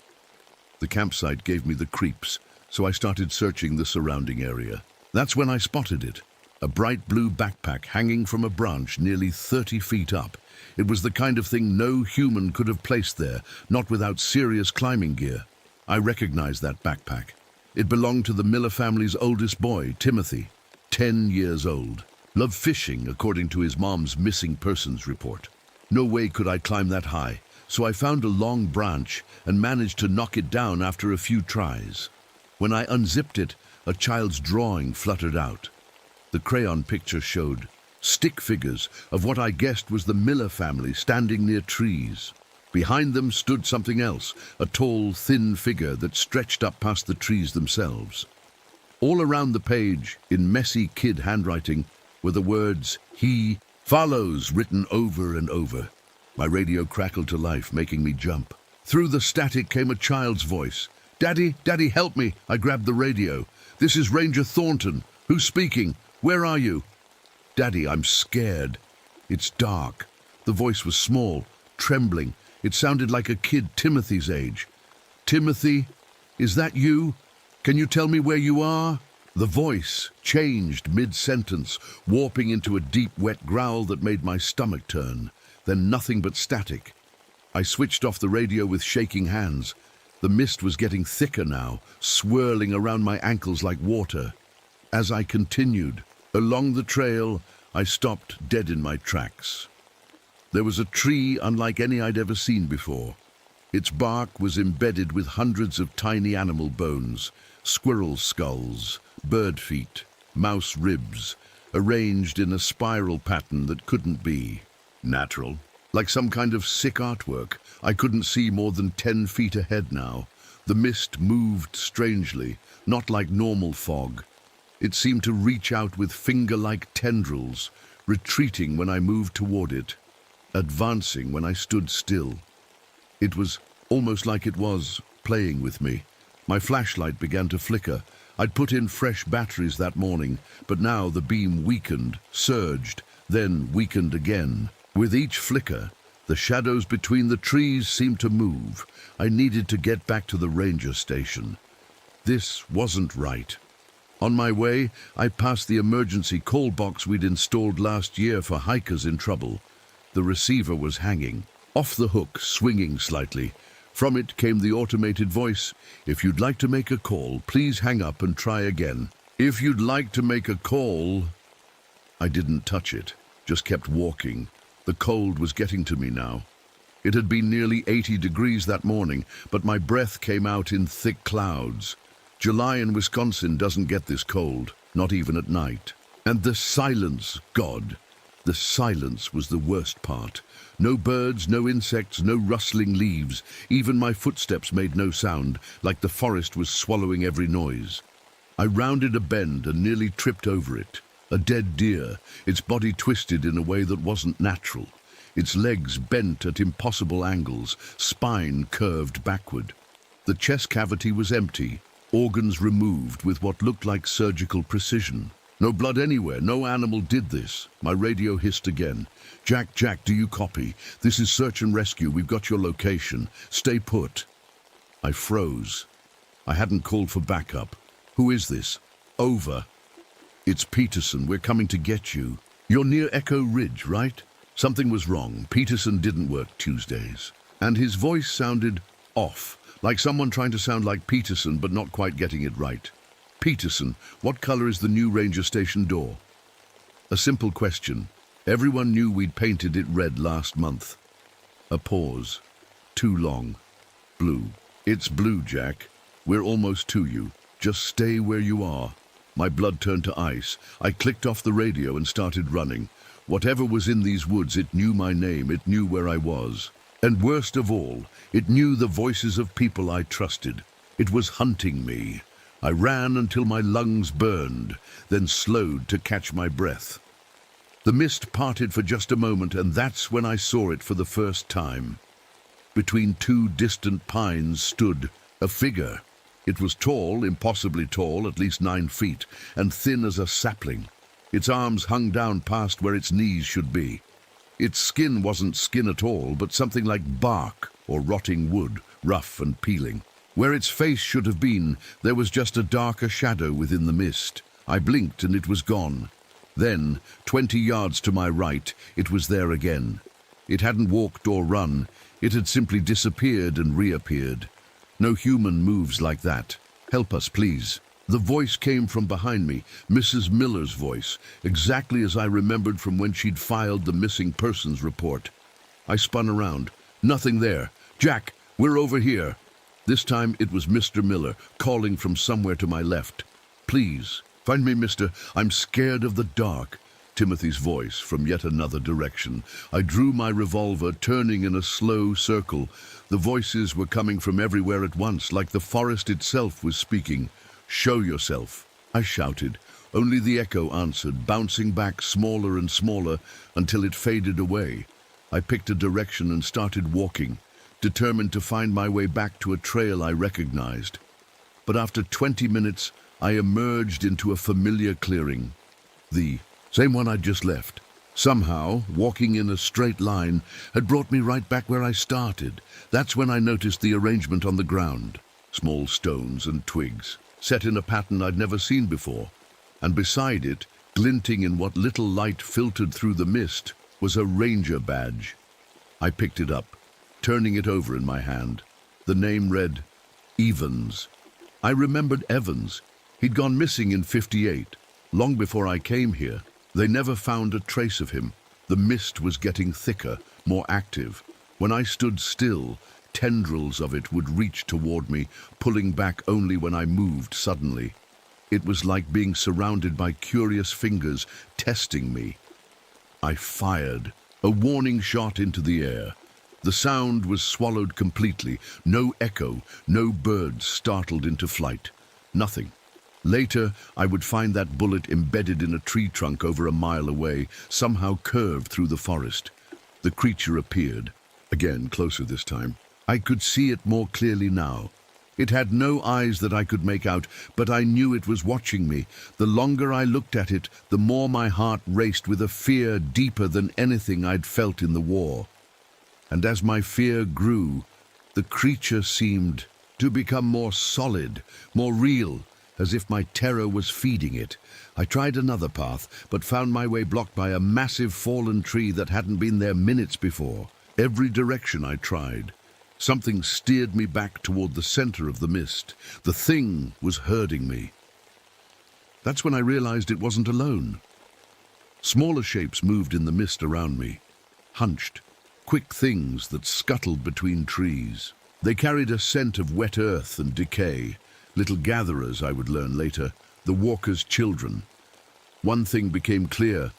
The campsite gave me the creeps, so I started searching the surrounding area. That's when I spotted it, a bright blue backpack hanging from a branch nearly 30 feet up. It was the kind of thing no human could have placed there, not without serious climbing gear. I recognized that backpack. It belonged to the Miller family's oldest boy, Timothy, 10 years old. Loved fishing, according to his mom's missing persons report. No way could I climb that high, so I found a long branch and managed to knock it down after a few tries. When I unzipped it, a child's drawing fluttered out. The crayon picture showed stick figures of what I guessed was the Miller family standing near trees. Behind them stood something else, a tall, thin figure that stretched up past the trees themselves. All around the page, in messy kid handwriting, were the words, "He follows," written over and over. My radio crackled to life, making me jump. Through the static came a child's voice. "Daddy, Daddy, help me!" I grabbed the radio. "This is Ranger Thornton. Who's speaking? Where are you?" "Daddy, I'm scared." "It's dark." The voice was small, trembling. It sounded like a kid Timothy's age. "Timothy, is that you? Can you tell me where you are?" The voice changed mid-sentence, warping into a deep, wet growl that made my stomach turn. Then nothing but static. I switched off the radio with shaking hands. The mist was getting thicker now, swirling around my ankles like water. As I continued along the trail, I stopped dead in my tracks. There was a tree unlike any I'd ever seen before. Its bark was embedded with hundreds of tiny animal bones, squirrel skulls, bird feet, mouse ribs, arranged in a spiral pattern that couldn't be natural. Like some kind of sick artwork. I couldn't see more than 10 feet ahead now. The mist moved strangely, not like normal fog. It seemed to reach out with finger-like tendrils, retreating when I moved toward it, advancing when I stood still. It was almost like it was playing with me. My flashlight began to flicker. I'd put in fresh batteries that morning, but now the beam weakened, surged, then weakened again. With each flicker, the shadows between the trees seemed to move. I needed to get back to the ranger station. This wasn't right. On my way, I passed the emergency call box we'd installed last year for hikers in trouble. The receiver was hanging, off the hook, swinging slightly. From it came the automated voice, "If you'd like to make a call, please hang up and try again." "If you'd like to make a call..." I didn't touch it, just kept walking. The cold was getting to me now. It had been nearly 80 degrees that morning, but my breath came out in thick clouds. July in Wisconsin doesn't get this cold, not even at night. And the silence, God, the silence was the worst part. No birds, no insects, no rustling leaves. Even my footsteps made no sound, like the forest was swallowing every noise. I rounded a bend and nearly tripped over it. A dead deer, its body twisted in a way that wasn't natural. Its legs bent at impossible angles, spine curved backward. The chest cavity was empty, organs removed with what looked like surgical precision. No blood anywhere, no animal did this. My radio hissed again. Jack, do you copy? This is search and rescue, we've got your location. Stay put." I froze. I hadn't called for backup. "Who is this?" "Over." "It's Peterson, we're coming to get you." "You're near Echo Ridge, right?" Something was wrong. Peterson didn't work Tuesdays. And his voice sounded off, like someone trying to sound like Peterson but not quite getting it right. "Peterson, what color is the new ranger station door?" A simple question. Everyone knew we'd painted it red last month. A pause. Too long. "Blue." "It's blue, Jack. We're almost to you. Just stay where you are." My blood turned to ice. I clicked off the radio and started running. Whatever was in these woods, it knew my name, it knew where I was. And worst of all, it knew the voices of people I trusted. It was hunting me. I ran until my lungs burned, then slowed to catch my breath. The mist parted for just a moment, and that's when I saw it for the first time. Between two distant pines stood a figure. It was tall, impossibly tall, at least 9 feet, and thin as a sapling. Its arms hung down past where its knees should be. Its skin wasn't skin at all, but something like bark or rotting wood, rough and peeling. Where its face should have been, there was just a darker shadow within the mist. I blinked and it was gone. Then, 20 yards to my right, it was there again. It hadn't walked or run. It had simply disappeared and reappeared. No human moves like that. "Help us, please." The voice came from behind me, Mrs. Miller's voice, exactly as I remembered from when she'd filed the missing persons report. I spun around. Nothing there. "Jack, we're over here." This time it was Mr. Miller, calling from somewhere to my left. "Please, find me, mister. I'm scared of the dark. Timothy's voice from yet another direction. I drew my revolver, turning in a slow circle. The voices were coming from everywhere at once, like the forest itself was speaking. "Show yourself," I shouted. Only the echo answered, bouncing back smaller and smaller until it faded away. I picked a direction and started walking, determined to find my way back to a trail I recognized. But after 20 minutes, I emerged into a familiar clearing. The same one I'd just left. Somehow, walking in a straight line had brought me right back where I started. That's when I noticed the arrangement on the ground. Small stones and twigs, set in a pattern I'd never seen before. And beside it, glinting in what little light filtered through the mist, was a ranger badge. I picked it up, turning it over in my hand. The name read, Evans. I remembered Evans. He'd gone missing in '58, long before I came here. They never found a trace of him. The mist was getting thicker, more active. When I stood still, tendrils of it would reach toward me, pulling back only when I moved suddenly. It was like being surrounded by curious fingers, testing me. I fired, a warning shot into the air. The sound was swallowed completely. No echo, no birds startled into flight. Nothing. Later, I would find that bullet embedded in a tree trunk over a mile away, somehow curved through the forest. The creature appeared, again closer this time. I could see it more clearly now. It had no eyes that I could make out, but I knew it was watching me. The longer I looked at it, the more my heart raced with a fear deeper than anything I'd felt in the war. And as my fear grew, the creature seemed to become more solid, more real, as if my terror was feeding it. I tried another path, but found my way blocked by a massive fallen tree that hadn't been there minutes before. Every direction I tried, something steered me back toward the center of the mist. The thing was herding me. That's when I realized it wasn't alone. Smaller shapes moved in the mist around me, hunched, quick things that scuttled between trees. They carried a scent of wet earth and decay. Little gatherers, I would learn later, the walker's children. One thing became clear.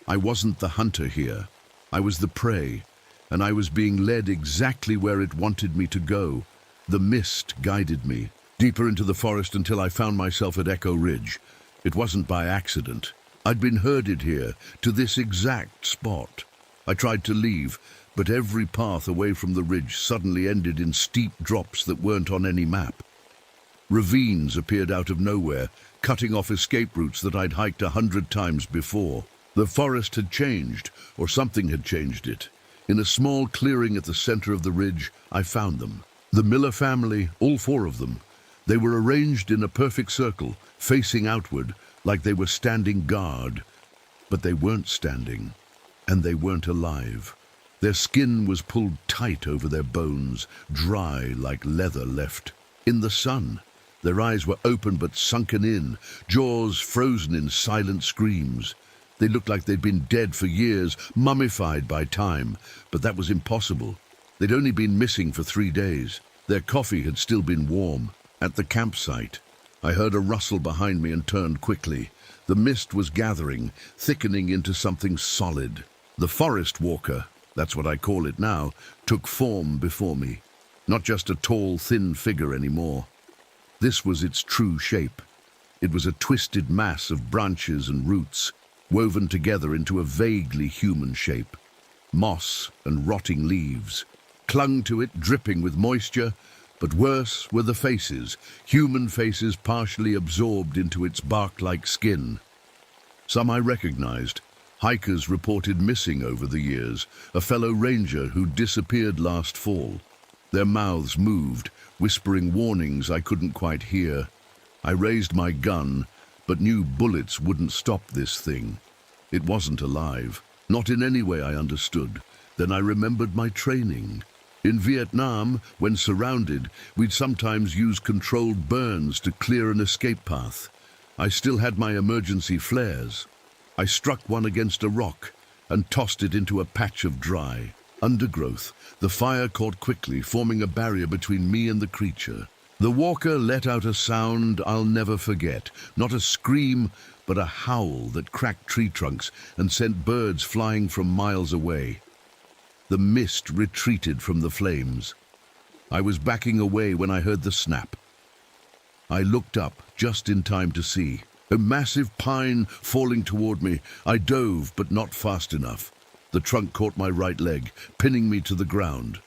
I wasn't the hunter here. I was the prey, and I was being led exactly where it wanted me to go. The mist guided me, deeper into the forest until I found myself at Echo Ridge. It wasn't by accident. I'd been herded here, to this exact spot. I tried to leave, but every path away from the ridge suddenly ended in steep drops that weren't on any map. Ravines appeared out of nowhere, cutting off escape routes that I'd hiked 100 times before. The forest had changed, or something had changed it. In a small clearing at the center of the ridge, I found them. The Miller family, all 4 of them. They were arranged in a perfect circle, facing outward, like they were standing guard. But they weren't standing, and they weren't alive. Their skin was pulled tight over their bones, dry like leather left in the sun. Their eyes were open but sunken in, jaws frozen in silent screams. They looked like they'd been dead for years, mummified by time, but that was impossible. They'd only been missing for 3 days. Their coffee had still been warm. At the campsite, I heard a rustle behind me and turned quickly. The mist was gathering, thickening into something solid. The forest walker, that's what I call it now, took form before me. Not just a tall, thin figure anymore. This was its true shape. It was a twisted mass of branches and roots, woven together into a vaguely human shape. Moss and rotting leaves clung to it, dripping with moisture, but worse were the faces, human faces partially absorbed into its bark-like skin. Some I recognized. Hikers reported missing over the years, a fellow ranger who disappeared last fall. Their mouths moved, whispering warnings I couldn't quite hear. I raised my gun, but knew bullets wouldn't stop this thing. It wasn't alive, not in any way I understood. Then I remembered my training. In Vietnam, when surrounded, we'd sometimes use controlled burns to clear an escape path. I still had my emergency flares. I struck one against a rock and tossed it into a patch of dry undergrowth. The fire caught quickly, forming a barrier between me and the creature. The walker let out a sound I'll never forget. Not a scream, but a howl that cracked tree trunks and sent birds flying from miles away. The mist retreated from the flames. I was backing away when I heard the snap. I looked up just in time to see a massive pine falling toward me. I dove, but not fast enough. The trunk caught my right leg, pinning me to the ground.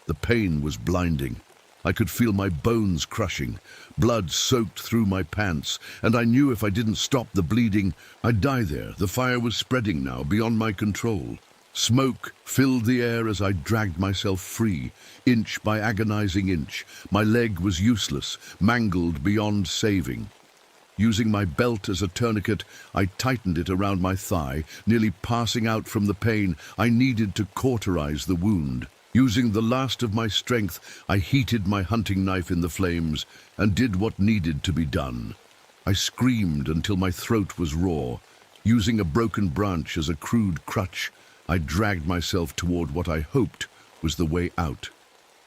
The pain was blinding. I could feel my bones crushing. Blood soaked through my pants, and I knew if I didn't stop the bleeding, I'd die there. The fire was spreading now, beyond my control. Smoke filled the air as I dragged myself free, inch by agonizing inch. My leg was useless, mangled beyond saving. Using my belt as a tourniquet, I tightened it around my thigh, nearly passing out from the pain. I needed to cauterize the wound. Using the last of my strength, I heated my hunting knife in the flames and did what needed to be done. I screamed until my throat was raw. Using a broken branch as a crude crutch, I dragged myself toward what I hoped was the way out.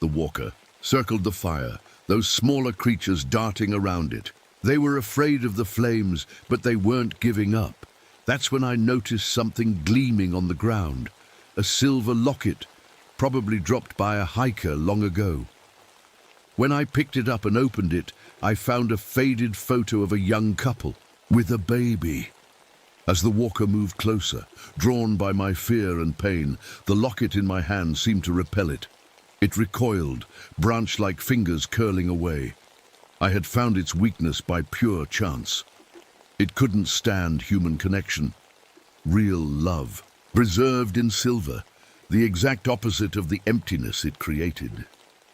The walker circled the fire, those smaller creatures darting around it. They were afraid of the flames, but they weren't giving up. That's when I noticed something gleaming on the ground. A silver locket, probably dropped by a hiker long ago. When I picked it up and opened it, I found a faded photo of a young couple with a baby. As the walker moved closer, drawn by my fear and pain, the locket in my hand seemed to repel it. It recoiled, branch-like fingers curling away. I had found its weakness by pure chance. It couldn't stand human connection, real love, preserved in silver, the exact opposite of the emptiness it created.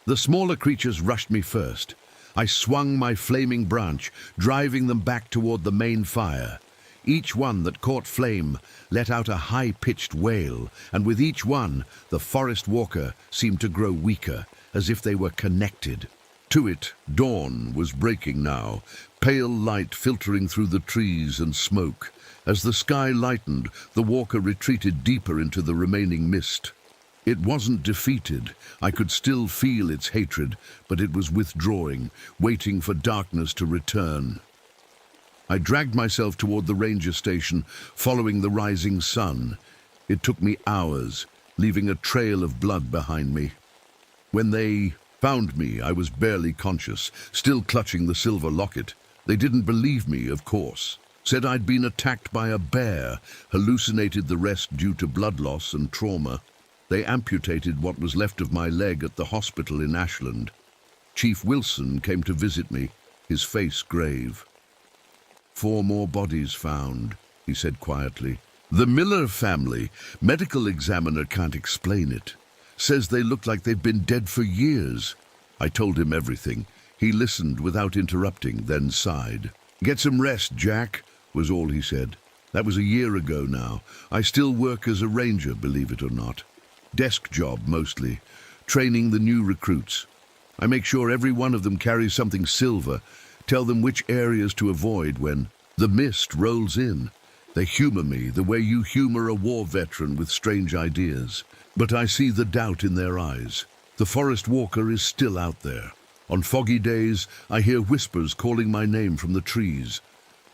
The smaller creatures rushed me first. I swung my flaming branch, driving them back toward the main fire. Each one that caught flame let out a high-pitched wail, and with each one, the forest walker seemed to grow weaker, as if they were connected. To it, dawn was breaking now, pale light filtering through the trees and smoke. As the sky lightened, the walker retreated deeper into the remaining mist. It wasn't defeated. I could still feel its hatred, but it was withdrawing, waiting for darkness to return. I dragged myself toward the ranger station, following the rising sun. It took me hours, leaving a trail of blood behind me. When they found me, I was barely conscious, still clutching the silver locket. They didn't believe me, of course. Said I'd been attacked by a bear, hallucinated the rest due to blood loss and trauma. They amputated what was left of my leg at the hospital in Ashland. Chief Wilson came to visit me, his face grave. 4 more bodies found, he said quietly. The Miller family, medical examiner can't explain it. Says they look like they've been dead for years. I told him everything. He listened without interrupting, then sighed. Get some rest, Jack, was all he said. That was a year ago now. I still work as a ranger, believe it or not. Desk job, mostly. Training the new recruits. I make sure every one of them carries something silver. Tell them which areas to avoid when the mist rolls in. They humor me the way you humor a war veteran with strange ideas. But I see the doubt in their eyes. The forest walker is still out there. On foggy days, I hear whispers calling my name from the trees.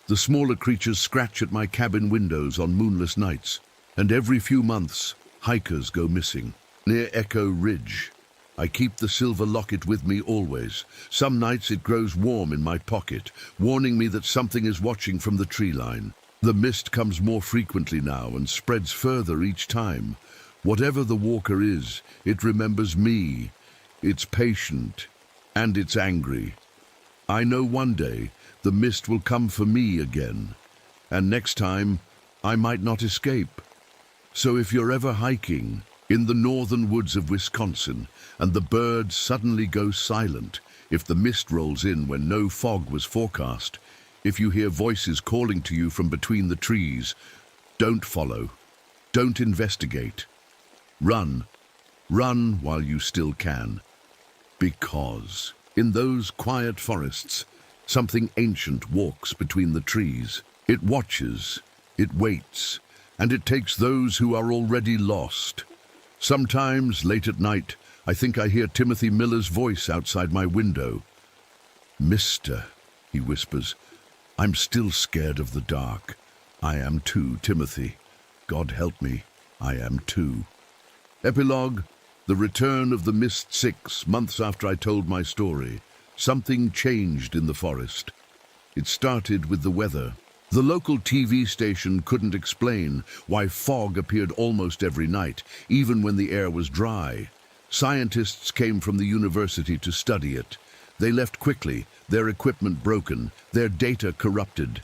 The smaller creatures scratch at my cabin windows on moonless nights. And every few months, hikers go missing. Near Echo Ridge. I keep the silver locket with me always. Some nights it grows warm in my pocket, warning me that something is watching from the tree line. The mist comes more frequently now and spreads further each time. Whatever the walker is, it remembers me. It's patient, and it's angry. I know one day the mist will come for me again, and next time I might not escape. So if you're ever hiking in the northern woods of Wisconsin, and the birds suddenly go silent, if the mist rolls in when no fog was forecast, if you hear voices calling to you from between the trees, don't follow, don't investigate. Run, run while you still can. Because in those quiet forests, something ancient walks between the trees. It watches, it waits, and it takes those who are already lost. Sometimes, late at night, I think I hear Timothy Miller's voice outside my window. "Mister," he whispers, "I'm still scared of the dark. I am too, Timothy. God help me, I am too." Epilogue: The return of the Mist 6 months after I told my story. Something changed in the forest. It started with the weather. The local TV station couldn't explain why fog appeared almost every night, even when the air was dry. Scientists came from the university to study it. They left quickly, their equipment broken, their data corrupted.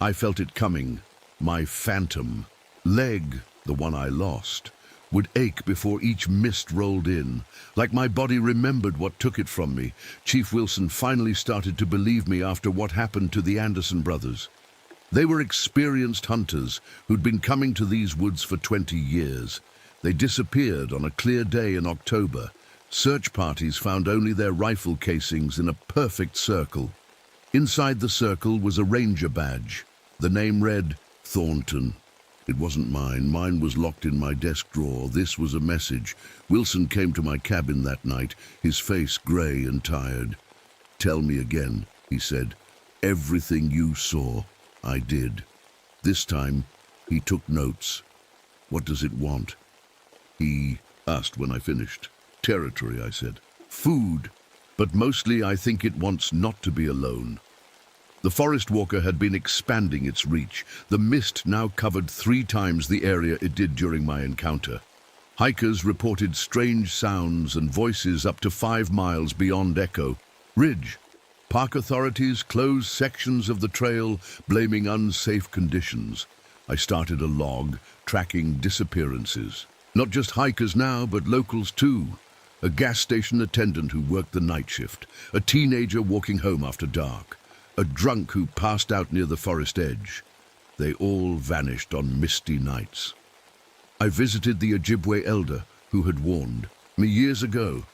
I felt it coming. My phantom leg, the one I lost, would ache before each mist rolled in. Like my body remembered what took it from me. Chief Wilson finally started to believe me after what happened to the Anderson brothers. They were experienced hunters who'd been coming to these woods for 20 years. They disappeared on a clear day in October. Search parties found only their rifle casings in a perfect circle. Inside the circle was a ranger badge. The name read, Thornton. It wasn't mine. Mine was locked in my desk drawer. This was a message. Wilson came to my cabin that night, his face grey and tired. "Tell me again," he said. "Everything you saw, I did." This time, he took notes. "What does it want?" He asked when I finished. "Territory," I said. "Food. But mostly I think it wants not to be alone." The forest walker had been expanding its reach. The mist now covered 3 times the area it did during my encounter. Hikers reported strange sounds and voices up to 5 miles beyond Echo Ridge. Park authorities closed sections of the trail, blaming unsafe conditions. I started a log, tracking disappearances. Not just hikers now, but locals too. A gas station attendant who worked the night shift. A teenager walking home after dark. A drunk who passed out near the forest edge. They all vanished on misty nights. I visited the Ojibwe elder who had warned me years ago.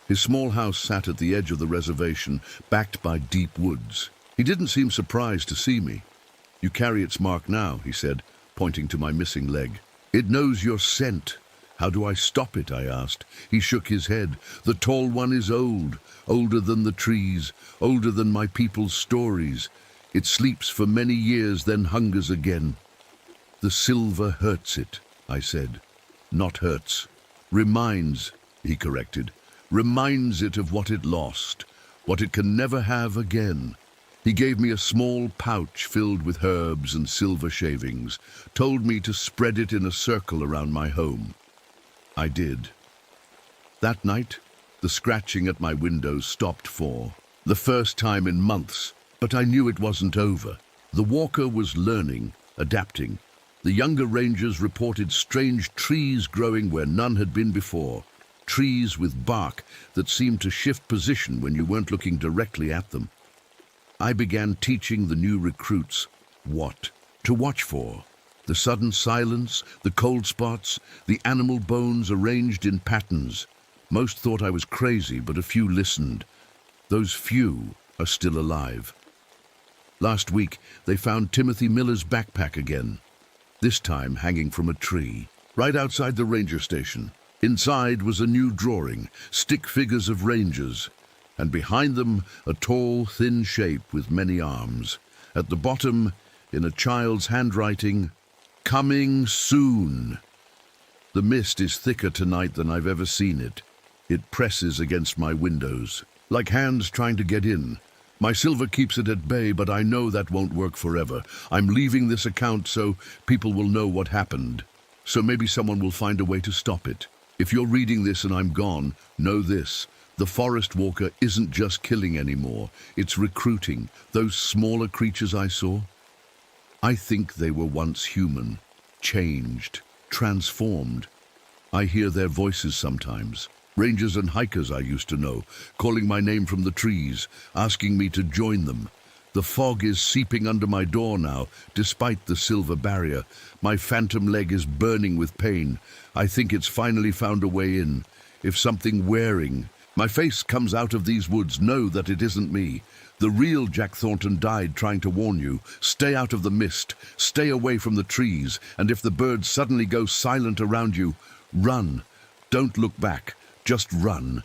His small house sat at the edge of the reservation, backed by deep woods. He didn't seem surprised to see me. "You carry its mark now," he said, pointing to my missing leg. "It knows your scent." "How do I stop it?" I asked. He shook his head. "The tall one is old, older than the trees, older than my people's stories. It sleeps for many years, then hungers again." "The silver hurts it," I said. "Not hurts. Reminds," he corrected. "Reminds it of what it lost, what it can never have again." He gave me a small pouch filled with herbs and silver shavings, told me to spread it in a circle around my home. I did. That night, the scratching at my window stopped for the first time in months, but I knew it wasn't over. The walker was learning, adapting. The younger rangers reported strange trees growing where none had been before, trees with bark that seemed to shift position when you weren't looking directly at them. I began teaching the new recruits what to watch for. The sudden silence, the cold spots, the animal bones arranged in patterns. Most thought I was crazy, but a few listened. Those few are still alive. Last week, they found Timothy Miller's backpack again, this time hanging from a tree, right outside the ranger station. Inside was a new drawing, stick figures of rangers, and behind them a tall, thin shape with many arms. At the bottom, in a child's handwriting, "Coming soon." The mist is thicker tonight than I've ever seen it. It presses against my windows, like hands trying to get in. My silver keeps it at bay, but I know that won't work forever. I'm leaving this account so people will know what happened. So maybe someone will find a way to stop it. If you're reading this and I'm gone, know this. The forest walker isn't just killing anymore. It's recruiting. Those smaller creatures I saw, I think they were once human, changed, transformed. I hear their voices sometimes. Rangers and hikers I used to know, calling my name from the trees, asking me to join them. The fog is seeping under my door now, despite the silver barrier. My phantom leg is burning with pain. I think it's finally found a way in. If something wearing my face comes out of these woods, know that it isn't me. The real Jack Thornton died trying to warn you. Stay out of the mist, stay away from the trees, and if the birds suddenly go silent around you, run. Don't look back, just run.